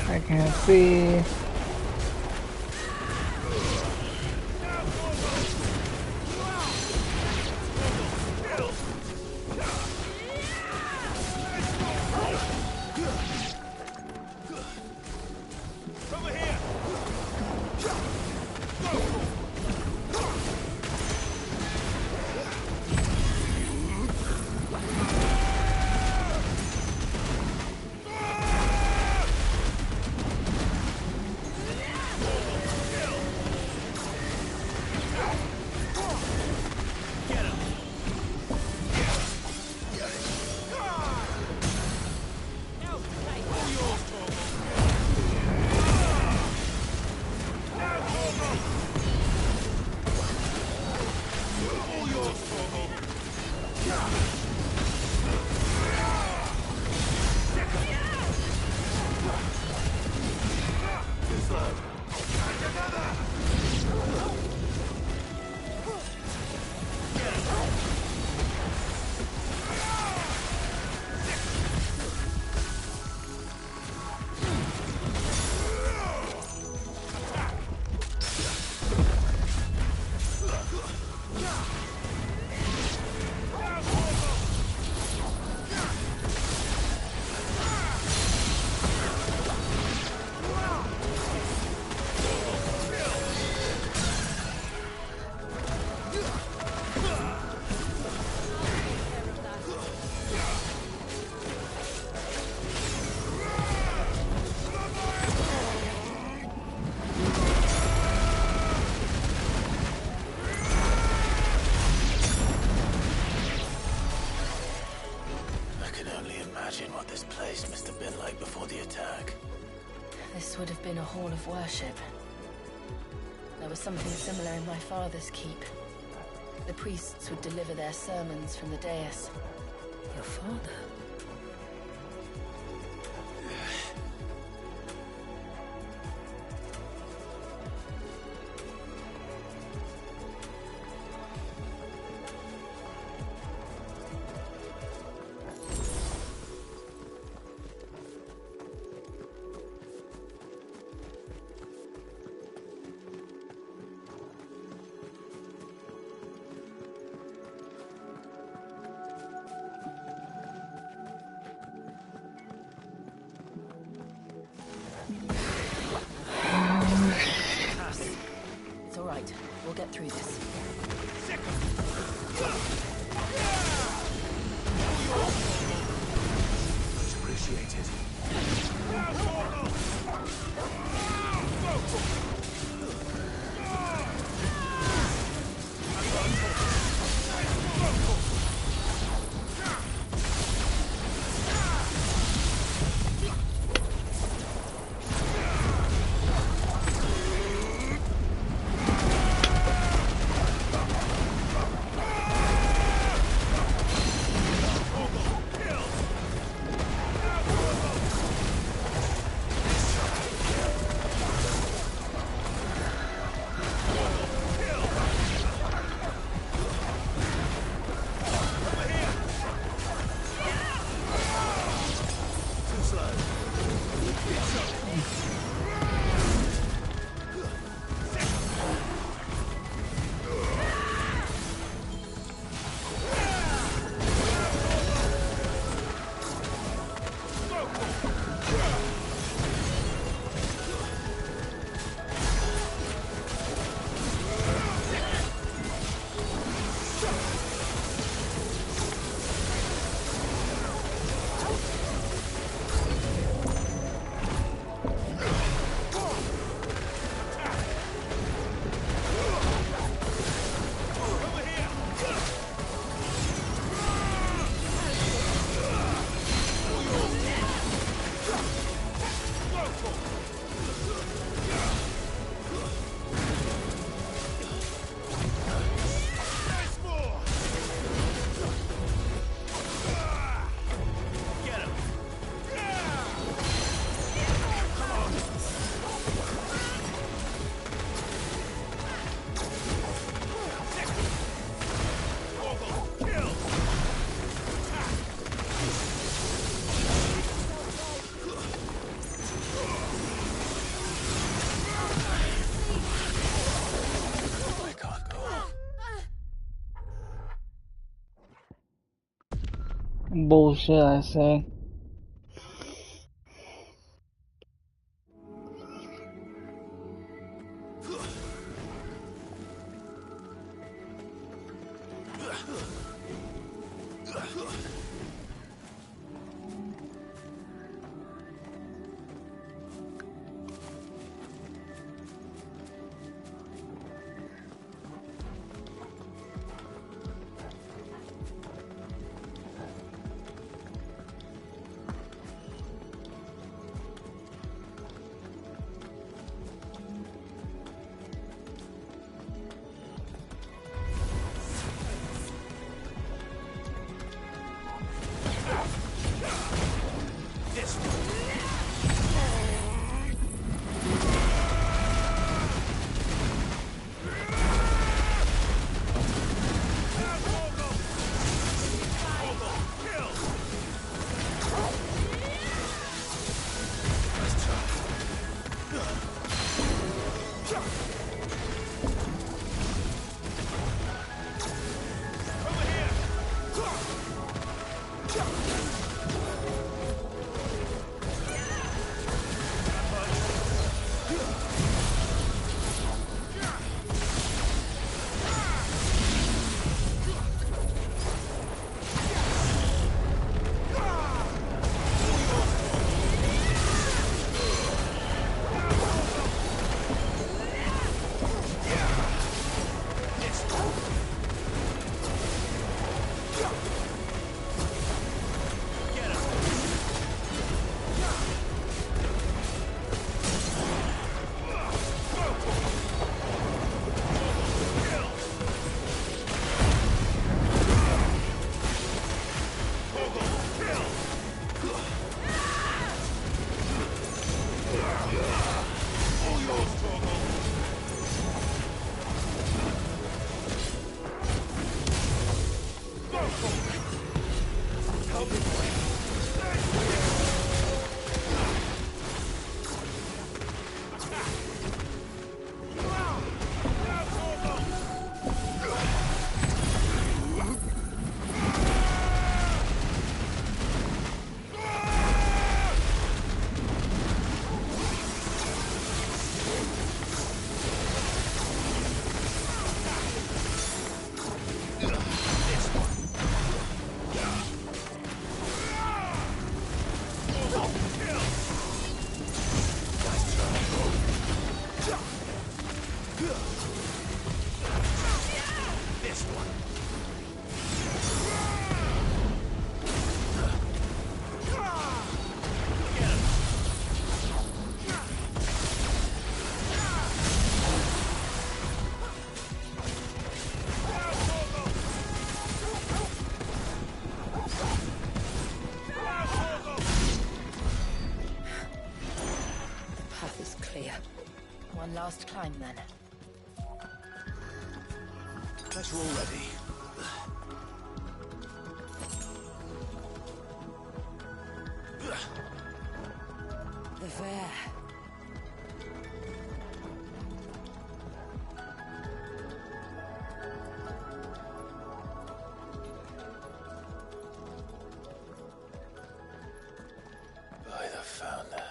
I can't see. This would have been a hall of worship. There was something similar in my father's keep. The priests would deliver their sermons from the dais. Your father? It's all right. We'll get through this. Much appreciated. Bullshit, I say. Last climb, then. Guess we're all ready. The fair. By the founder.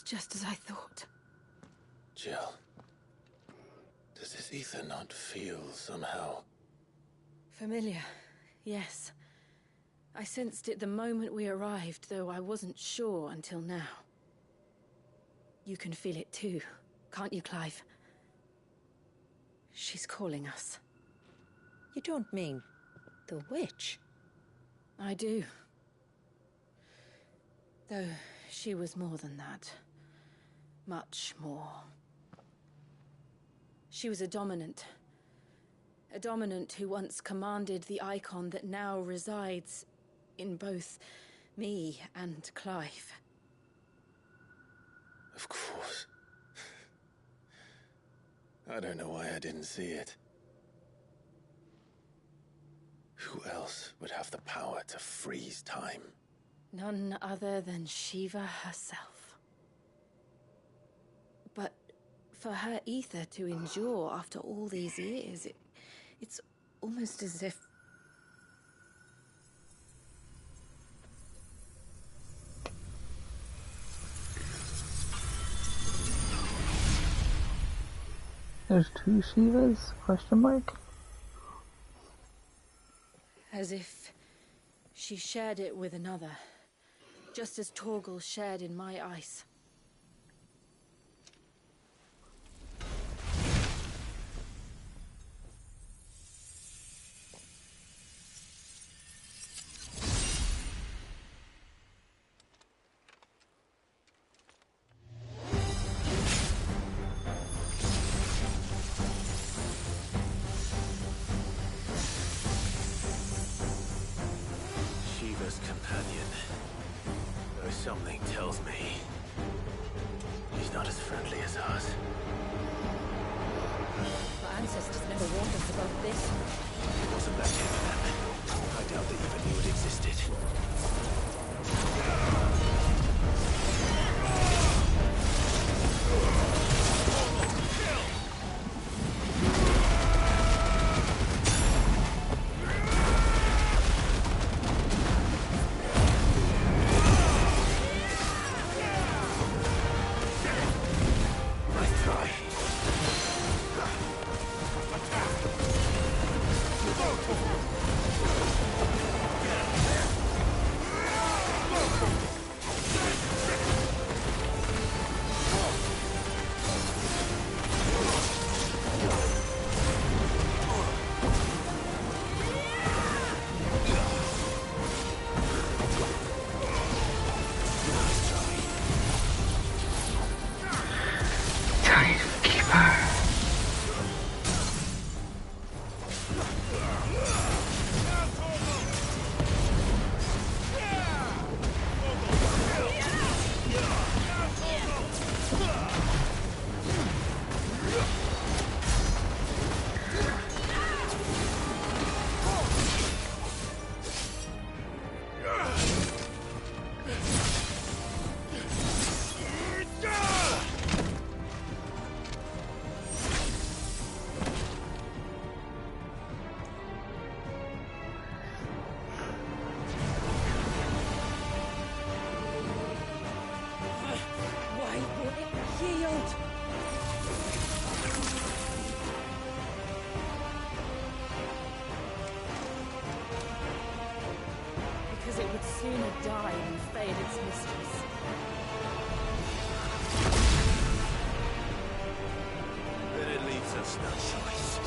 Just as I thought. Jill, does this ether not feel somehow? Familiar, yes. I sensed it the moment we arrived, though I wasn't sure until now. You can feel it too, can't you, Clive? She's calling us. You don't mean the witch? I do. Though she was more than that. Much more. She was a dominant. A dominant who once commanded the icon that now resides in both me and Clive. Of course. I don't know why I didn't see it. Who else would have the power to freeze time? None other than Shiva herself. But for her ether to endure after all these years, it's almost as if... There's 2 Shivas? Question mark? As if she shared it with another, just as Torgal shared in my ice. Shiva's companion. Though something tells me he's not as friendly as ours. Our ancestors never warned us about this. It wasn't left here for them. I doubt they even knew it existed. Because it would sooner die than fail its mistress. Then it leaves us no choice.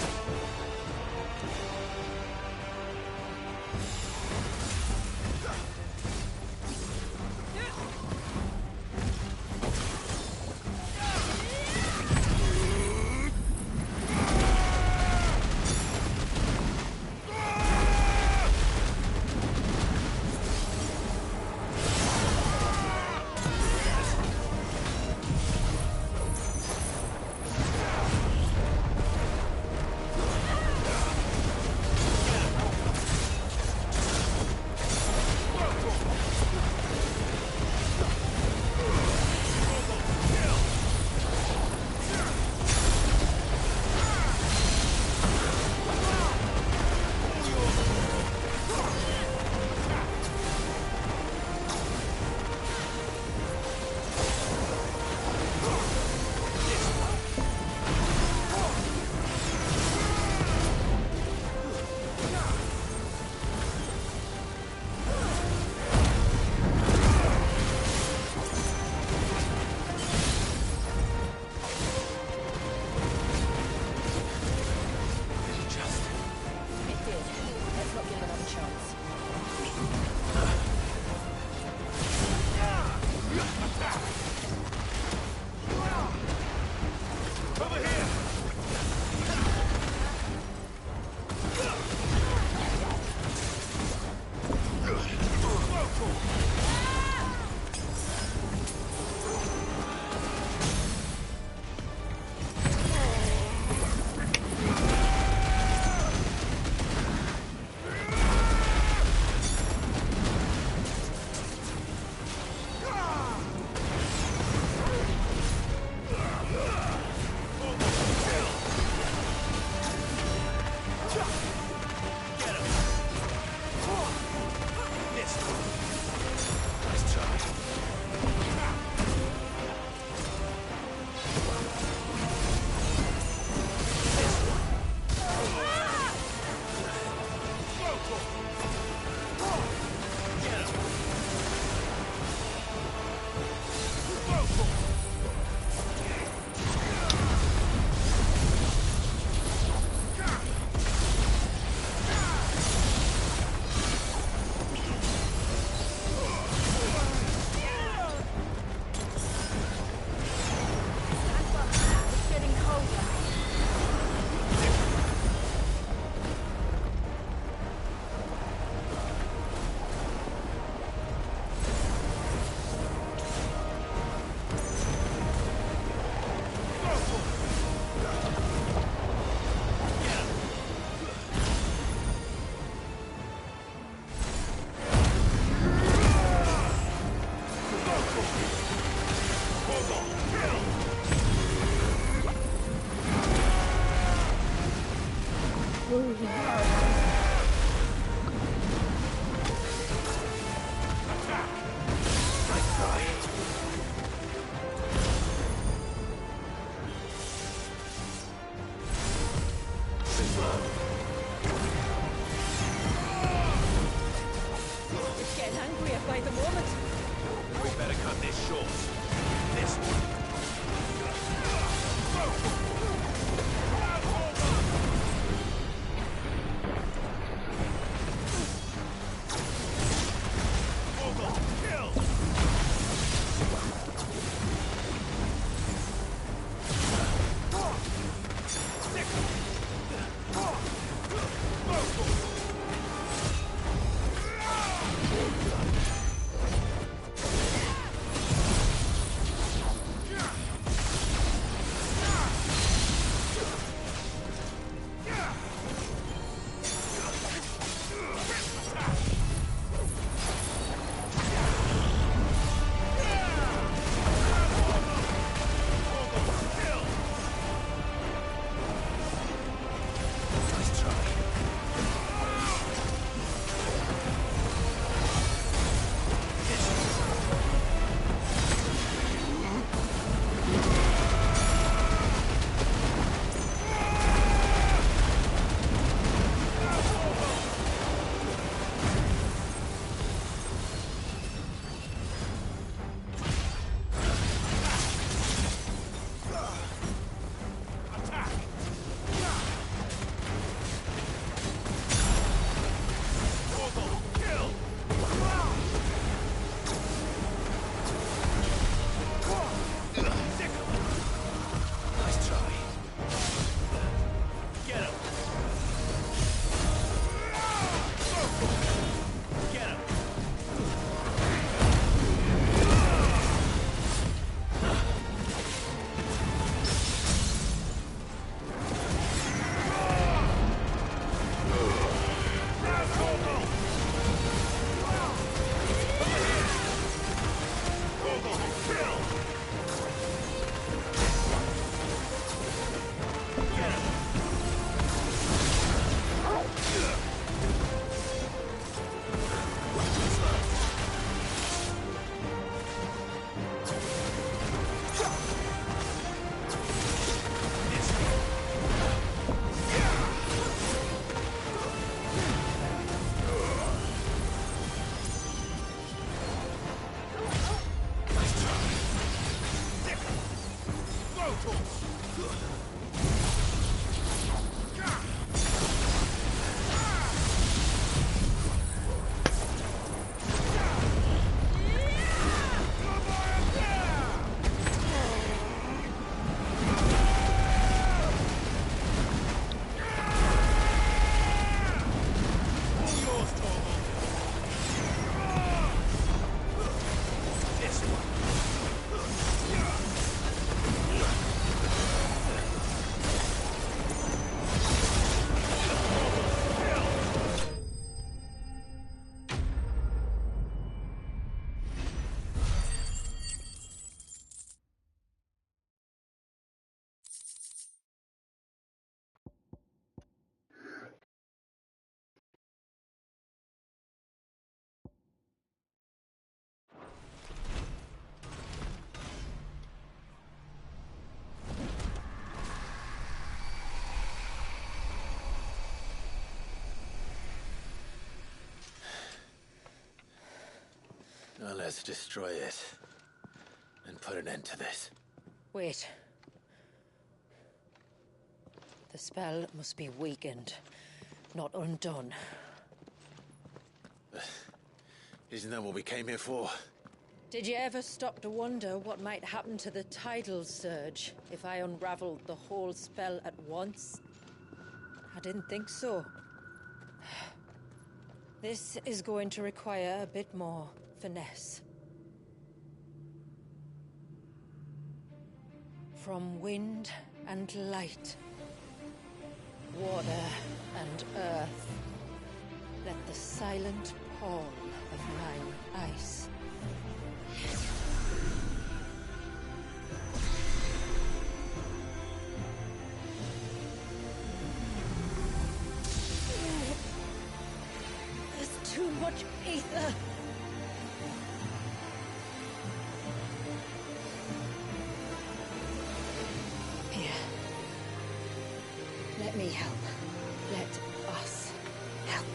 Now let's destroy it. and put an end to this. Wait. The spell must be weakened, not undone. Isn't that what we came here for? Did you ever stop to wonder what might happen to the tidal surge if I unraveled the whole spell at once? I didn't think so. This is going to require a bit more finesse. From wind and light, water and earth, let the silent pall of mine ice. There's too much ether. Here. Let me help. Let us help.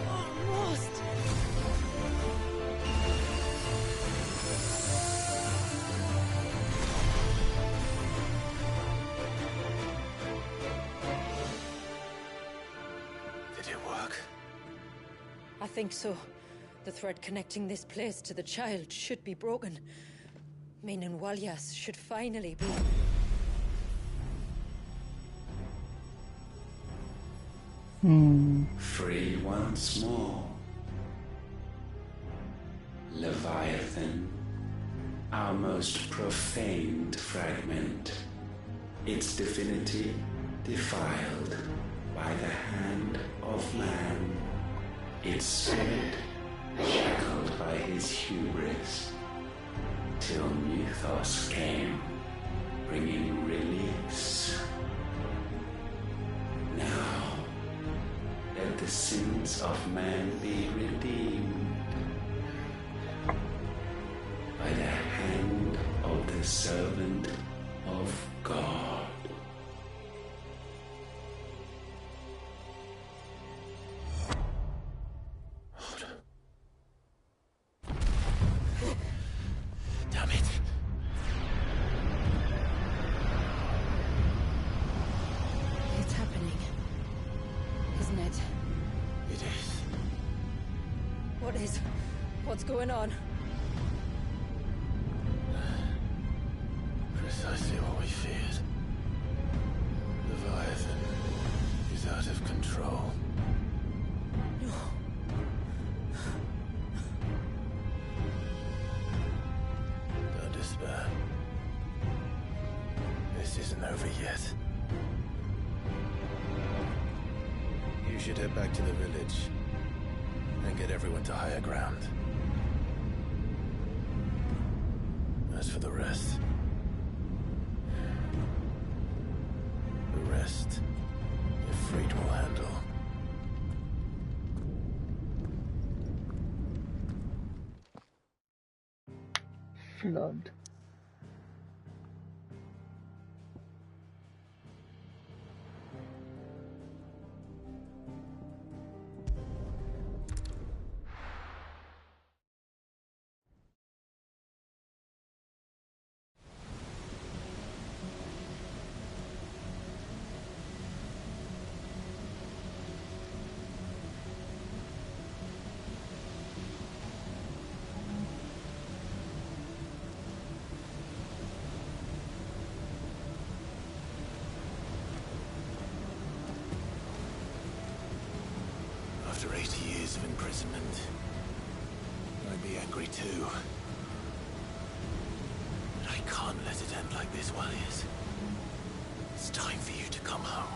Almost. Did it work? I think so. The thread connecting this place to the child should be broken. Meaning Walyas should finally be... Free once more. Leviathan, our most profaned fragment, its divinity defiled by the hand of man, its spirit shackled by his hubris, till Mythos came, bringing release. Now, let the sins of man be redeemed by the hand of the servant of God. Damn it. It's happening. Isn't it? It is. What is? What's going on? Precisely what we feared. Leviathan is out of control. No. Don't despair. This isn't over yet. You should head back to the village and get everyone to higher ground. As for the rest, Ifrit will handle. Flood. After 80 years of imprisonment, I'd be angry too. But I can't let it end like this, Walyas. It's time for you to come home.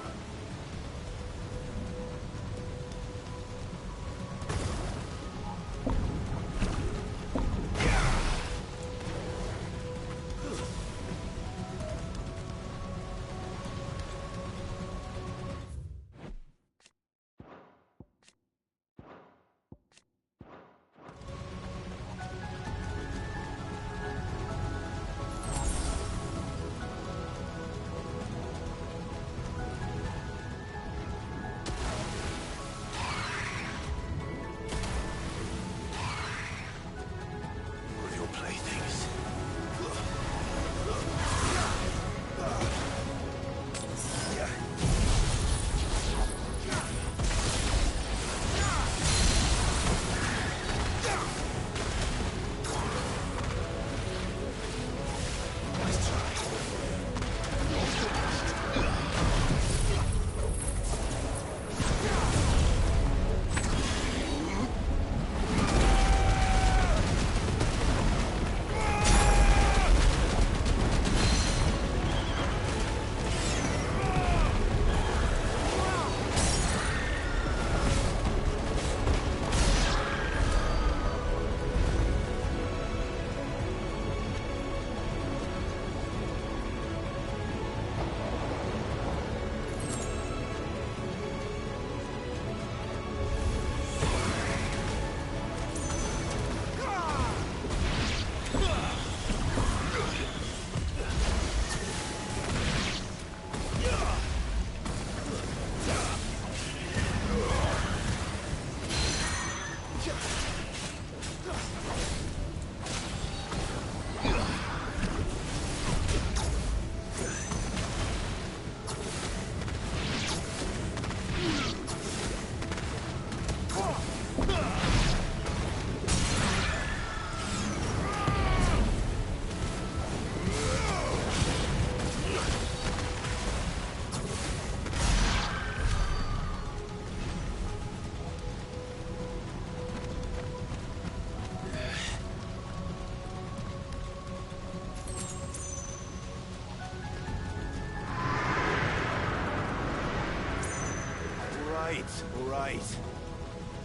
Wait, all right.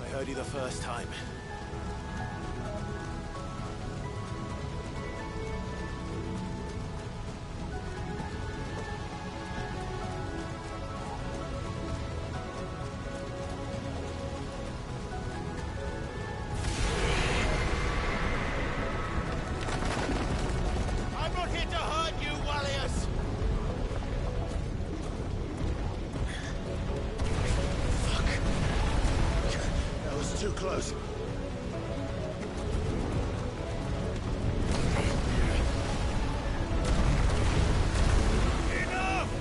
I heard you the first time. I'm not here to hurt you, Wallius! That was too close. Enough!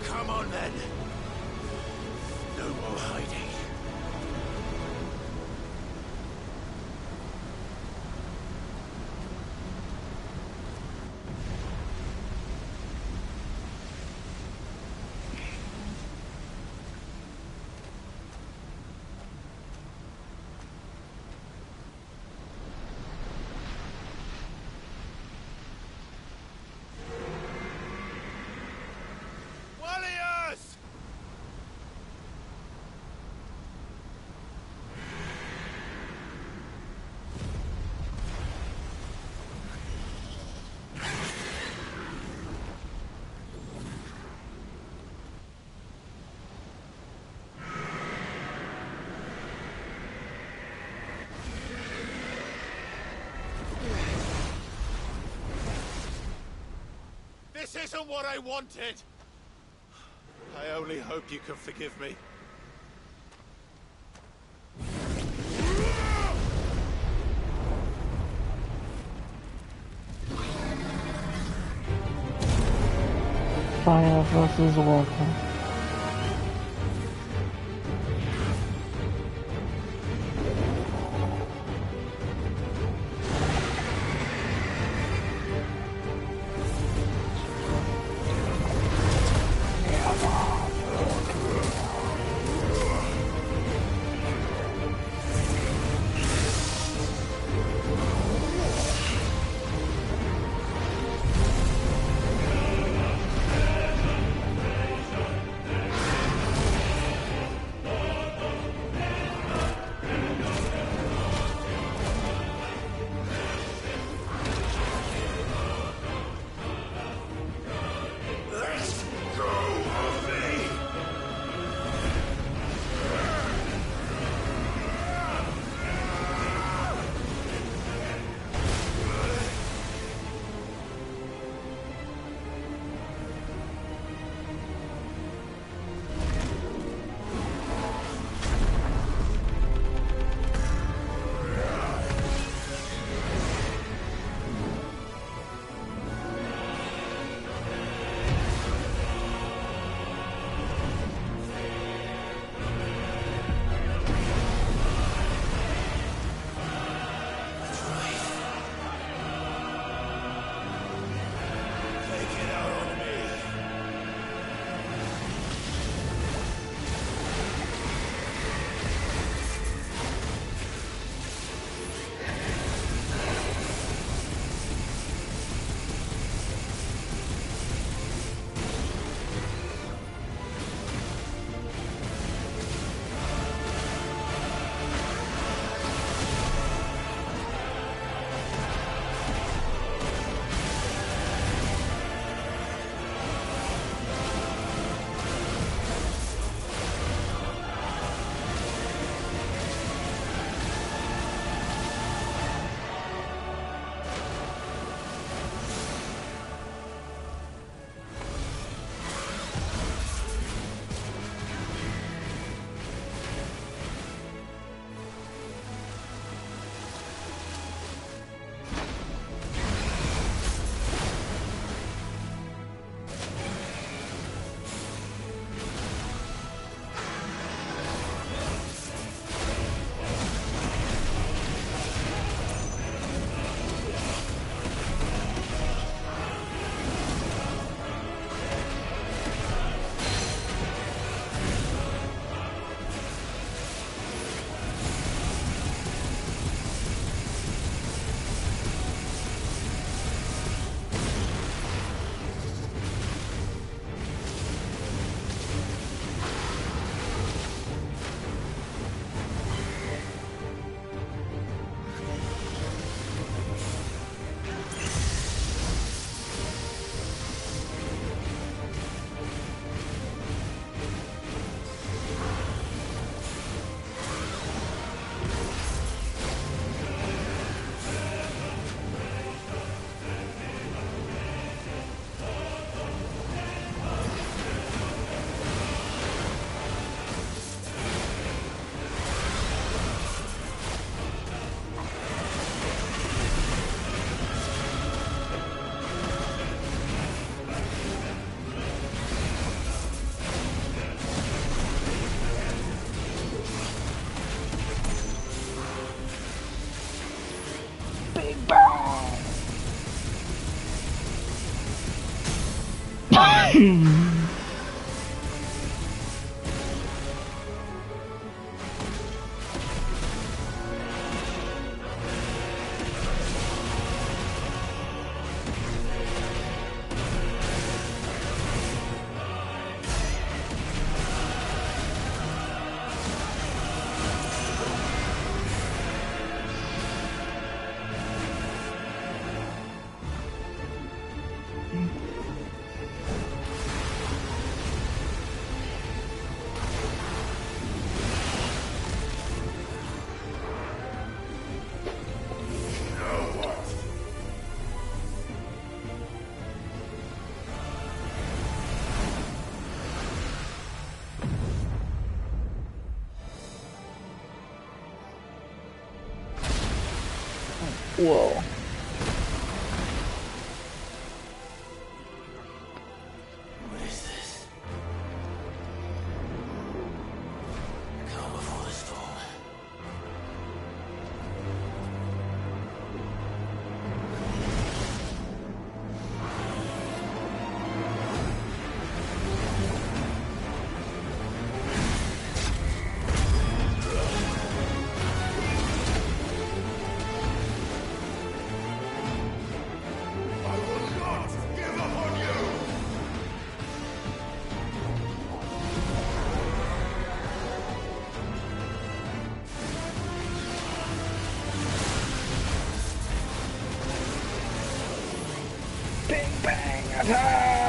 Come on then. No more hiding. Wallius! This isn't what I wanted! I only hope you can forgive me. Fire versus water. Whoa. What is this? Calm before the storm. Bang bang attack!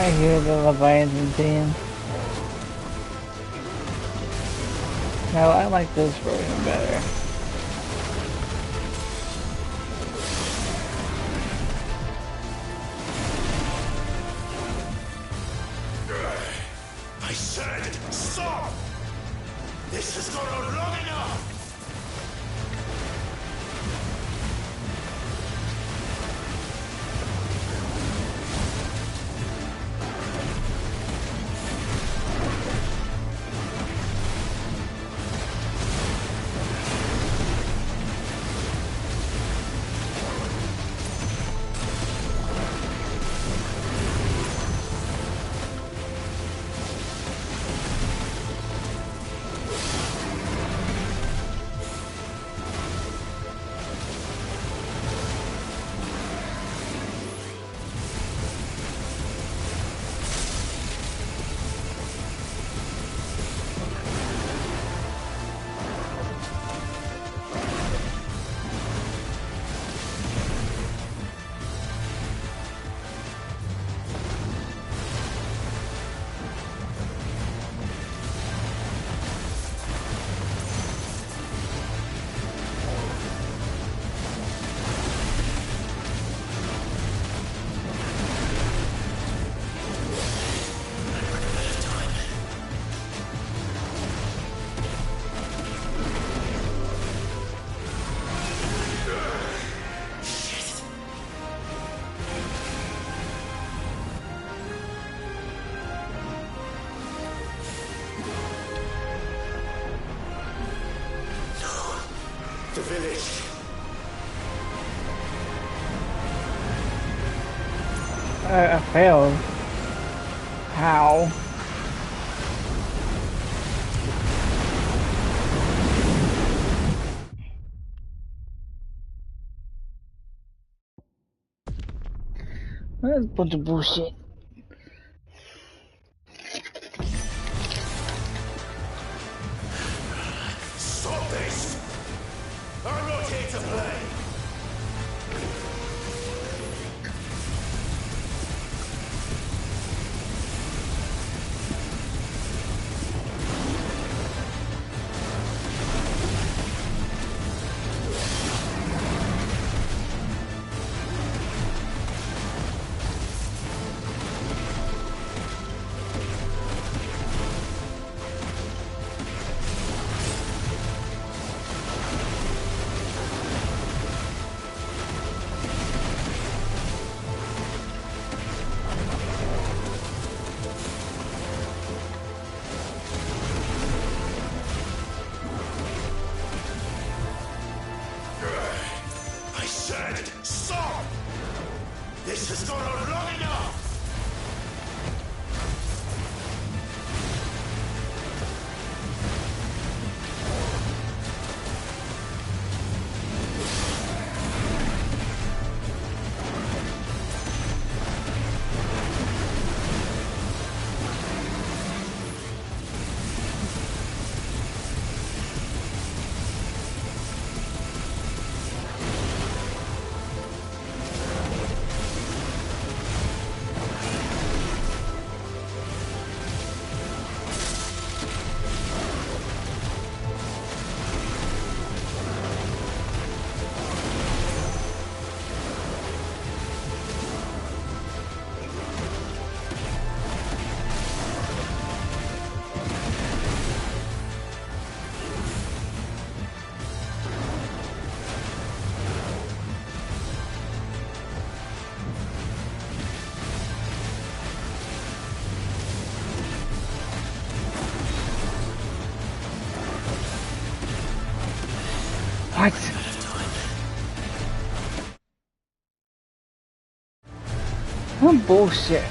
I hear the Leviathan theme. No, I like this version better. I said, stop! This has gone on long enough! The village. I failed. How? That's a bunch of bullshit. Stop this! I'm not here to play! I said, stop! This has gone on long enough! What? What bullshit.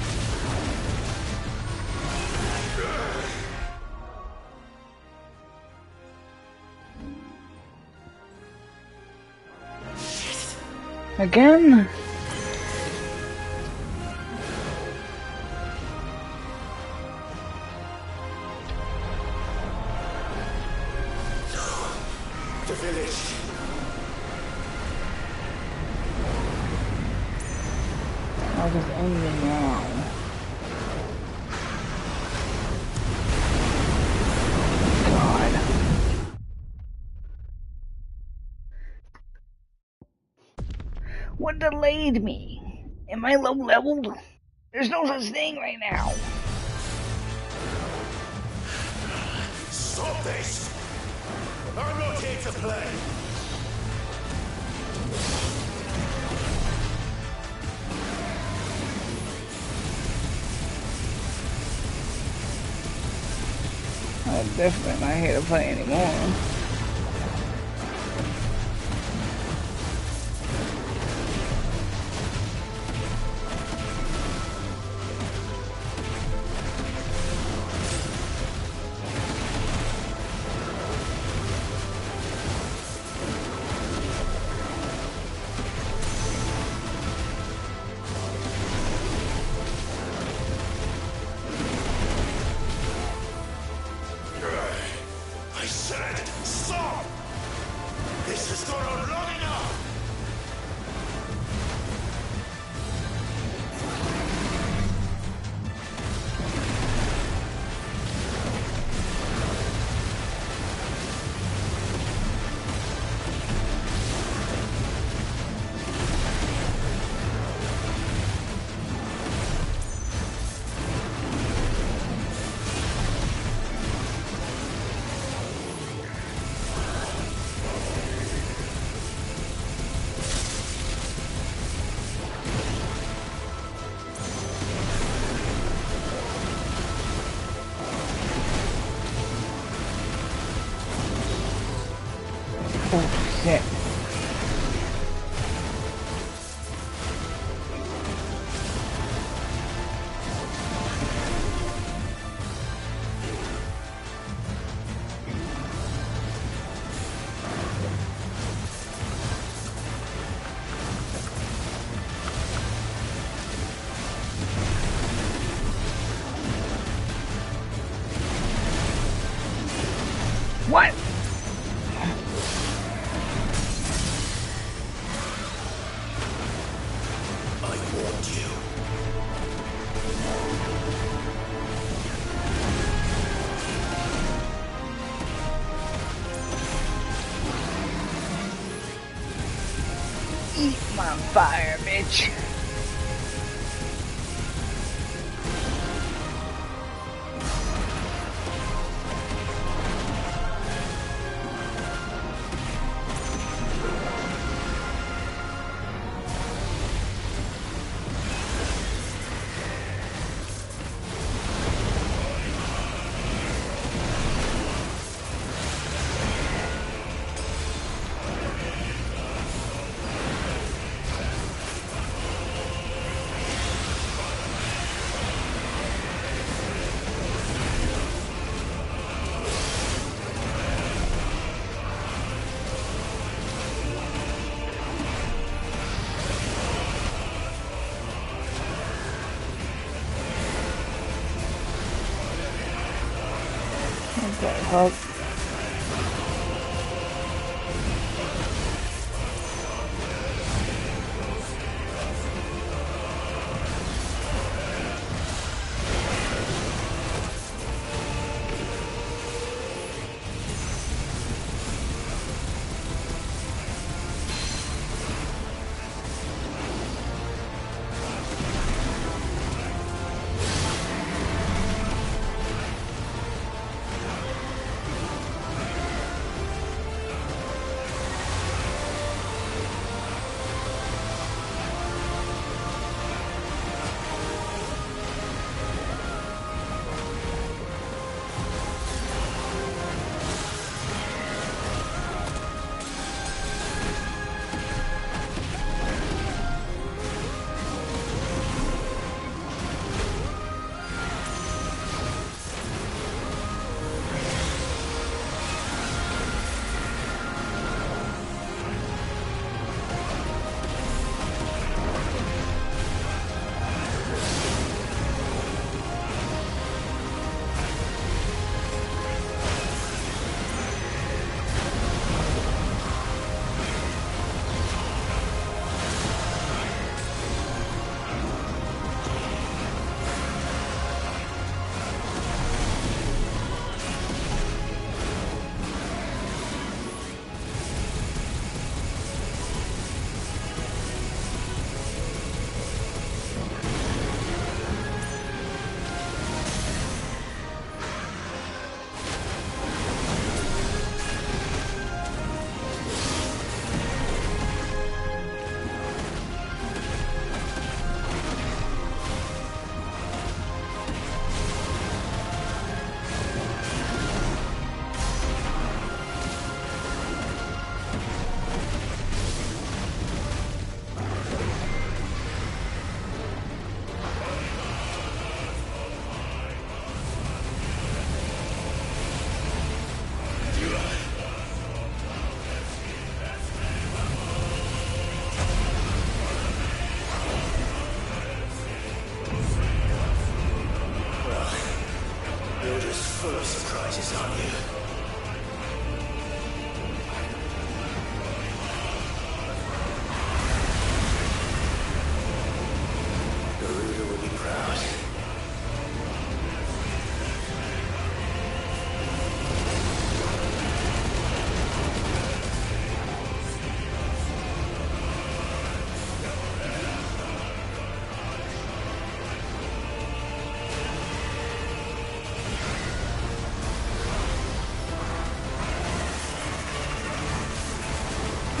Again? The village. I'll just end it now. What delayed me? Am I low leveled? There's no such thing right now. Stop this! I'm not here to play! I'm definitely not here to play anymore. I said, stop! This has gone on long enough! Oh shit. What? I warned you. Eat my fire, bitch. What the fuck?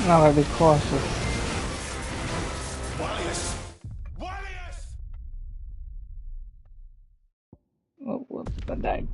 Now gotta be cautious. Oh, whoops, I died.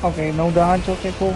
Okay, no dodge, okay, cool.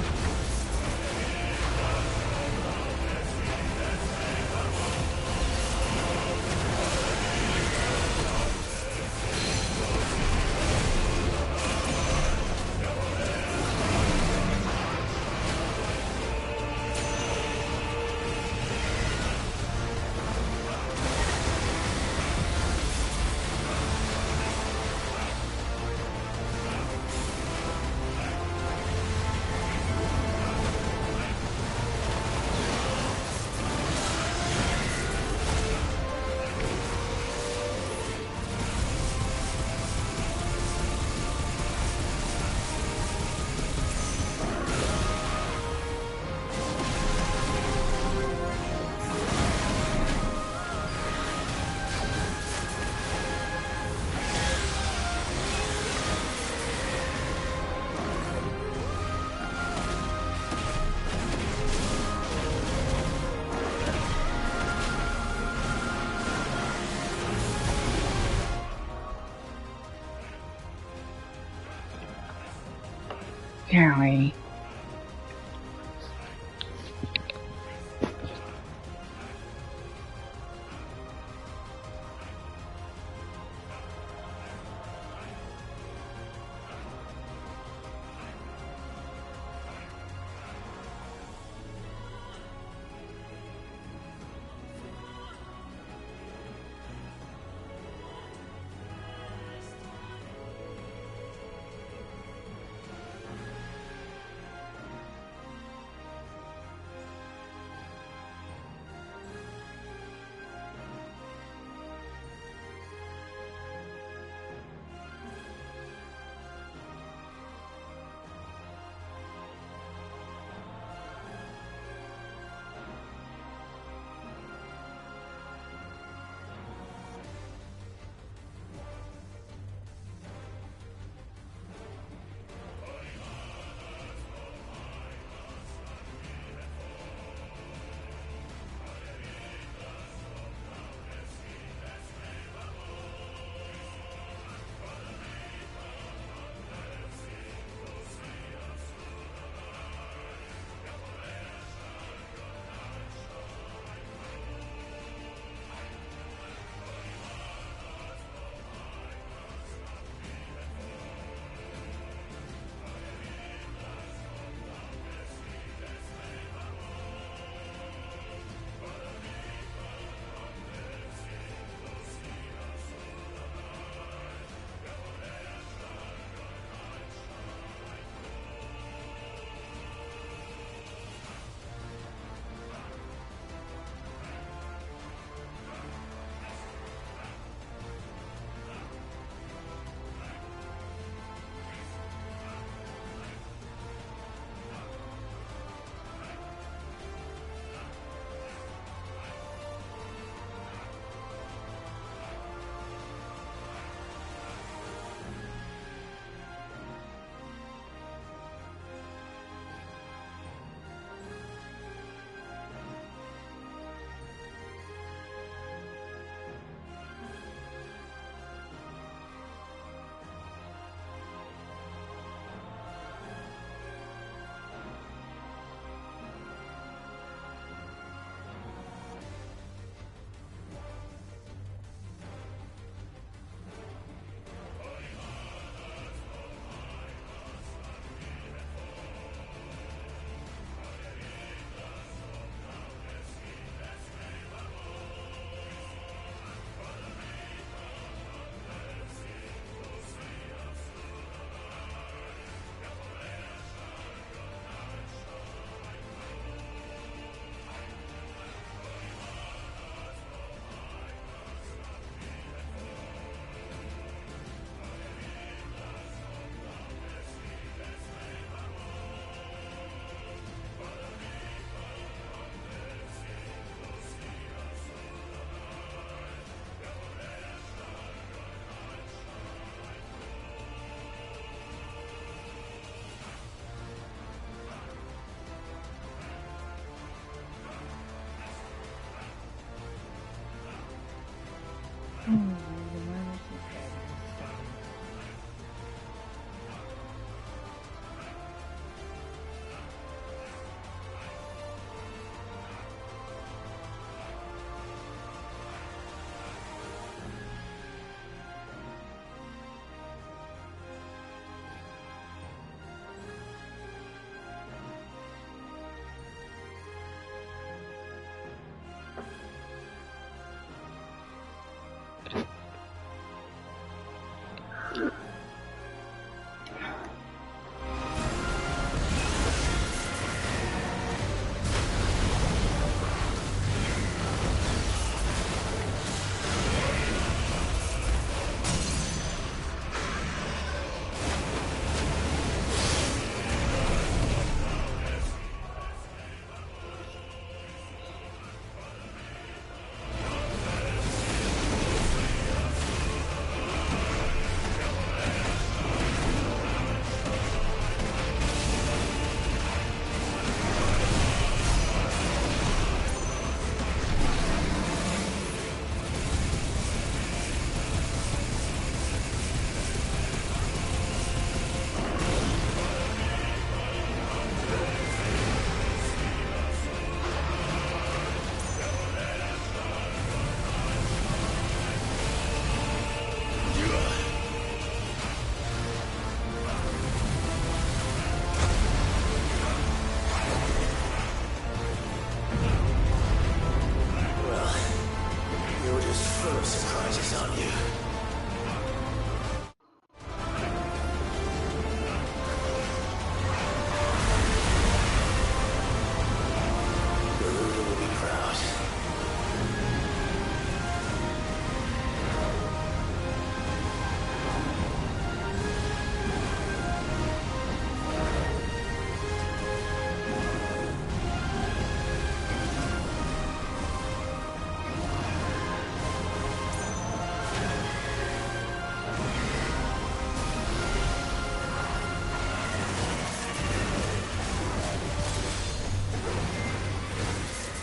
Carrie.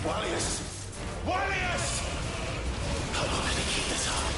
Wallius! Wallius! How long can I keep this up?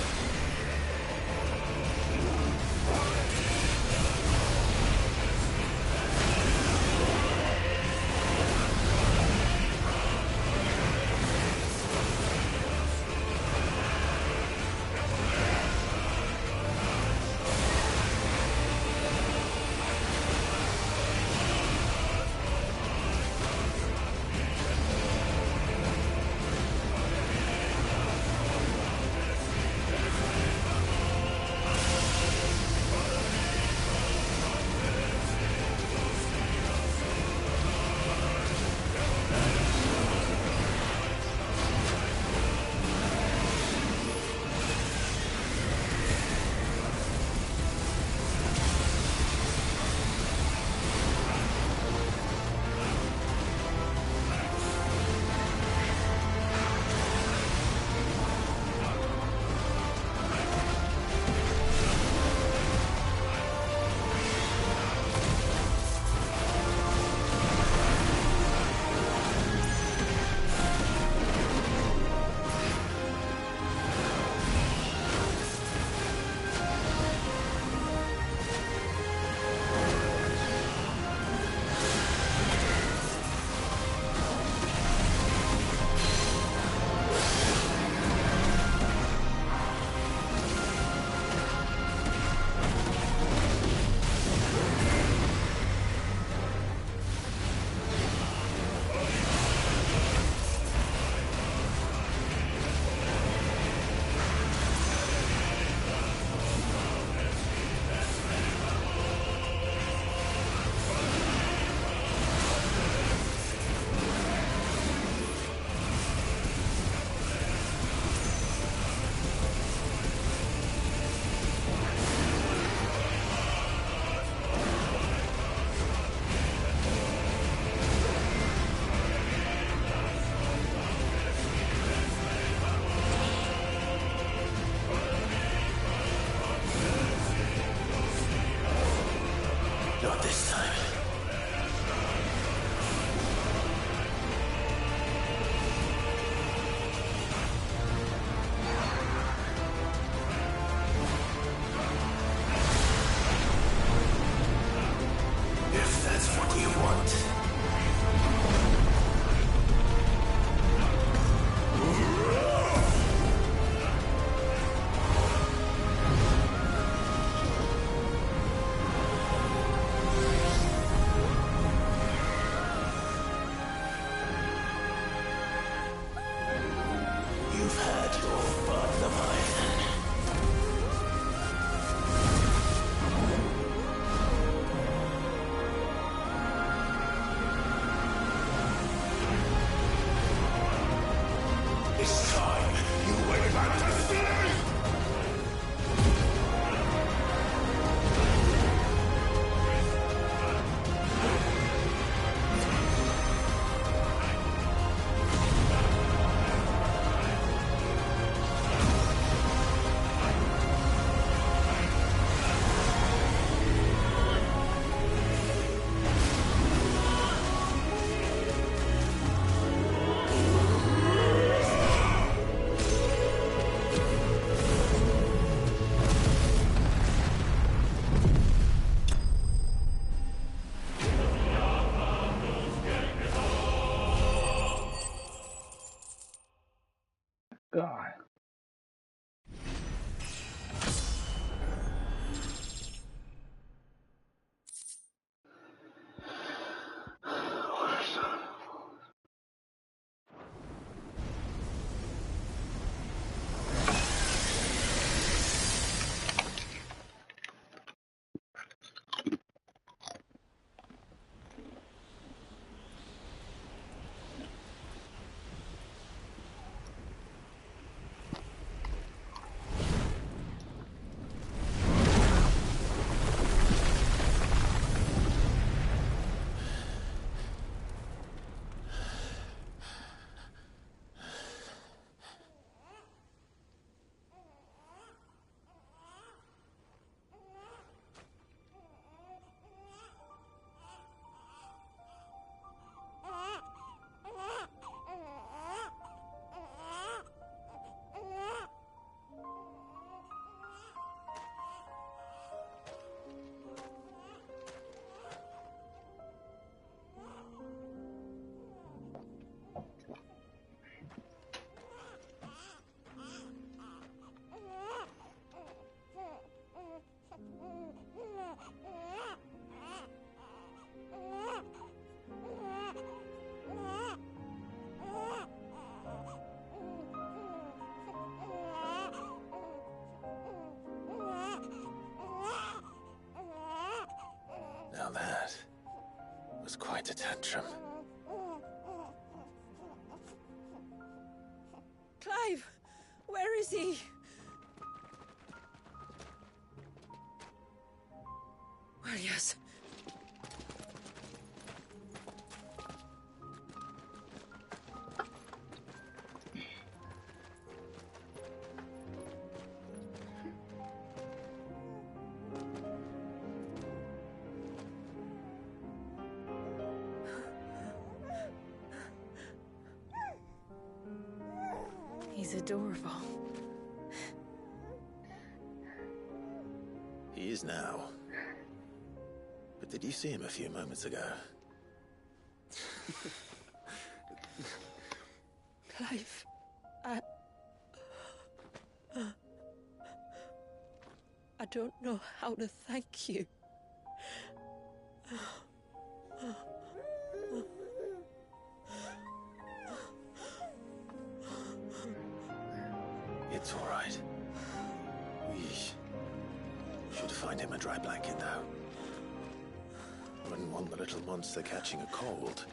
Not this time. If that's what you want. You've had your fun, Leviathan. It's time you wake up to sleep! God. quite a tantrum. Clive! Where is he? Well, yes. He's adorable. He is now. But did you see him a few moments ago? Clive, I don't know how to thank you. It's all right. We should find him a dry blanket now. Wouldn't want the little monster catching a cold.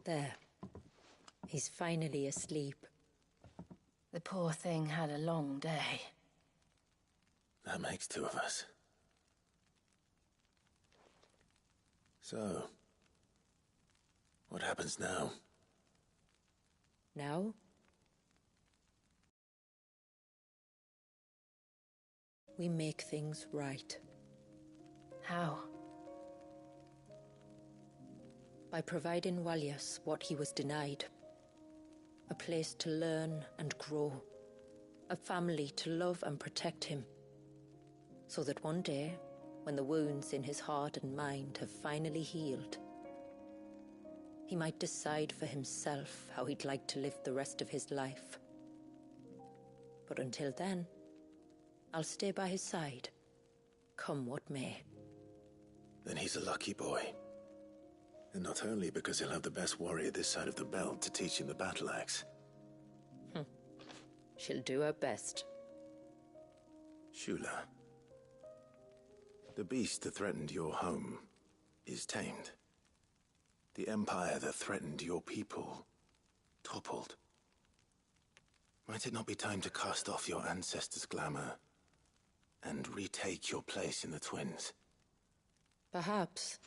There. He's finally asleep. The poor thing had a long day. That makes two of us. So, what happens now? Now? We make things right. How? By providing Walyas what he was denied. A place to learn and grow. A family to love and protect him. So that one day, when the wounds in his heart and mind have finally healed, he might decide for himself how he'd like to live the rest of his life. But until then, I'll stay by his side, come what may. Then he's a lucky boy. And not only because he'll have the best warrior this side of the belt to teach him the battle axe. She'll do her best. Shula. The beast that threatened your home is tamed. The empire that threatened your people toppled. Might it not be time to cast off your ancestors' glamour and retake your place in the Twins? Perhaps.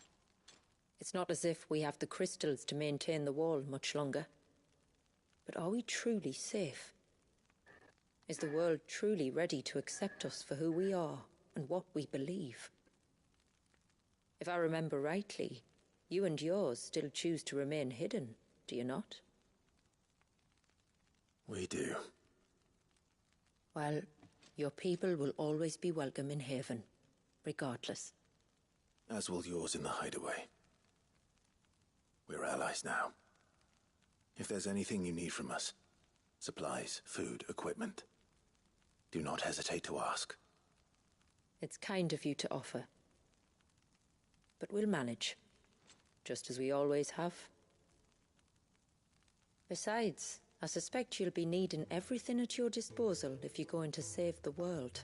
It's not as if we have the crystals to maintain the wall much longer. But are we truly safe? Is the world truly ready to accept us for who we are and what we believe? If I remember rightly, you and yours still choose to remain hidden, do you not? We do. Well, your people will always be welcome in Haven, regardless. As will yours in the Hideaway. We're allies now. If there's anything you need from us, supplies, food, equipment, do not hesitate to ask. It's kind of you to offer. But we'll manage, just as we always have. Besides, I suspect you'll be needing everything at your disposal if you're going to save the world.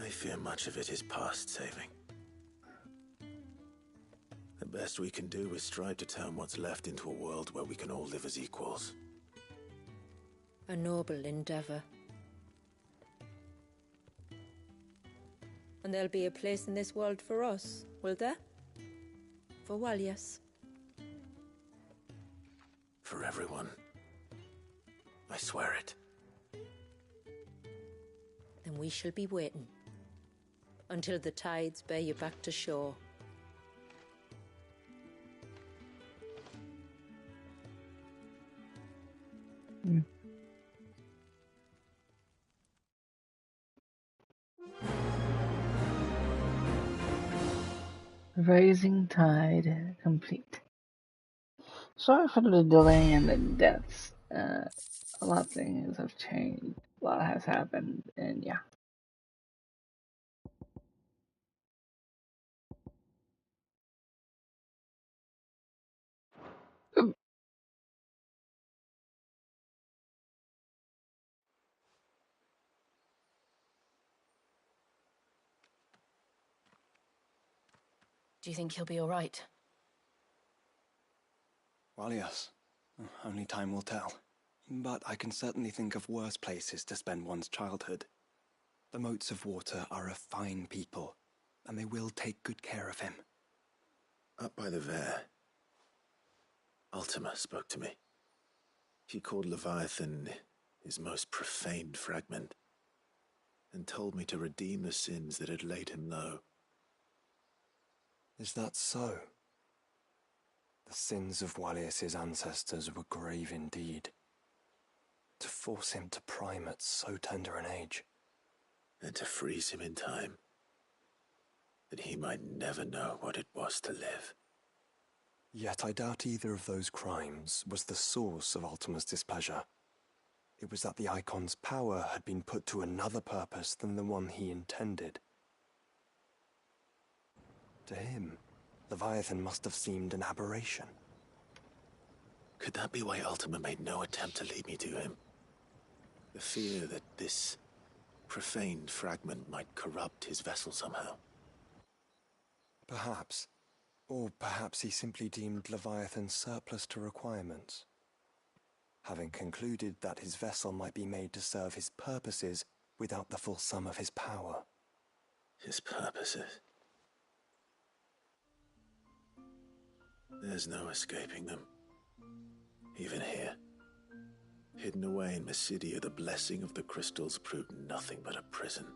I fear much of it is past saving. The best we can do is strive to turn what's left into a world where we can all live as equals. A noble endeavor. And there'll be a place in this world for us, will there? For Walyas. For everyone. I swear it. Then we shall be waiting. Until the tides bear you back to shore. Rising tide complete. Sorry for the delay and the deaths. A lot of things have changed. A lot has happened, and yeah. Do you think he'll be all right? Well, yes. Only time will tell. But I can certainly think of worse places to spend one's childhood. The Moats of Water are a fine people, and they will take good care of him. Up by the Vare, Ultima spoke to me. He called Leviathan his most profaned fragment, and told me to redeem the sins that had laid him low. Is that so? The sins of Wallius's ancestors were grave indeed. To force him to prime at so tender an age. And to freeze him in time, that he might never know what it was to live. Yet I doubt either of those crimes was the source of Ultima's displeasure. It was that the Icon's power had been put to another purpose than the one he intended. To him, Leviathan must have seemed an aberration. Could that be why Ultima made no attempt to lead me to him? The fear that this profaned fragment might corrupt his vessel somehow. Perhaps. Or perhaps he simply deemed Leviathan surplus to requirements. Having concluded that his vessel might be made to serve his purposes without the full sum of his power. His purposes? There's no escaping them. Even here. Hidden away in Mysidia, the blessing of the crystals proved nothing but a prison.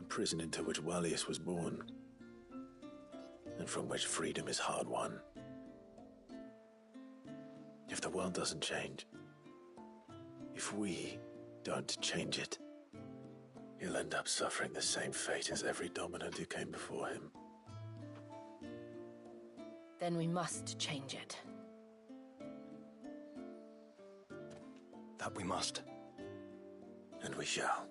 A prison into which Wallius was born, and from which freedom is hard won. If the world doesn't change, if we don't change it, he'll end up suffering the same fate as every dominant who came before him. Then we must change it. That we must. And we shall.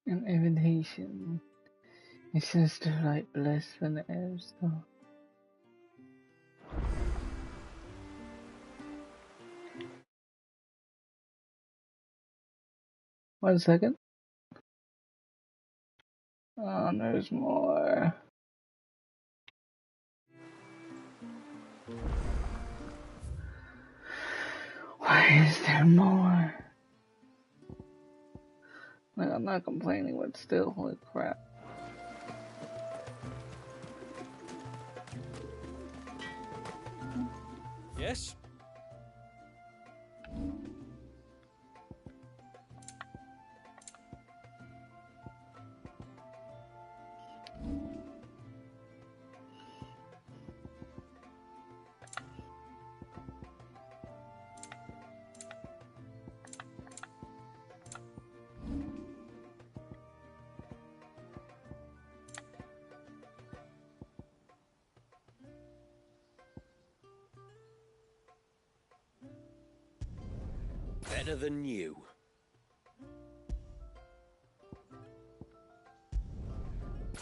An invitation. It says to write bliss when the air so. One second. Oh, there's more. Why is there more? Like, I'm not complaining, but still, holy crap. Yes? Better than you.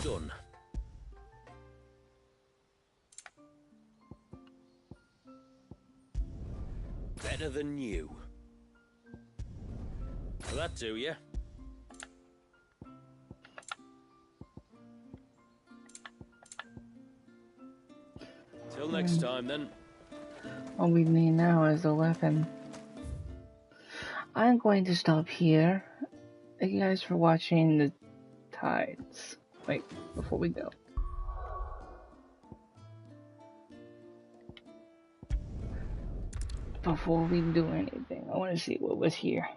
Done. Better than you. Will that do you? Till next time, then. All we need now is a weapon. I'm going to stop here. Thank you guys for watching the tides. Wait, before we go. Before we do anything, I want to see what was here.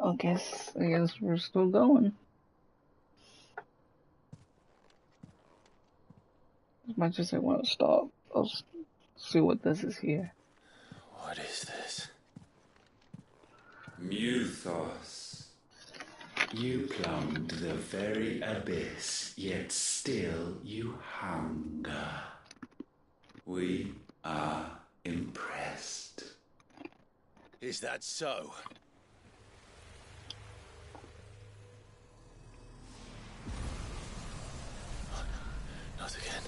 I guess we're still going. As much as I want to stop, I'll see what this is here. What is this? Muthos. You plumbed the very abyss, yet still you hunger. We are impressed. Is that so? Not again.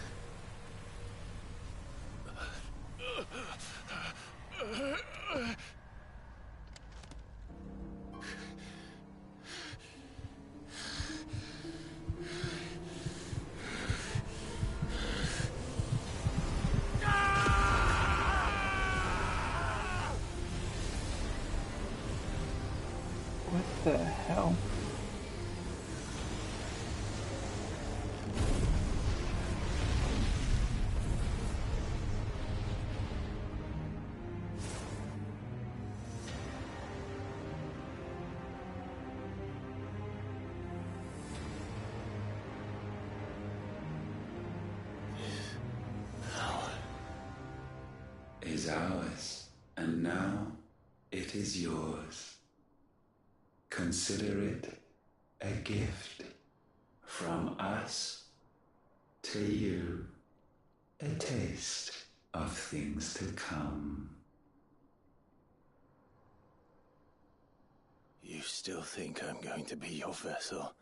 What the hell? Is ours, and now it is yours. Consider it a gift from us to you, a taste of things to come. You still think I'm going to be your vessel?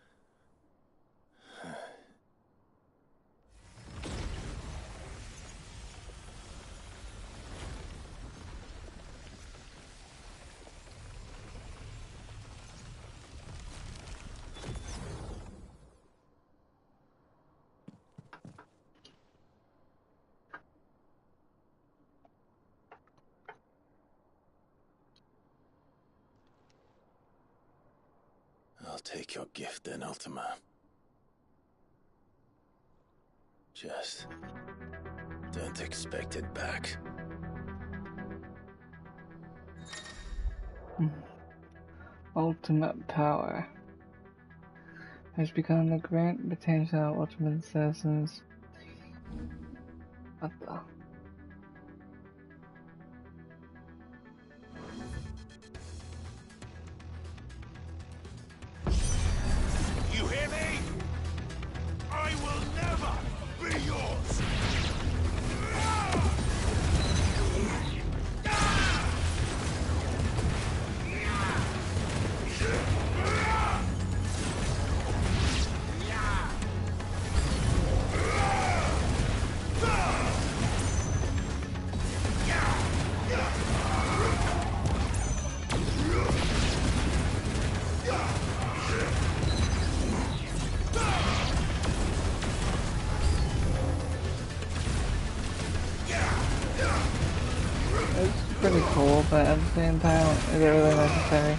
I'll take your gift then, Ultima. Just don't expect it back. Ultimate power has become the great potential ultimate assassins. What the? You hear me? I will never be yours! Pretty cool, but at the same time, is it really necessary?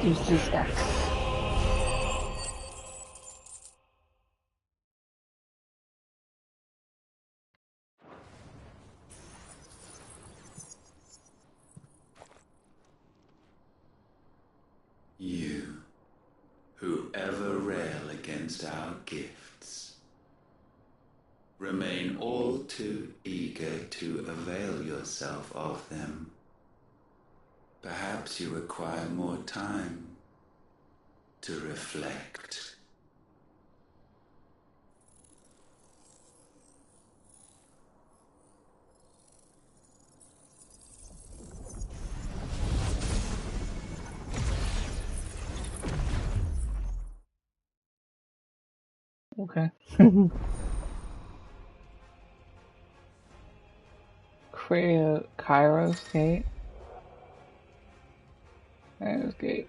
Use this X. You against our gifts. Remain all too eager to avail yourself of them. Perhaps you require more time to reflect. Okay. Kairos Gate. Kairos Gate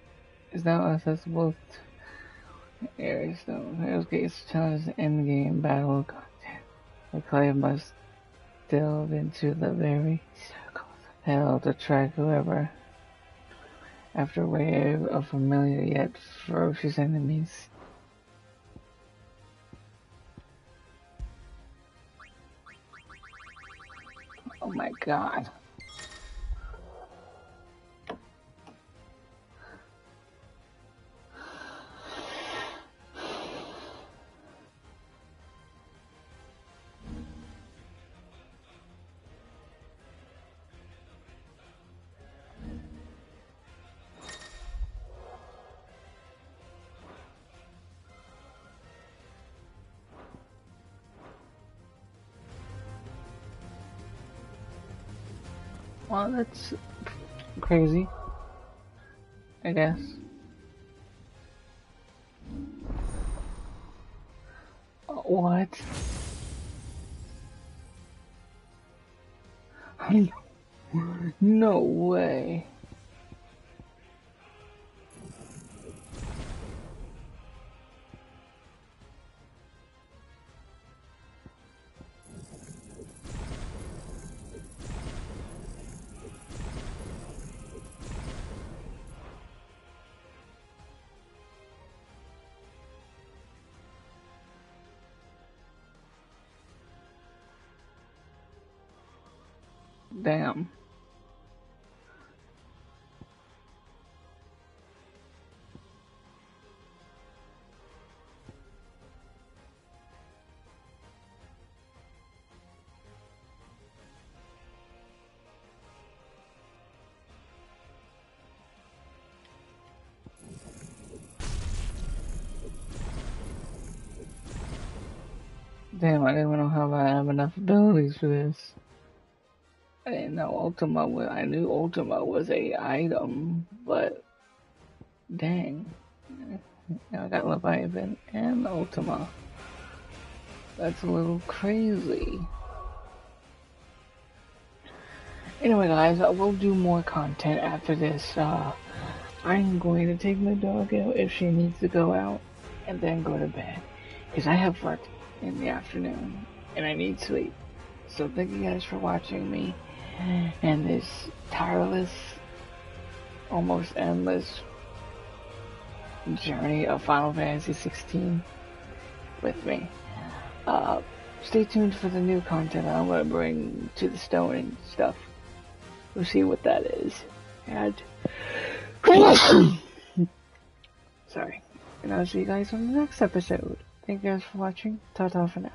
is now accessible to Ares Stone. Kairos Gate is a challenge to end game battle content. The player must delve into the very circles of hell to track whoever after a wave of familiar yet ferocious enemies. Oh my god. Well, that's crazy, I guess. What? No way. Damn. Damn, I didn't know how I have enough abilities for this. I didn't know Ultima was, I knew Ultima was a item, but dang. Now I got Leviathan and Ultima. That's a little crazy. Anyway guys, I will do more content after this. I'm going to take my dog out if she needs to go out and then go to bed. Because I have work in the afternoon and I need sleep. So thank you guys for watching me and this tireless, almost endless journey of Final Fantasy 16 with me. Stay tuned for the new content I'm going to bring to the stone and stuff. We'll see what that is. And sorry. And I'll see you guys on the next episode. Thank you guys for watching. Ta-ta for now.